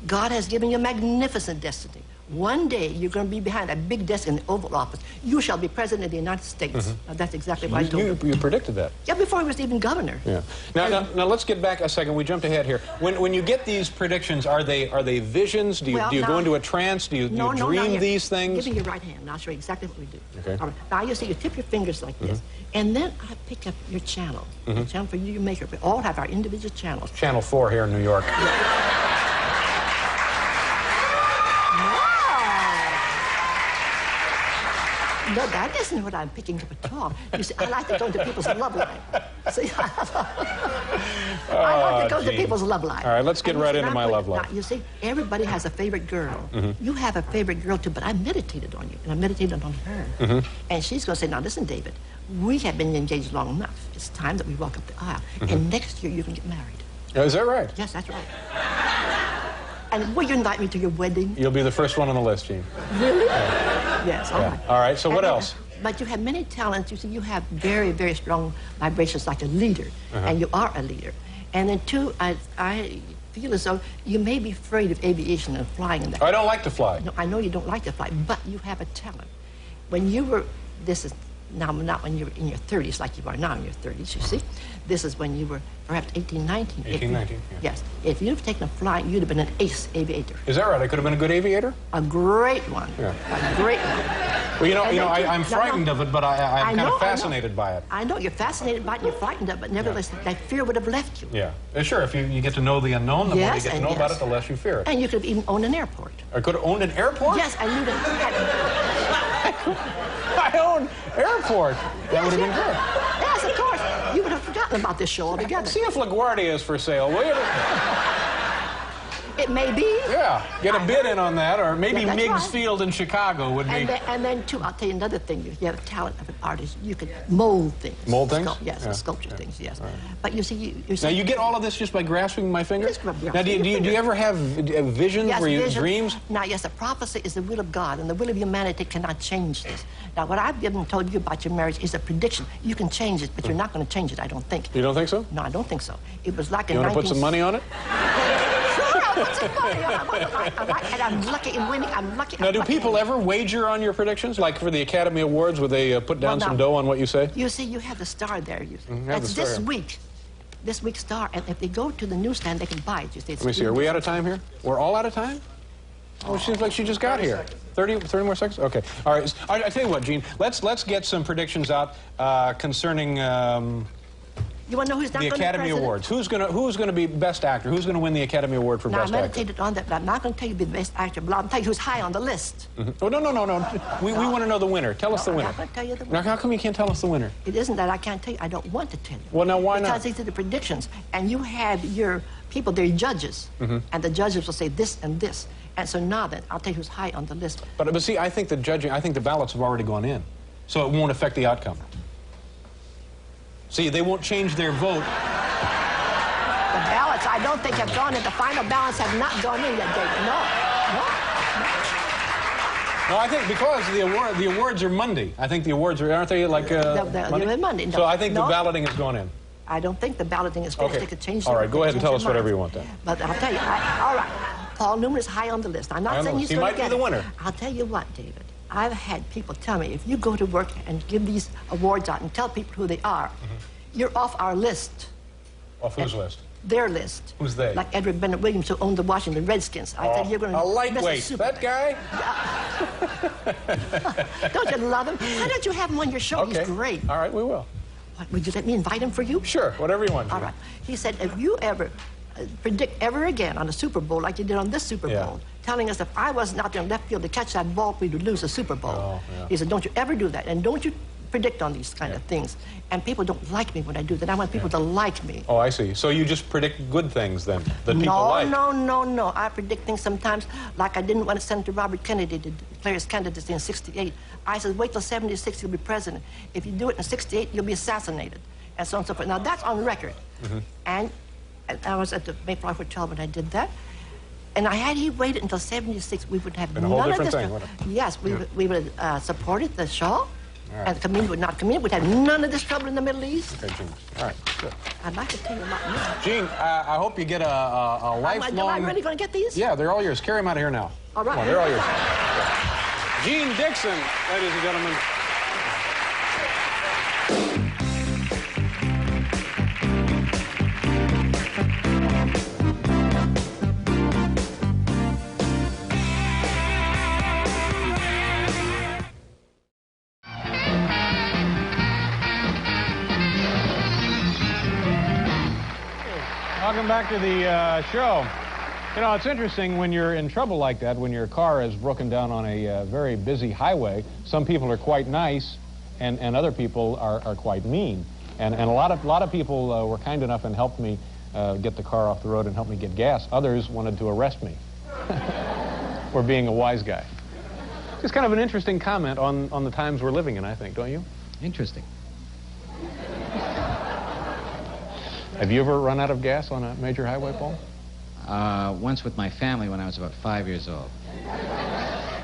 God has given you a magnificent destiny. One day, you're going to be behind that big desk in the Oval Office. You shall be president of the United States. Mm-hmm. Now, that's exactly what I told him. You predicted that. Yeah, before he was even governor. Yeah. Now, let's get back a second. We jumped ahead here. When you get these predictions, are they visions? Do you go into a trance? Do you dream these things? Give me your right hand, and I'll show you exactly what we do. Okay. All right. Now, you see, you tip your fingers like this, and then I pick up your channel. The channel for you, your maker. We all have our individual channels. Channel 4 here in New York. No, that isn't what I'm picking up at all. You see, I like to go into people's love life. See, I like to go into people's love life. All right, let's get right into my love life. Now, you see, everybody has a favorite girl. You have a favorite girl, too, but I meditated on you, and I meditated on her. And she's going to say, now, listen, David, we have been engaged long enough. It's time that we walk up the aisle. And next year, you can get married. Is that right? Yes, that's right. And will you invite me to your wedding? You'll be the first one on the list, Jeane. Really? Yeah. Yes, all right. All right, so what else? But you have many talents. You see, you have very, very strong vibrations like a leader, and you are a leader. And then, two, I feel as though you may be afraid of aviation and flying. And that. I don't like to fly. No, I know you don't like to fly, but you have a talent. When you were, this is now not when you were in your 30s like you are now in your 30s, you see. This is when you were perhaps 18, 19. 18, 19, yeah. Yes. If you'd have taken a flight, you'd have been an ace aviator. Is that right? I could have been a good aviator? A great one. Yeah. A great one. Well, I'm frightened of it, but I'm kind of fascinated by it. I know you're fascinated by it, and you're frightened of it, but nevertheless, that fear would have left you. Yeah. Sure, if you get to know the unknown, the more you get to know about it, the less you fear it. And you could have even owned an airport. I could have owned an airport? Yes, I knew that. I own airport. That would have been great. Yes, of course. You would have forgotten about this show altogether. See if LaGuardia is for sale, will you? It may be. Yeah, get a bid in on that, or maybe Yeah, that's Miggs right. Field in Chicago would be. And then, too, I'll tell you another thing. If you have a talent of an artist, you can mold things. Mold things? Yes, Yeah. sculpture things, yes. Right. But you see, you see... Now, you get all of this just by grasping my fingers? Just by Now, do you ever have visions Yes, where you vision. dreams? Now, yes, a prophecy is the will of God, and the will of humanity cannot change this. Now, what I've given told you about your marriage is a prediction. You can change it, but you're not going to change it, I don't think. You don't think so? No, I don't think so. It was like You in want to put some money on it? Sure, I'll put some money on it. And I'm lucky in winning. I'm lucky. Now, do people ever wager on your predictions? Like for the Academy Awards, where they put down some dough on what you say? You see, you have the star there. You see. have That's the star this here. week. This week's star. And if they go to the newsstand, they can buy it. You see, it's Let me see. Are we out of time here? We're all out of time? Oh, it seems like she just got here. 30 more seconds? Okay. All right. I tell you what, Jeane. Let's get some predictions out concerning you want to know who's not the going to be Academy president? Awards. Who's going to be Best Actor? Who's going to win the Academy Award for Now, I Best Actor? meditated on that, but I'm not going to tell you the best actor, but I'll tell you who's high on the list. Oh, no. We want to know the winner. Tell us the I'm winner. not going to tell you the Now, winner. how come you can't tell us the winner? It isn't that I can't tell you. I don't want to tell you. Well, now, why not? Because these are the predictions. And you have your people, they're judges. And the judges will say this and this. And so now then, I'll tell you who's high on the list. But see, I think the ballots have already gone in. So it won't affect the outcome. See, they won't change their vote. The ballots, I don't think, have gone in. The final ballots have not gone in yet, David. No. No, I think because the awards are Monday. I think the awards aren't they like They're Monday. No. So I think the No. balloting has gone in. I don't think the balloting is finished. Okay. They could change All their- right, go ahead and change tell us their whatever you minds. want then. But I'll tell you, all right, Paul Newman is high on the list. I'm I not know. saying he's He going might to be get the it. winner. I'll tell you what, David. I've had people tell me, if you go to work and give these awards out and tell people who they are, you're off our list. Off whose list? Their list. Who's they? Like Edward Bennett Williams, who owned the Washington Redskins. I said, you're going to a lightweight. That guy? Don't you love him? Why don't you have him on your show? Okay. He's great. All right, we will. What, would you let me invite him for you? Sure, whatever you want. All right. He said, if you ever predict ever again on a Super Bowl like you did on this Super Bowl, telling us if I wasn't out there in left field to catch that ball, we would lose the Super Bowl. Oh, yeah. He said, don't you ever do that. And don't you predict on these kind of things. And people don't like me when I do that. I want people to like me. Oh, I see. So you just predict good things then that people like. No. I predict things sometimes like I didn't want Senator Robert Kennedy to declare his candidacy in '68. I said, wait till '76, you'll be president. If you do it in '68, you'll be assassinated. And so on and so forth. Now, that's on record. And I was at the Mayflower Hotel when I did that. And had he waited until '76, we would have Been a whole none of different this. thing, wouldn't it? Yes, we would have supported the show. right. And the community would not come in. We'd have none of this trouble in the Middle East. Okay, Jeane. All right, good. I'd like to tell you a lot more. Jeane, I hope you get a lifelong... Am I really going to get these? Yeah, they're all yours. Carry them out of here now. All right. Come on, they're all yours. Jeane Dixon, ladies and gentlemen. Welcome back to the show. You know, it's interesting when you're in trouble like that, when your car is broken down on a very busy highway, some people are quite nice and other people are quite mean. And a lot of people were kind enough and helped me get the car off the road and helped me get gas. Others wanted to arrest me for being a wise guy. It's kind of an interesting comment on the times we're living in, I think, don't you? Interesting. Have you ever run out of gas on a major highway, Paul? Once with my family when I was about 5 years old.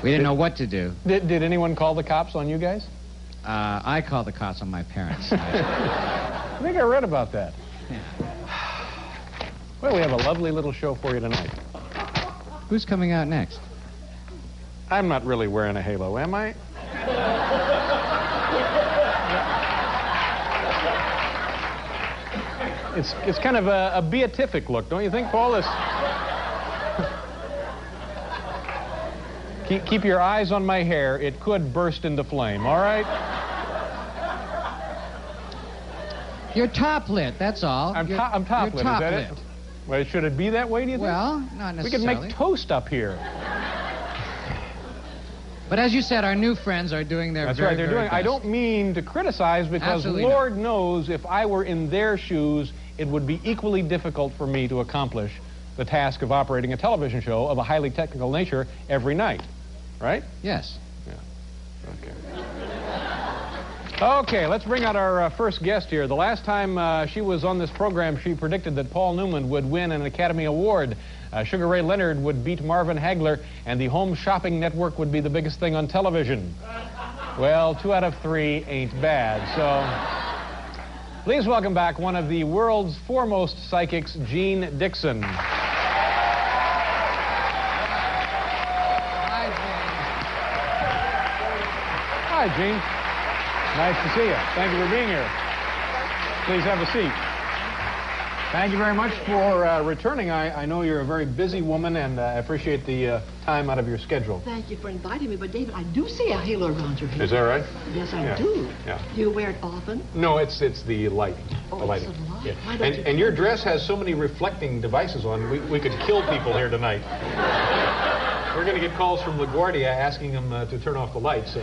We didn't know what to do. Did anyone call the cops on you guys? I called the cops on my parents. I think I read about that. Yeah. Well, we have a lovely little show for you tonight. Who's coming out next? I'm not really wearing a halo, am I? It's kind of a beatific look, don't you think, Paul? Keep your eyes on my hair. It could burst into flame, all right? You're top lit, that's all. I'm top lit, is that it? Well, should it be that way, do you think? Well, not necessarily. We could make toast up here. But as you said, our new friends are doing their That's very, right, they're very doing. best. I don't mean to criticize because Absolutely Lord knows if I were in their shoes, it would be equally difficult for me to accomplish the task of operating a television show of a highly technical nature every night, right? Yes. Okay, let's bring out our first guest here. The last time she was on this program, she predicted that Paul Newman would win an Academy Award. Sugar Ray Leonard would beat Marvin Hagler, and the Home Shopping Network would be the biggest thing on television. Well, 2 out of 3 ain't bad, so please welcome back one of the world's foremost psychics, Jeane Dixon. Hi, Jeane. Nice to see you. Thank you for being here. Please have a seat. Thank you very much for returning. I know you're a very busy woman, and I appreciate the time out of your schedule. Thank you for inviting me, but David, I do see a halo around your head. Is that right? Yes, I do. Yeah. Do you wear it often? No, it's the lighting. Oh, the lighting. it's the light. Yeah. Why don't you And your dress has so many reflecting devices on, we could kill people here tonight. We're going to get calls from LaGuardia asking them to turn off the lights.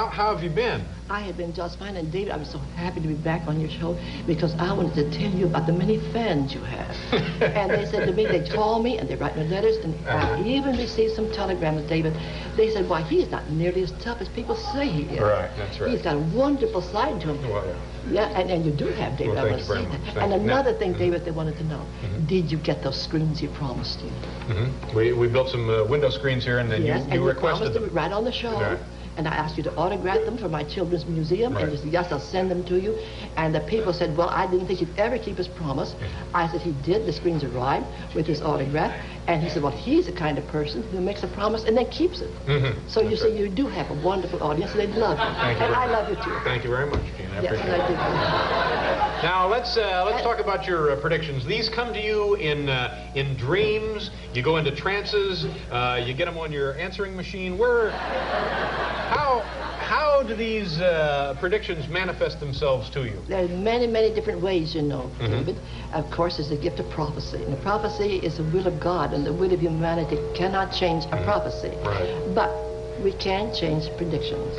How have you been? I have been just fine, and David, I'm so happy to be back on your show because I wanted to tell you about the many fans you have. And they said to me, they call me and they write me letters, and I even received some telegrams, David. They said, why, he's not nearly as tough as people say he is. Right, that's right. He's got a wonderful side to him. Well, yeah, and you do have, David. well, I thank want you to very say much. that. Thank And you. another thing, David, they wanted to know, did you get those screens you promised you? We built some window screens here, and then Yes, you requested promised them right on the show. Right. And I asked you to autograph them for my children's museum, and you said, yes, I'll send them to you. And the people said, well, I didn't think he'd ever keep his promise. I said, he did. The screens arrived with his autograph. And he said, well, he's the kind of person who makes a promise and then keeps it. So you see, you do have a wonderful audience, and they love you. Thank you And very I love you, too. Thank you very much, Jeane. I Yes, appreciate and it. I do. Now let's talk about your predictions. These come to you in dreams. You go into trances. You get them on your answering machine. How do these predictions manifest themselves to you? There are many, many different ways, you know, David. Of course, it's the gift of prophecy. And the prophecy is the will of God, and the will of humanity cannot change a prophecy. Right. But we can change predictions.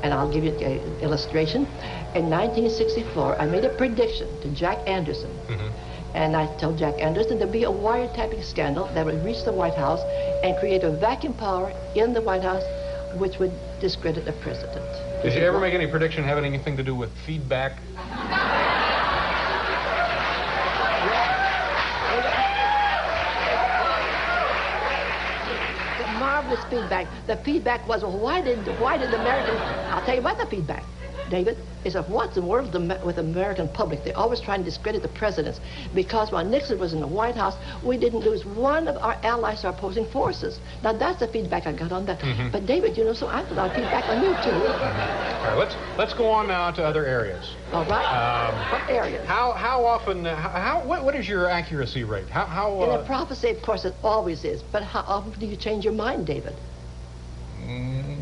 And I'll give you an illustration. In 1964, I made a prediction to Jack Anderson. And I told Jack Anderson there'd be a wiretapping scandal that would reach the White House and create a vacuum power in the White House which would discredit the president. Did you ever make any prediction having anything to do with feedback? Marvelous feedback. The feedback was, well, why did American... I'll tell you about the feedback, David. Is that what's the world with the American public? They always try to discredit the presidents because while Nixon was in the White House, we didn't lose one of our allies to our opposing forces. Now, that's the feedback I got on that. But, David, you know, so I got a lot of feedback on you, too. All right, let's go on now to other areas. All right. What areas? How often, what is your accuracy rate? In a prophecy, of course, it always is. But how often do you change your mind, David?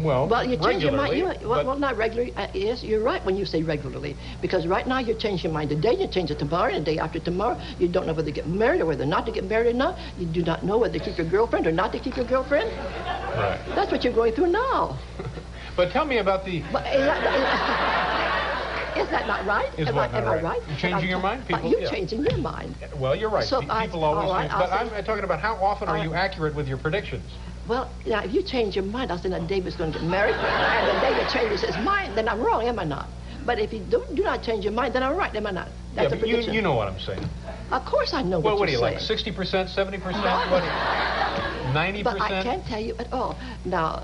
Well, you change your mind. regularly, Well, not regularly. Yes, you're right when you say regularly. Because right now you change your mind today, you change it tomorrow, and the day after tomorrow, you don't know whether to get married or whether not to get married or not. You do not know whether to keep your girlfriend or not to keep your girlfriend. Right. That's what you're going through now. But tell me about the... Is that not right? Am I right? Changing your mind? You're changing your mind. Well, you're right. So People always change. But I'm talking about how often are you accurate with your predictions? Well, now, if you change your mind, I'll say that David's going to get married, and then David changes his mind, then I'm wrong, am I not? But if you do not change your mind, then I'm right, am I not? That's a prediction. You know what I'm saying. Of course I know what you're do you saying. like, 60%, 70%? What? 90%? But I can't tell you at all. Now,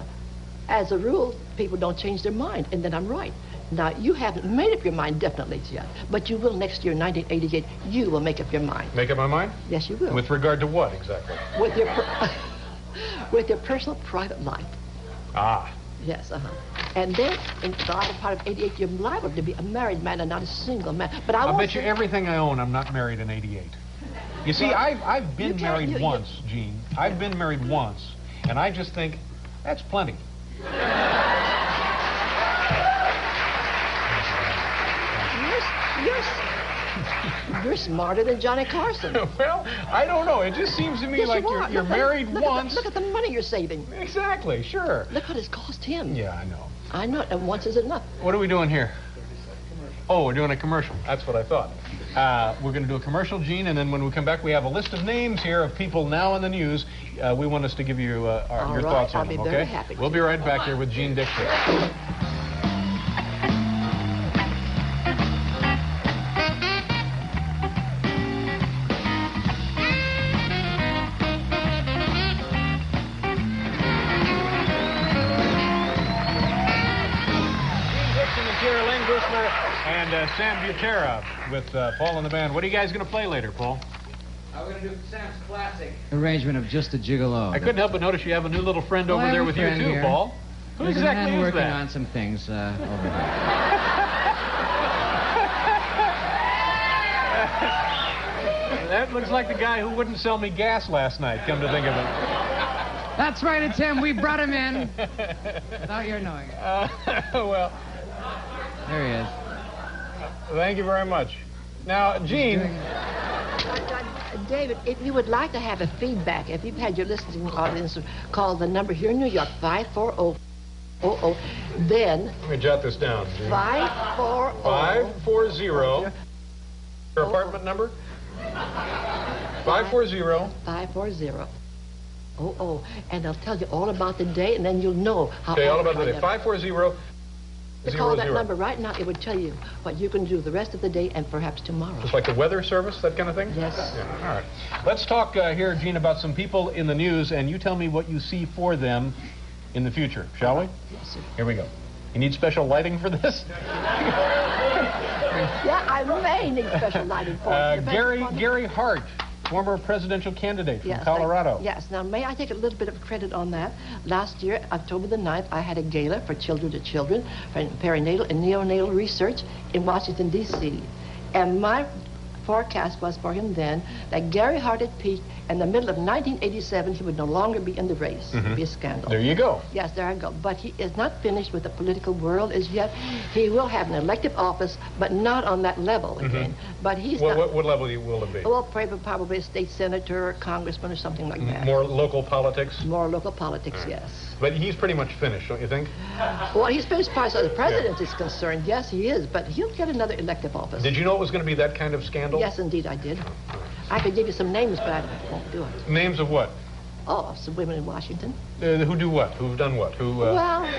as a rule, people don't change their mind, and then I'm right. Now, you haven't made up your mind definitely yet, but you will next year, 1988, you will make up your mind. Make up my mind? Yes, you will. With regard to what, exactly? With your... with your personal private life. Ah. Yes, And then, in the latter part of 88, you're liable to be a married man and not a single man. But I'll bet you everything I own I'm not married in 88. You see, I've been married once, Jeane. I've been married once, and I just think, that's plenty. You're smarter than Johnny Carson. Well, I don't know. It just seems to me like you're married once. Look at the money you're saving. Exactly, sure. Look what it's cost him. Yeah, I know. I know, and once is enough. What are we doing here? Oh, we're doing a commercial. That's what I thought. We're going to do a commercial, Jeane, and then when we come back, we have a list of names here of people now in the news. We want us to give you your thoughts on them, okay? Very happy. We'll be right back here with Jeane Dixon. And Sam Butera with Paul and the band. What are you guys going to play later, Paul? We're going to do Sam's classic arrangement of Just a Gigolo. I couldn't help but notice you have a new little friend over there with you, too, here. Paul. Who There's exactly a man is working that? on some things over there. That looks like the guy who wouldn't sell me gas last night, come to think of it. That's right, it's him. We brought him in without your knowing it. Well, there he is. Thank you very much. Now, Jeane. David, if you would like to have a feedback, if you've had your listening audience call the number here in New York, 540-00, then... Let me jot this down, Jeane. 540... 540... Your apartment number? 540... 540... and I'll tell you all about the day, and then you'll know how... Okay, all about the day. 540... To call that number right now, it would tell you what you can do the rest of the day and perhaps tomorrow. Just like the weather service, that kind of thing? Yes. Yeah, all right. Let's talk here, Jeane, about some people in the news, and you tell me what you see for them in the future, shall we? Yes, sir. Here we go. You need special lighting for this? Yeah, I may need special lighting for it. Gary Hart, former presidential candidate from Colorado. Yes. Now, may I take a little bit of credit on that? Last year, October the 9th, I had a gala for children to children, for perinatal and neonatal research in Washington, D.C. And my forecast was for him then that Gary Hart had peaked. In the middle of 1987, he would no longer be in the race. It would be a scandal. There you go. Yes, there I go. But he is not finished with the political world as yet. He will have an elective office, but not on that level again. But he's not... What level will it be? Well, probably a state senator or congressman or something like that. More local politics? More local politics, yes. But he's pretty much finished, don't you think? Well, he's finished as far as the president is concerned. Yes, he is. But he'll get another elective office. Did you know it was going to be that kind of scandal? Yes, indeed, I did. I could give you some names, but I won't do it. Names of what? Oh, of some women in Washington. Who do what? Who've done what? Who were involved?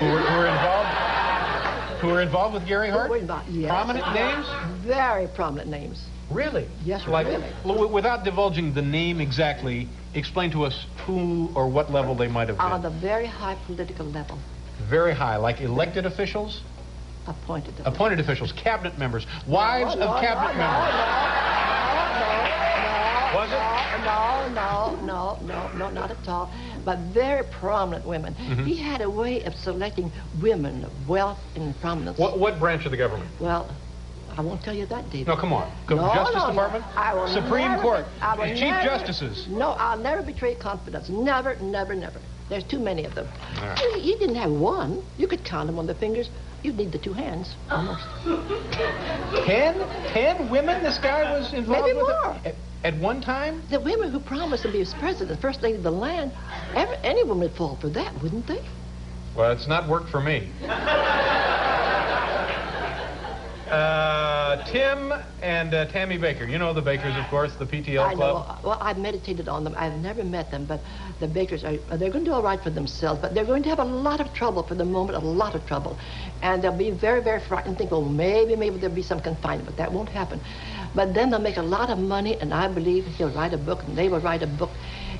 Who were involved with Gary Hart? Yes. Prominent names? Very prominent names. Really? Yes, like, really. Without divulging the name exactly, explain to us who or what level they might have been. On the very high political level. Very high, like elected officials? Appointed officials. Appointed officials, cabinet members, wives of cabinet members. Was it? No, not at all. But very prominent women. He had a way of selecting women of wealth and prominence. What branch of the government? Well, I won't tell you that, David. No, come on. Justice Department? I will Supreme Court? Chief never, Justices? No, I'll never betray confidence. Never, never, never. There's too many of them. Right. He didn't have one. You could count them on the fingers. You'd need the two hands, almost. 10 women this guy was involved Maybe with? more. At one time? The women who promised to be his president, first lady of the land, any woman would fall for that, wouldn't they? Well, it's not worked for me. Tim and Tammy Baker. You know the Bakers, of course, the PTL I club. know. Well, I've meditated on them. I've never met them, but the Bakers, they're going to do all right for themselves, but they're going to have a lot of trouble for the moment, a lot of trouble. And they'll be very, very frightened, think, well, maybe there'll be some confinement, but that won't happen. But then they'll make a lot of money, and I believe he'll write a book, and they will write a book.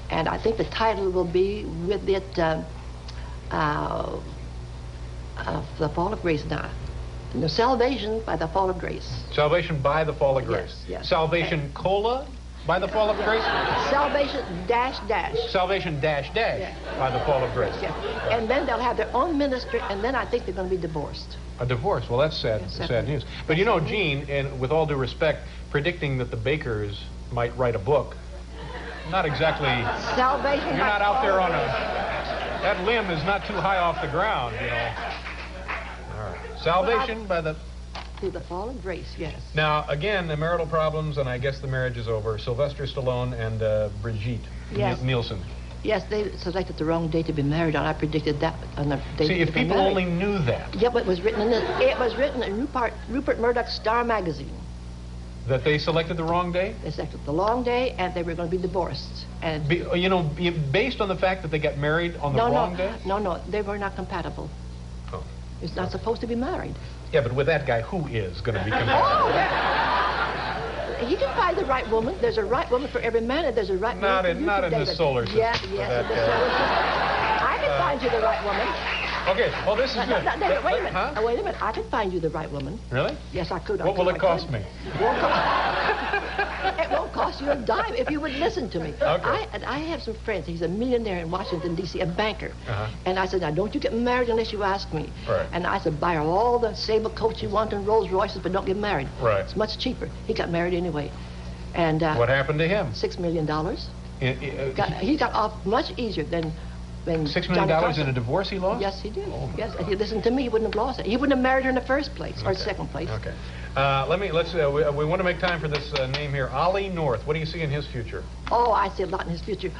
And I think the title will be with it, The Fall of Grace now. No, Salvation by the Fall of Grace. Salvation by the Fall of Grace. Yes. Salvation cola by the Fall of Grace? Salvation dash dash. Salvation dash dash by the Fall of Grace. Yeah. And then they'll have their own ministry, and then I think they're going to be divorced. A divorce? Well, that's sad, sad news. But you know, Jeane, and with all due respect, predicting that the Bakers might write a book, not exactly... Salvation. You're not out there on a... That limb is not too high off the ground, you know. All right. Salvation by the... Through the Fall of Grace, yes. Now, again, the marital problems, and I guess the marriage is over. Sylvester Stallone and Brigitte Nielsen. Yes, they selected the wrong day to be married on. I predicted that on the day. See, if people only knew that. Yeah, but it was written in Rupert Murdoch's Star magazine. That they selected the wrong day? They selected the wrong day, and they were going to be divorced. And based on the fact that they got married on the wrong day? No, they were not compatible. Oh. It's not supposed to be married. Yeah, but with that guy, who is going to be compatible? Oh, yeah. He can find the right woman. There's a right woman for every man, and there's a right woman for you. Not in the solar system. Yes, in the solar system. I can find you the right woman. Okay, well, this is good. No, wait a minute. Huh? Wait a minute. I can find you the right woman. Really? Yes, I could. What will it cost me? It won't cost you a dime if you would listen to me. Okay. I have some friends. He's a millionaire in Washington, D.C., a banker. And I said, now, don't you get married unless you ask me. Right. And I said, buy her all the sable coats you want and Rolls Royces, but don't get married. Right. It's much cheaper. He got married anyway. And what happened to him? $6 million. He got off much easier than $6 million in a divorce he lost? Yes, he did. Yes, and he listened to me. He wouldn't have lost it. He wouldn't have married her in the first place or second place. Okay. We want to make time for this name here, Ollie North. What do you see in his future? Oh, I see a lot in his future.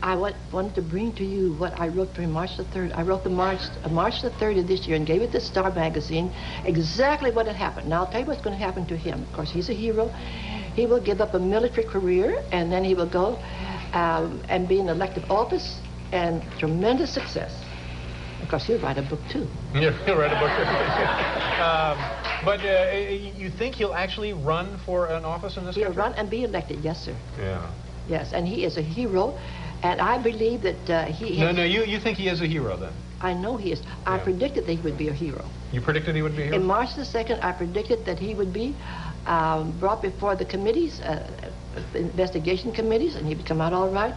I wanted to bring to you what I wrote for him March the 3rd. I wrote the March the 3rd of this year and gave it to Star Magazine, exactly what had happened. Now, I'll tell you what's going to happen to him. Of course, he's a hero. He will give up a military career, and then he will go and be in elective office and tremendous success. Of course, he'll write a book, too. Yeah, he'll write a book, too. But you think he'll actually run for an office in this country? He'll run and be elected, yes, sir. Yeah. Yes, and he is a hero, and I believe that he has... No, you think he is a hero, then? I know he is. I predicted that he would be a hero. You predicted he would be a hero? In March the 2nd, I predicted that he would be brought before the committees, investigation committees, and he would come out all right,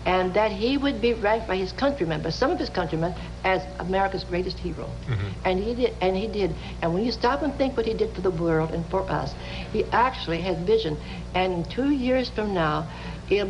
and that he would be ranked by his countrymen, by some of his countrymen, as America's greatest hero. And he did. And when you stop and think what he did for the world and for us, he actually has vision. And 2 years from now, it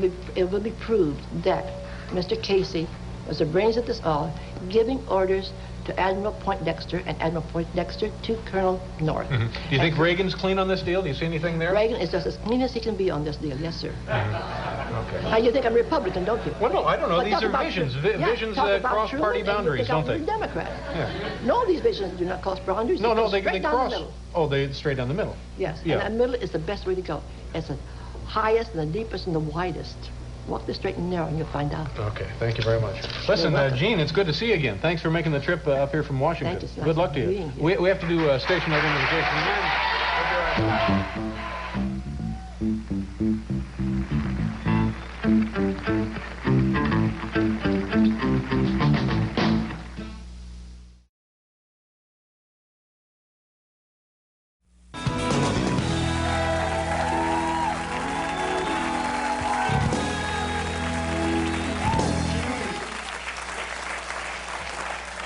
will be proved that Mr. Casey was the brains of this all, giving orders to Admiral Poindexter and Admiral Poindexter to Colonel North. Do you think Reagan's clean on this deal? Do you see anything there? Reagan is just as clean as he can be on this deal, yes, sir. Okay. Now, you think I'm Republican, don't you? Well, no, I don't know. But These are visions. Visions cross party boundaries, don't they? Democrat. Yeah. No, these visions do not cross boundaries. No, they straight down cross. the middle. Oh, they straight down the middle. Yes, Yeah. and the middle is the best way to go. It's the highest and the deepest and the widest. Walk the straight and narrow and you'll find out. Okay, thank you very much. Listen, Jeane, it's good to see you again. Thanks for making the trip up here from Washington. Thank you. Good luck to you. We have to do a station identification again.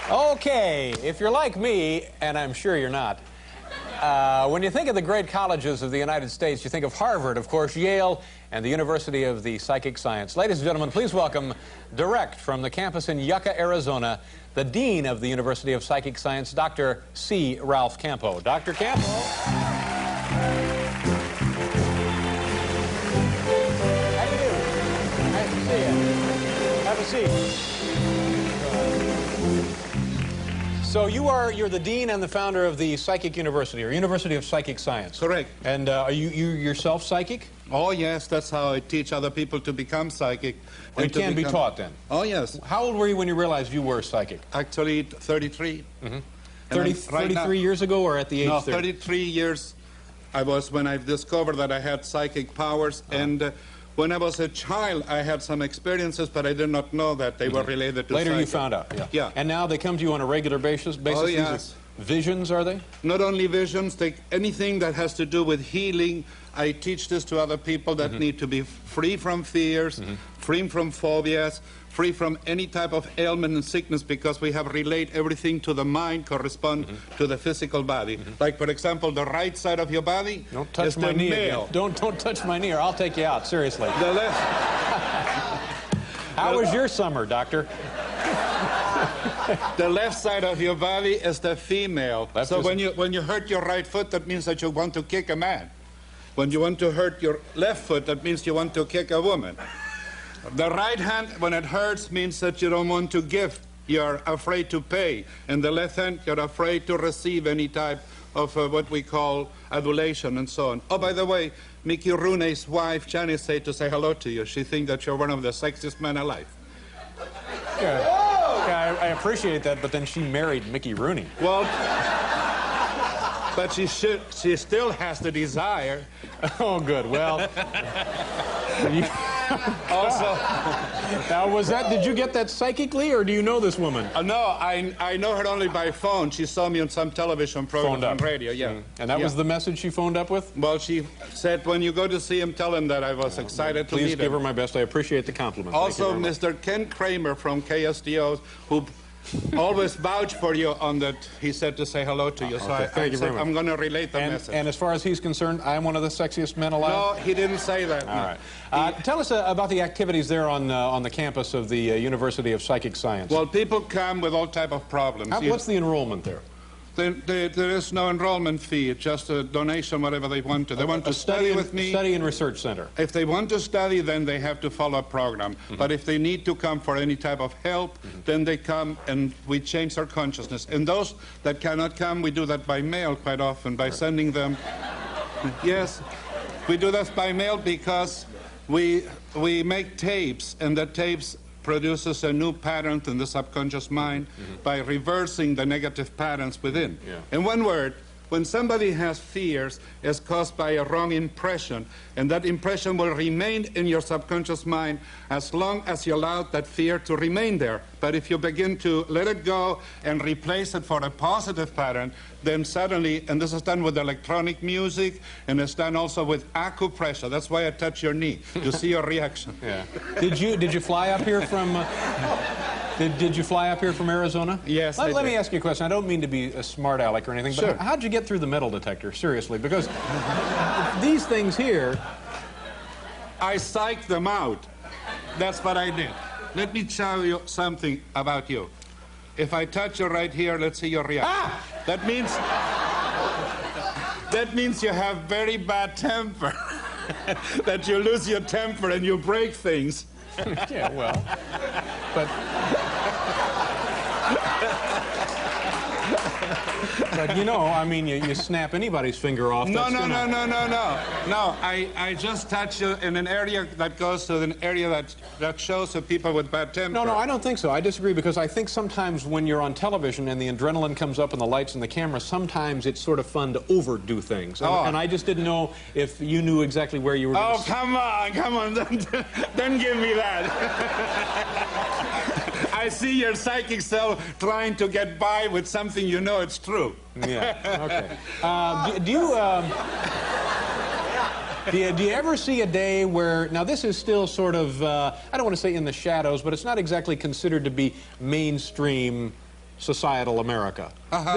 Okay, if you're like me, and I'm sure you're not, when you think of the great colleges of the United States, you think of Harvard, of course, Yale, and the University of the Psychic Science. Ladies and gentlemen, please welcome, direct from the campus in Yucca, Arizona, the Dean of the University of Psychic Science, Dr. C. Ralph Campo. Dr. Campo. How do you do? Nice to see you. Have a seat. So you're the dean and the founder of the Psychic University, or University of Psychic Science. Correct. And are you yourself psychic? Oh, yes, that's how I teach other people to become psychic. Well, you can be taught then? Oh, yes. How old were you when you realized you were psychic? Actually, 33. 33 years ago, or at the age 30? 33 years I was when I discovered that I had psychic powers. And when I was a child, I had some experiences, but I did not know that they were related to Later psychic. you found out, Yeah. And now they come to you on a regular basis? Oh, yes. Visions, are they? Not only visions, anything that has to do with healing. I teach this to other people that need to be free from fears, free from phobias, free from any type of ailment and sickness, because we have relate everything to the mind correspond to the physical body. Like, for example, the right side of your body Don't touch is my the knee male. again. Don't touch my knee or I'll take you out, seriously. The left. How was your summer, doctor? The left side of your body is the female. So when you hurt your right foot, that means that you want to kick a man. When you want to hurt your left foot, that means you want to kick a woman. The right hand, when it hurts, means that you don't want to give you're afraid to pay. In the left hand, you're afraid to receive any type of what we call adulation and so on. Oh, by the way, Mickey Rooney's wife, Janice, said to say hello to you. She thinks that you're one of the sexiest men alive. Yeah, I appreciate that, but then she married Mickey Rooney. Well, but she still has the desire. Oh, good. Well, also, now did you get that psychically, or do you know this woman? No, I know her only by phone. She saw me on some television program on radio, yeah. And that was the message she phoned up with? Well, she said, when you go to see him, tell him that I was excited to meet him. Please give her my best. I appreciate the compliment. Also, Mr. Ken Kramer from KSDO, who always vouched for you on that, he said to say hello to you. So Thank you very much. I'm going to relate the message. And as far as he's concerned, I'm one of the sexiest men alive? No, he didn't say that. All right. Tell us about the activities there on the campus of the University of Psychic Science. Well, people come with all type of problems. What's the enrollment there? There is no enrollment fee. It's just a donation, whatever they want to. They want to study with me. Study and research center. If they want to study, then they have to follow a program. But if they need to come for any type of help, then they come and we change their consciousness. And those that cannot come, we do that by mail quite often, by sending them. Yes, we do that by mail because we make tapes, and the tapes produces a new pattern in the subconscious mind by reversing the negative patterns within. In one word, when somebody has fears, it's caused by a wrong impression, and that impression will remain in your subconscious mind as long as you allow that fear to remain there. But if you begin to let it go and replace it for a positive pattern, then suddenly, and this is done with electronic music, and it's done also with acupressure. That's why I touch your knee, to see your reaction. Yeah. Did you fly up here from... Did you fly up here from Arizona? Yes, Let me ask you a question. I don't mean to be a smart aleck or anything, but how'd you get through the metal detector? Seriously, because these things here... I psyched them out. That's what I did. Let me tell you something about you. If I touch you right here, let's see your reaction. That means you have very bad temper. That you lose your temper and you break things. Yeah, well, but you know, I mean, you snap anybody's finger off. No. I just touch you in an area that goes to an area that shows the people with bad temper. No, I don't think so. I disagree, because I think sometimes when you're on television and the adrenaline comes up and the lights and the camera, sometimes it's sort of fun to overdo things. And I just didn't know if you knew exactly where you were going. Oh, come on. Don't give me that. I see your psychic self trying to get by with something you know it's true. Yeah, okay. Do you ever see a day where, now this is still sort of, I don't want to say in the shadows, but it's not exactly considered to be mainstream societal America.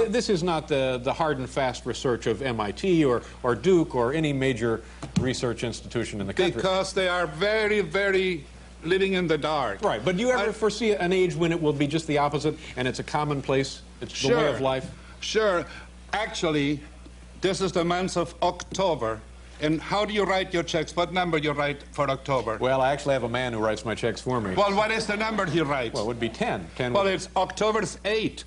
This is not the hard and fast research of MIT or Duke or any major research institution in the country. Because they are very, very living in the dark. Right, but do you ever foresee an age when it will be just the opposite and it's a commonplace, it's the way of life? Sure. Actually, this is the month of October. And how do you write your checks? What number you write for October? Well, I actually have a man who writes my checks for me. Well, what is the number he writes? Well, it would be 10. Well, it's October's 8.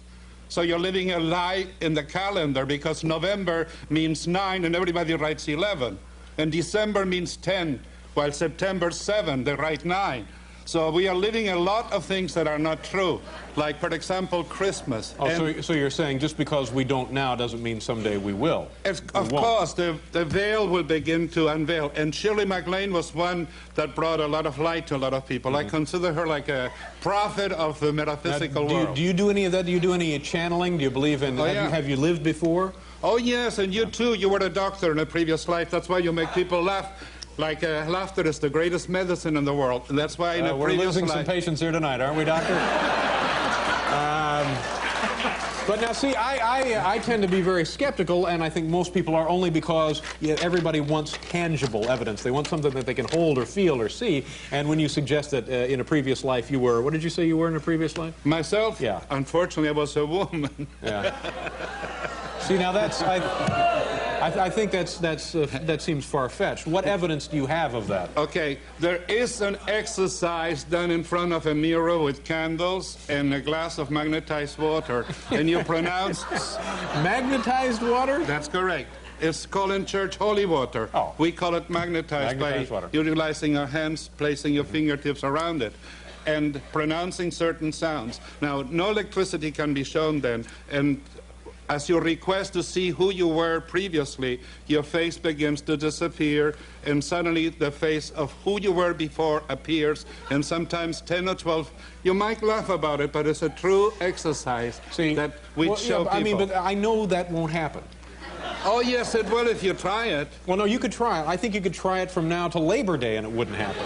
So you're living a lie in the calendar, because November means 9 and everybody writes 11. And December means 10, while September 7, they write 9. So we are living a lot of things that are not true, like, for example, Christmas. Oh, so you're saying just because we don't now doesn't mean someday we will? Of course, the veil will begin to unveil. And Shirley MacLaine was one that brought a lot of light to a lot of people. I consider her like a prophet of the metaphysical world. Do you do any of that? Do you do any channeling? Do you believe in, have you lived before? Oh, yes, and you too. You were a doctor in a previous life. That's why you make people laugh. Like, laughter is the greatest medicine in the world, and that's why in a we're previous losing some patients here tonight, aren't we, Doctor? But now, see, I tend to be very skeptical, and I think most people are, only because everybody wants tangible evidence. They want something that they can hold or feel or see. And when you suggest that in a previous life you were, what did you say you were in a previous life? Myself? Yeah. Unfortunately, I was a woman. Yeah. See, now that's... I think that seems far-fetched. What evidence do you have of that? Okay, there is an exercise done in front of a mirror with candles and a glass of magnetized water, and you pronounce... Magnetized water? That's correct. It's called in church holy water. Oh. We call it magnetized by water. utilizing our hands, placing your fingertips around it, and pronouncing certain sounds. Now, no electricity can be shown then, and as you request to see who you were previously, your face begins to disappear, and suddenly the face of who you were before appears, and sometimes 10 or 12. You might laugh about it, but it's a true exercise that we show people. I mean, but I know that won't happen. Oh, yes, it will if you try it. Well, no, you could try it. I think you could try it from now to Labor Day, and it wouldn't happen.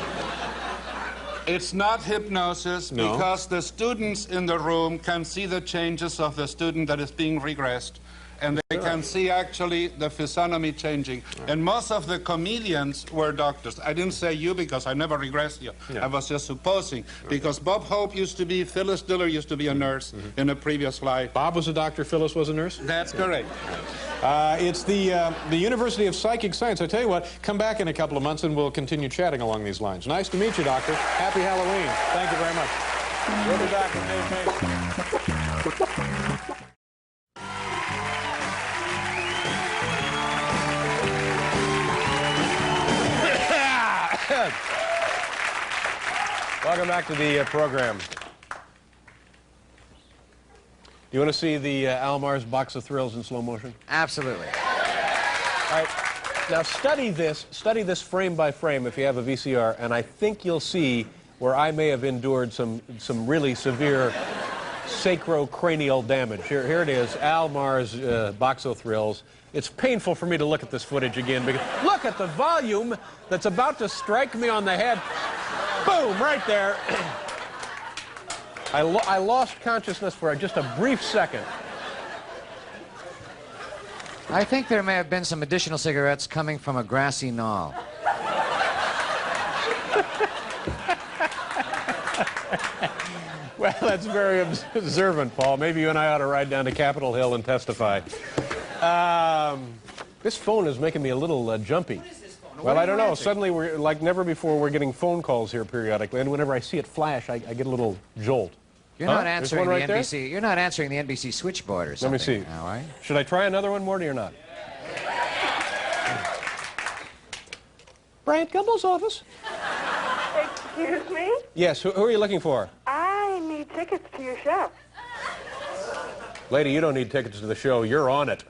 It's not hypnosis No. because the students in the room can see the changes of the student that is being regressed, and they can see actually the physiognomy changing. And most of the comedians were doctors. I didn't say you because I never regressed you. Yeah. I was just supposing. Because Bob Hope used to be, Phyllis Diller used to be a nurse in a previous life. Bob was a doctor, Phyllis was a nurse? That's correct. It's the University of Psychic Science. I tell you what, come back in a couple of months and we'll continue chatting along these lines. Nice to meet you, Doctor. Happy Halloween. Thank you very much. We'll be back in Dave Mason. Welcome back to the program. Do you want to see the Almar's Box of Thrills in slow motion? Absolutely. All right. Now study this frame by frame if you have a VCR, and I think you'll see where I may have endured some really severe sacrocranial damage. Here it is, Almar's Box of Thrills. It's painful for me to look at this footage again because look at the volume that's about to strike me on the head. Boom, right there. I lost consciousness for just a brief second. I think there may have been some additional cigarettes coming from a grassy knoll. Well, that's very observant, Paul. Maybe you and I ought to ride down to Capitol Hill and testify. This phone is making me a little jumpy. Well, I don't know. Suddenly, we're like never before, we're getting phone calls here periodically, and whenever I see it flash, I get a little jolt. You're not answering right the NBC. there? You're not answering the NBC switchboard or something. Let me see. Now, are you? Should I try another one, Morty, or not? Bryant Gumbel's office. Excuse me? Yes. Who are you looking for? I need tickets to your show. Lady, you don't need tickets to the show. You're on it.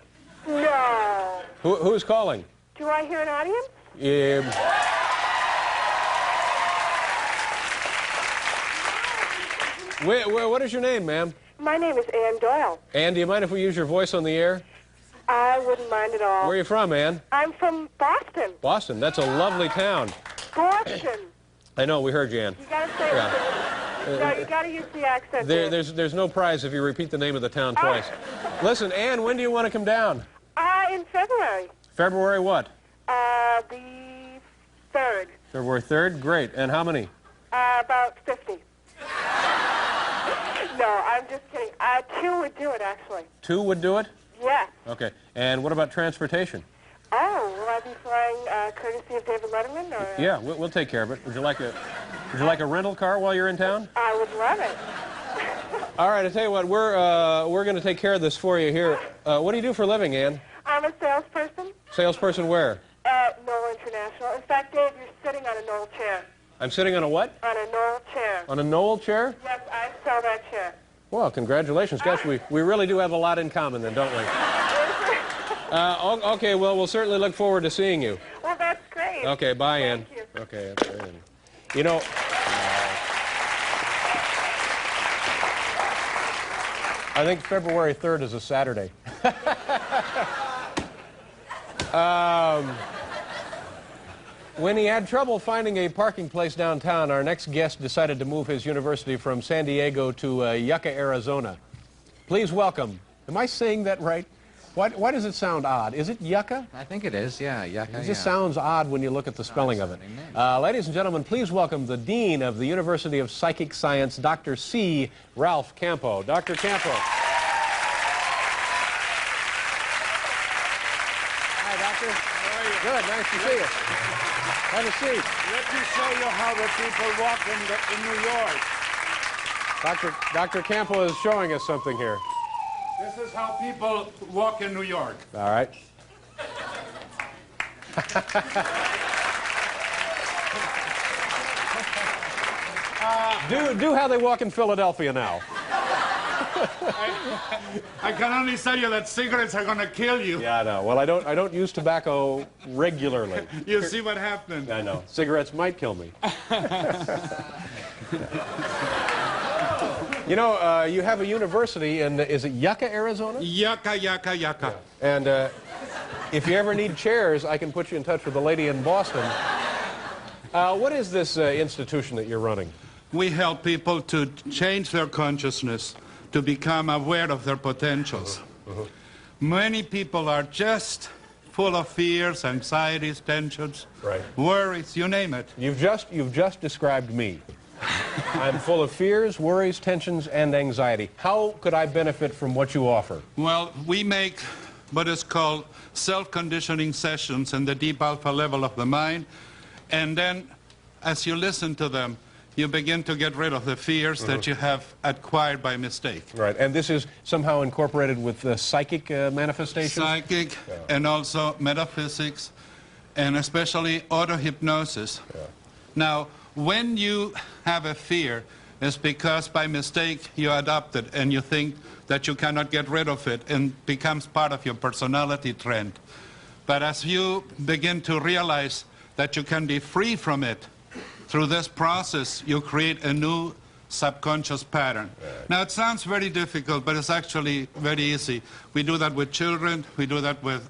No. Who's calling? Do I hear an audience? What is your name, ma'am? My name is Ann Doyle. Ann, do you mind if we use your voice on the air? I wouldn't mind at all. Where are you from, Ann? I'm from Boston. Boston. That's a lovely town. Boston. I know. We heard you, Ann. You gotta say it. No, you gotta use the accent. There's no prize if you repeat the name of the town twice. Listen, Ann, when do you want to come down? In February. February what? The 3rd. February 3rd? Great. And how many? About 50. No, I'm just kidding. 2 would do it, actually. 2 would do it? Yes. Okay. And what about transportation? Oh, will I be flying courtesy of David Letterman? Or, Yeah, we'll take care of it. Would you like a rental car while you're in town? I would love it. All right, I tell you what, we're going to take care of this for you here. What do you do for a living, Ann? I'm a salesperson Salesperson where? at Knoll International. In fact, Dave, you're sitting on a Knoll chair. I'm sitting on a what? On a Knoll chair. On a Knoll chair? Yes, I sell that chair. Well, congratulations. Gosh, we really do have a lot in common then, don't we? Okay, well, we'll certainly look forward to seeing you. Well, that's great. Okay, bye, Ann. Thank you. Okay, Ann. You know, I think February 3rd is a Saturday. When he had trouble finding a parking place downtown, our next guest decided to move his university from San Diego to Yucca, Arizona. Please welcome. Am I saying that right? Why does it sound odd? Is it Yucca? I think it is, yeah, Yucca. It just sounds odd when you look at the spelling of it. Ladies and gentlemen, please welcome the Dean of the University of Psychic Science, Dr. C. Ralph Campo. Dr. Campo. Hi, Doctor. How are you? Good, nice to see you. Have a seat. Let me show you how the people walk in New York. Dr. Campo is showing us something here. This is how people walk in New York. All right. Do how they walk in Philadelphia now. I can only tell you that cigarettes are going to kill you. Yeah, I know. Well, I don't use tobacco regularly. You see what happened. I know. Cigarettes might kill me. You know, you have a university in, is it Yucca, Arizona? Yucca. Yeah. And if you ever need chairs, I can put you in touch with a lady in Boston. What is this institution that you're running? We help people to change their consciousness, to become aware of their potentials. Many people are just full of fears, anxieties, tensions, worries, you name it. You've just described me. I'm full of fears, worries, tensions, and anxiety. How could I benefit from what you offer? Well, we make what is called self-conditioning sessions in the deep alpha level of the mind, and then as you listen to them, you begin to get rid of the fears that you have acquired by mistake. Right, and this is somehow incorporated with psychic manifestations? Psychic, and also metaphysics, and especially auto-hypnosis. Now, when you have a fear, it's because by mistake you adopt it and you think that you cannot get rid of it and becomes part of your personality trend. But as you begin to realize that you can be free from it, through this process, you create a new subconscious pattern. Now, it sounds very difficult, but it's actually very easy. We do that with children. We do that with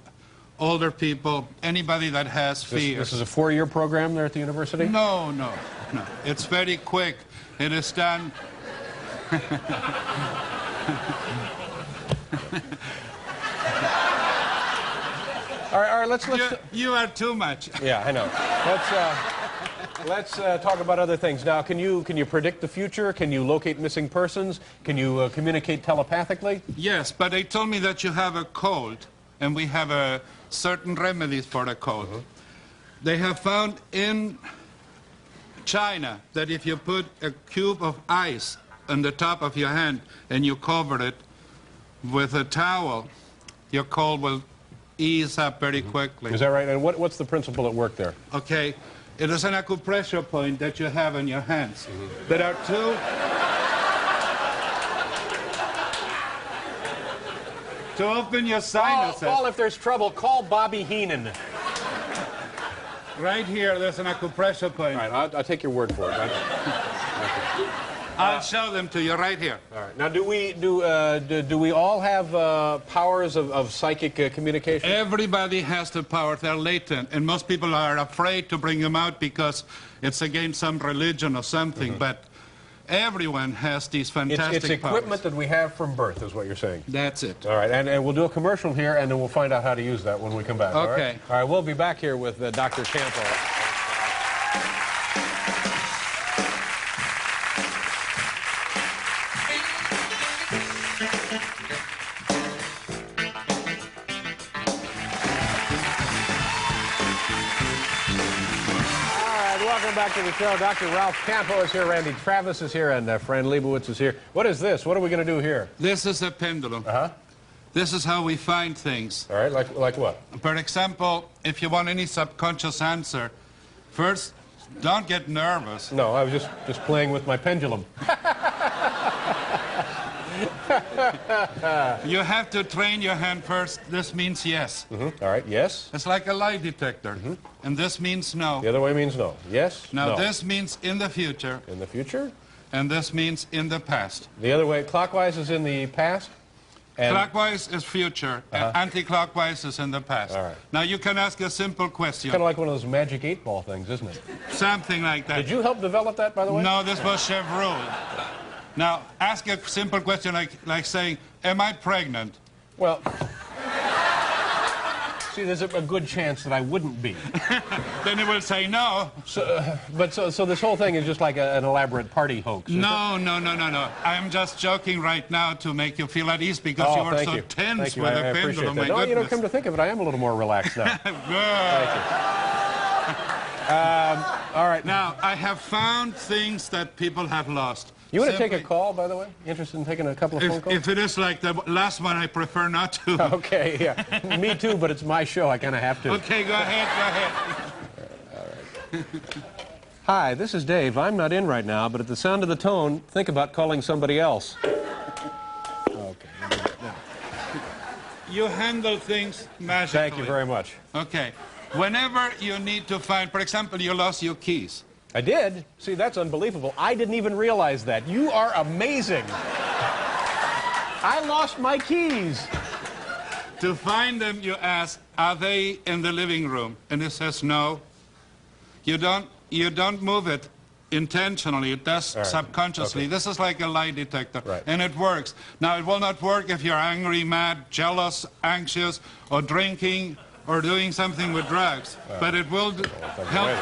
older people, anybody that has fears. This is a 4-year program there at the university? No. It's very quick. It is done. All right, let's... You are too much. Yeah, I know. Let's talk about other things. Now, can you predict the future? Can you locate missing persons? Can you communicate telepathically? Yes, but they told me that you have a cold, and we have certain remedies for the cold. They have found in China that if you put a cube of ice on the top of your hand and you cover it with a towel, your cold will ease up very quickly. Is that right? And what's the principle at work there? Okay. It is an acupressure point that you have in your hands. There are two. To open your sinuses. Paul, if there's trouble, call Bobby Heenan. Right here, there's an acupressure point. All right, I'll take your word for it. I'll show them to you right here. All right. Now, do we all have powers of psychic communication? Everybody has the power. They're latent, and most people are afraid to bring them out because it's against some religion or something. But everyone has these fantastic It's equipment that we have from birth, is what you're saying. That's it. All right, and we'll do a commercial here, and then we'll find out how to use that when we come back. Okay. All right, we'll be back here with Dr. Campo. Welcome back to the show. Dr. Ralph Campo is here, Randy Travis is here, and Fran Lebowitz is here. What is this? What are we going to do here? This is a pendulum. This is how we find things. All right, like what? For example, if you want any subconscious answer, first, don't get nervous. No, I was just playing with my pendulum. You have to train your hand first. This means yes. All right, yes. It's like a lie detector. And this means no. The other way means no. Yes, Now, no. this means in the future. In the future? And this means in the past. The other way, clockwise is in the past? And clockwise is future, and anti-clockwise is in the past. All right. Now, you can ask a simple question. Kind of like one of those magic 8-ball things, isn't it? Something like that. Did you help develop that, by the way? No, this was Chevrolet. Now, ask a simple question like saying, am I pregnant? Well, See, there's a good chance that I wouldn't be. Then he will say no. So this whole thing is just like an elaborate party hoax. No. I'm just joking right now to make you feel at ease because you were so tense with the pendulum. My No, goodness. you know, come to think of it, I am a little more relaxed now. Thank you. All right. Now, I have found things that people have lost. You want to take a call, by the way? Interested in taking a couple of phone calls? If it is like the last one, I prefer not to. Okay, yeah. Me too, but it's my show. I kind of have to. Okay, go ahead. All right. Hi, this is Dave. I'm not in right now, but at the sound of the tone, think about calling somebody else. Okay. You handle things magically. Thank you very much. Okay. Whenever you need to find, for example, you lost your keys. I did? See, that's unbelievable. I didn't even realize that. You are amazing. I lost my keys. To find them, you ask, are they in the living room? And it says no. You don't move it intentionally. It does subconsciously. Okay. This is like a lie detector. Right. And it works. Now, it will not work if you're angry, mad, jealous, anxious, or drinking, or doing something with drugs. But it will help.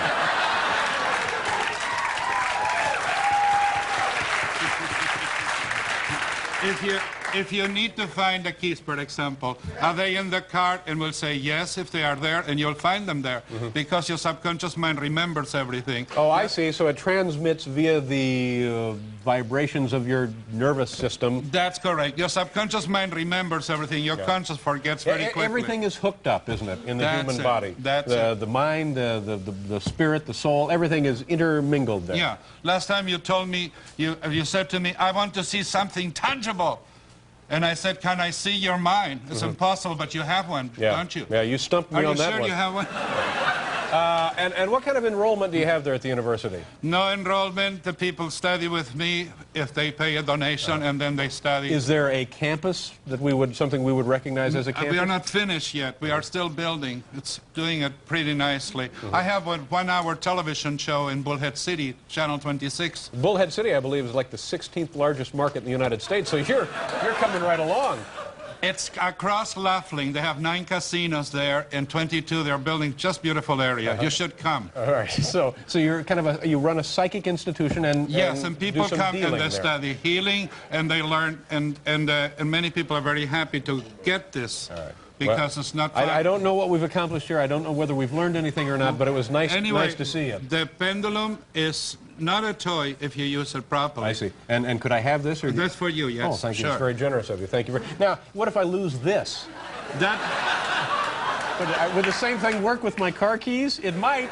If you need to find the keys, for example, are they in the car? And we'll say yes if they are there, and you'll find them there because your subconscious mind remembers everything. Oh, I see. So it transmits via the vibrations of your nervous system. That's correct. Your subconscious mind remembers everything. Your conscious forgets very quickly. Everything is hooked up, isn't it, in the human body? That's it. The mind, the spirit, the soul, everything is intermingled there. Yeah. Last time you told me, you said to me, I want to see something tangible. And I said, can I see your mind? It's impossible, but you have one, don't you? Yeah, you stumped me on that one. Are you sure you have one? And what kind of enrollment do you have there at the university? No enrollment. The people study with me if they pay a donation, and then they study. Is there a campus that something we would recognize as a campus? We are not finished yet. We are still building. It's doing it pretty nicely. I have a 1-hour television show in Bullhead City, Channel 26. Bullhead City, I believe, is like the 16th largest market in the United States, so you're coming right along. It's across Laughlin. They have 9 casinos there, and 22 they're building just beautiful area. You should come. All right. So you're kind of you run a psychic institution and yes, and people come and they study healing and they learn and many people are very happy to get this. All right. Because it's not fun. I don't know what we've accomplished here. I don't know whether we've learned anything or not, but it was nice to see it. The pendulum is not a toy if you use it properly. I see. And could I have this? Or that's for you, yes. Oh, thank you. It's very generous of you. Thank you. Now, what if I lose this? Would the same thing work with my car keys? It might.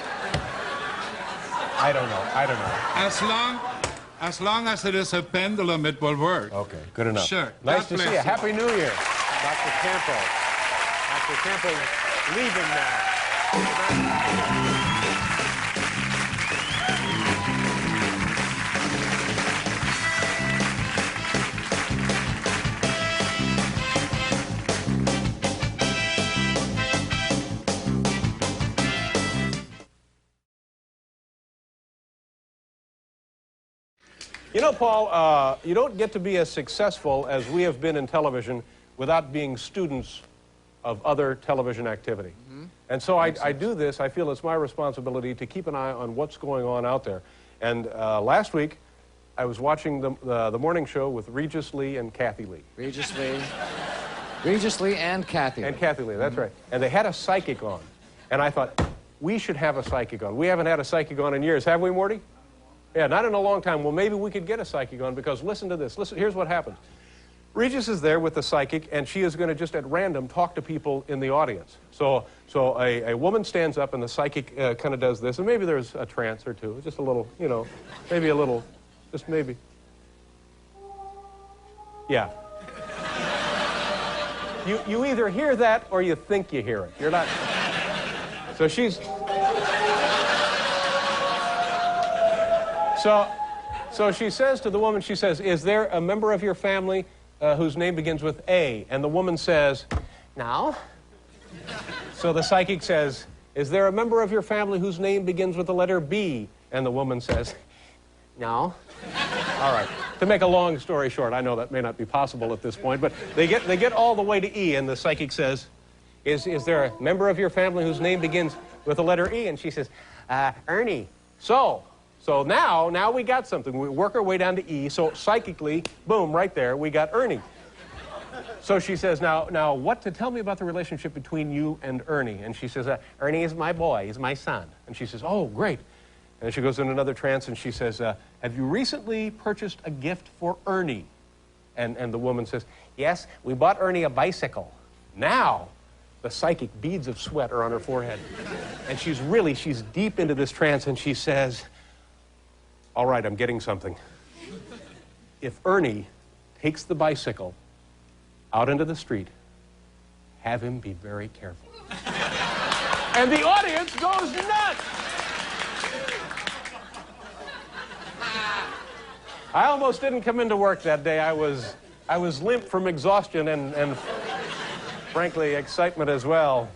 I don't know. As long as it is a pendulum, it will work. Okay, good enough. Sure. Nice to see you. Happy New Year. Dr. Campo. Dr. Campo leaving now. You know, Paul, you don't get to be as successful as we have been in television without being students of other television activity. And so I do this. I feel it's my responsibility to keep an eye on what's going on out there. And last week, I was watching the morning show with Regis Lee and Kathie Lee. Regis Lee and Kathie Lee. And Kathie Lee, that's right. And they had a psychic on. And I thought, we should have a psychic on. We haven't had a psychic on in years, have we, Morty? Yeah, not in a long time. Well, maybe we could get a psychic on because listen to this. Listen, here's what happens. Regis is there with the psychic, and she is going to just at random talk to people in the audience. So a woman stands up, and the psychic kind of does this, and maybe there's a trance or two, just a little, you know, maybe a little, just maybe. Yeah. You either hear that or you think you hear it. You're not. So she's. So she says to the woman, she says, is there a member of your family whose name begins with A? And the woman says, no. So the psychic says, is there a member of your family whose name begins with the letter B? And the woman says, no. All right. To make a long story short, I know that may not be possible at this point, but they get all the way to E, and the psychic says, is there a member of your family whose name begins with the letter E? And she says, Ernie. So now we got something. We work our way down to E. So psychically, boom, right there, we got Ernie. So she says, now what to tell me about the relationship between you and Ernie? And she says, Ernie is my boy, he's my son. And she says, oh, great. And then she goes into another trance and she says, have you recently purchased a gift for Ernie? And the woman says, yes, we bought Ernie a bicycle. Now, the psychic beads of sweat are on her forehead. And she's deep into this trance and she says, all right, I'm getting something. If Ernie takes the bicycle out into the street, have him be very careful. And the audience goes nuts. I almost didn't come into work that day. I was limp from exhaustion and frankly, excitement as well.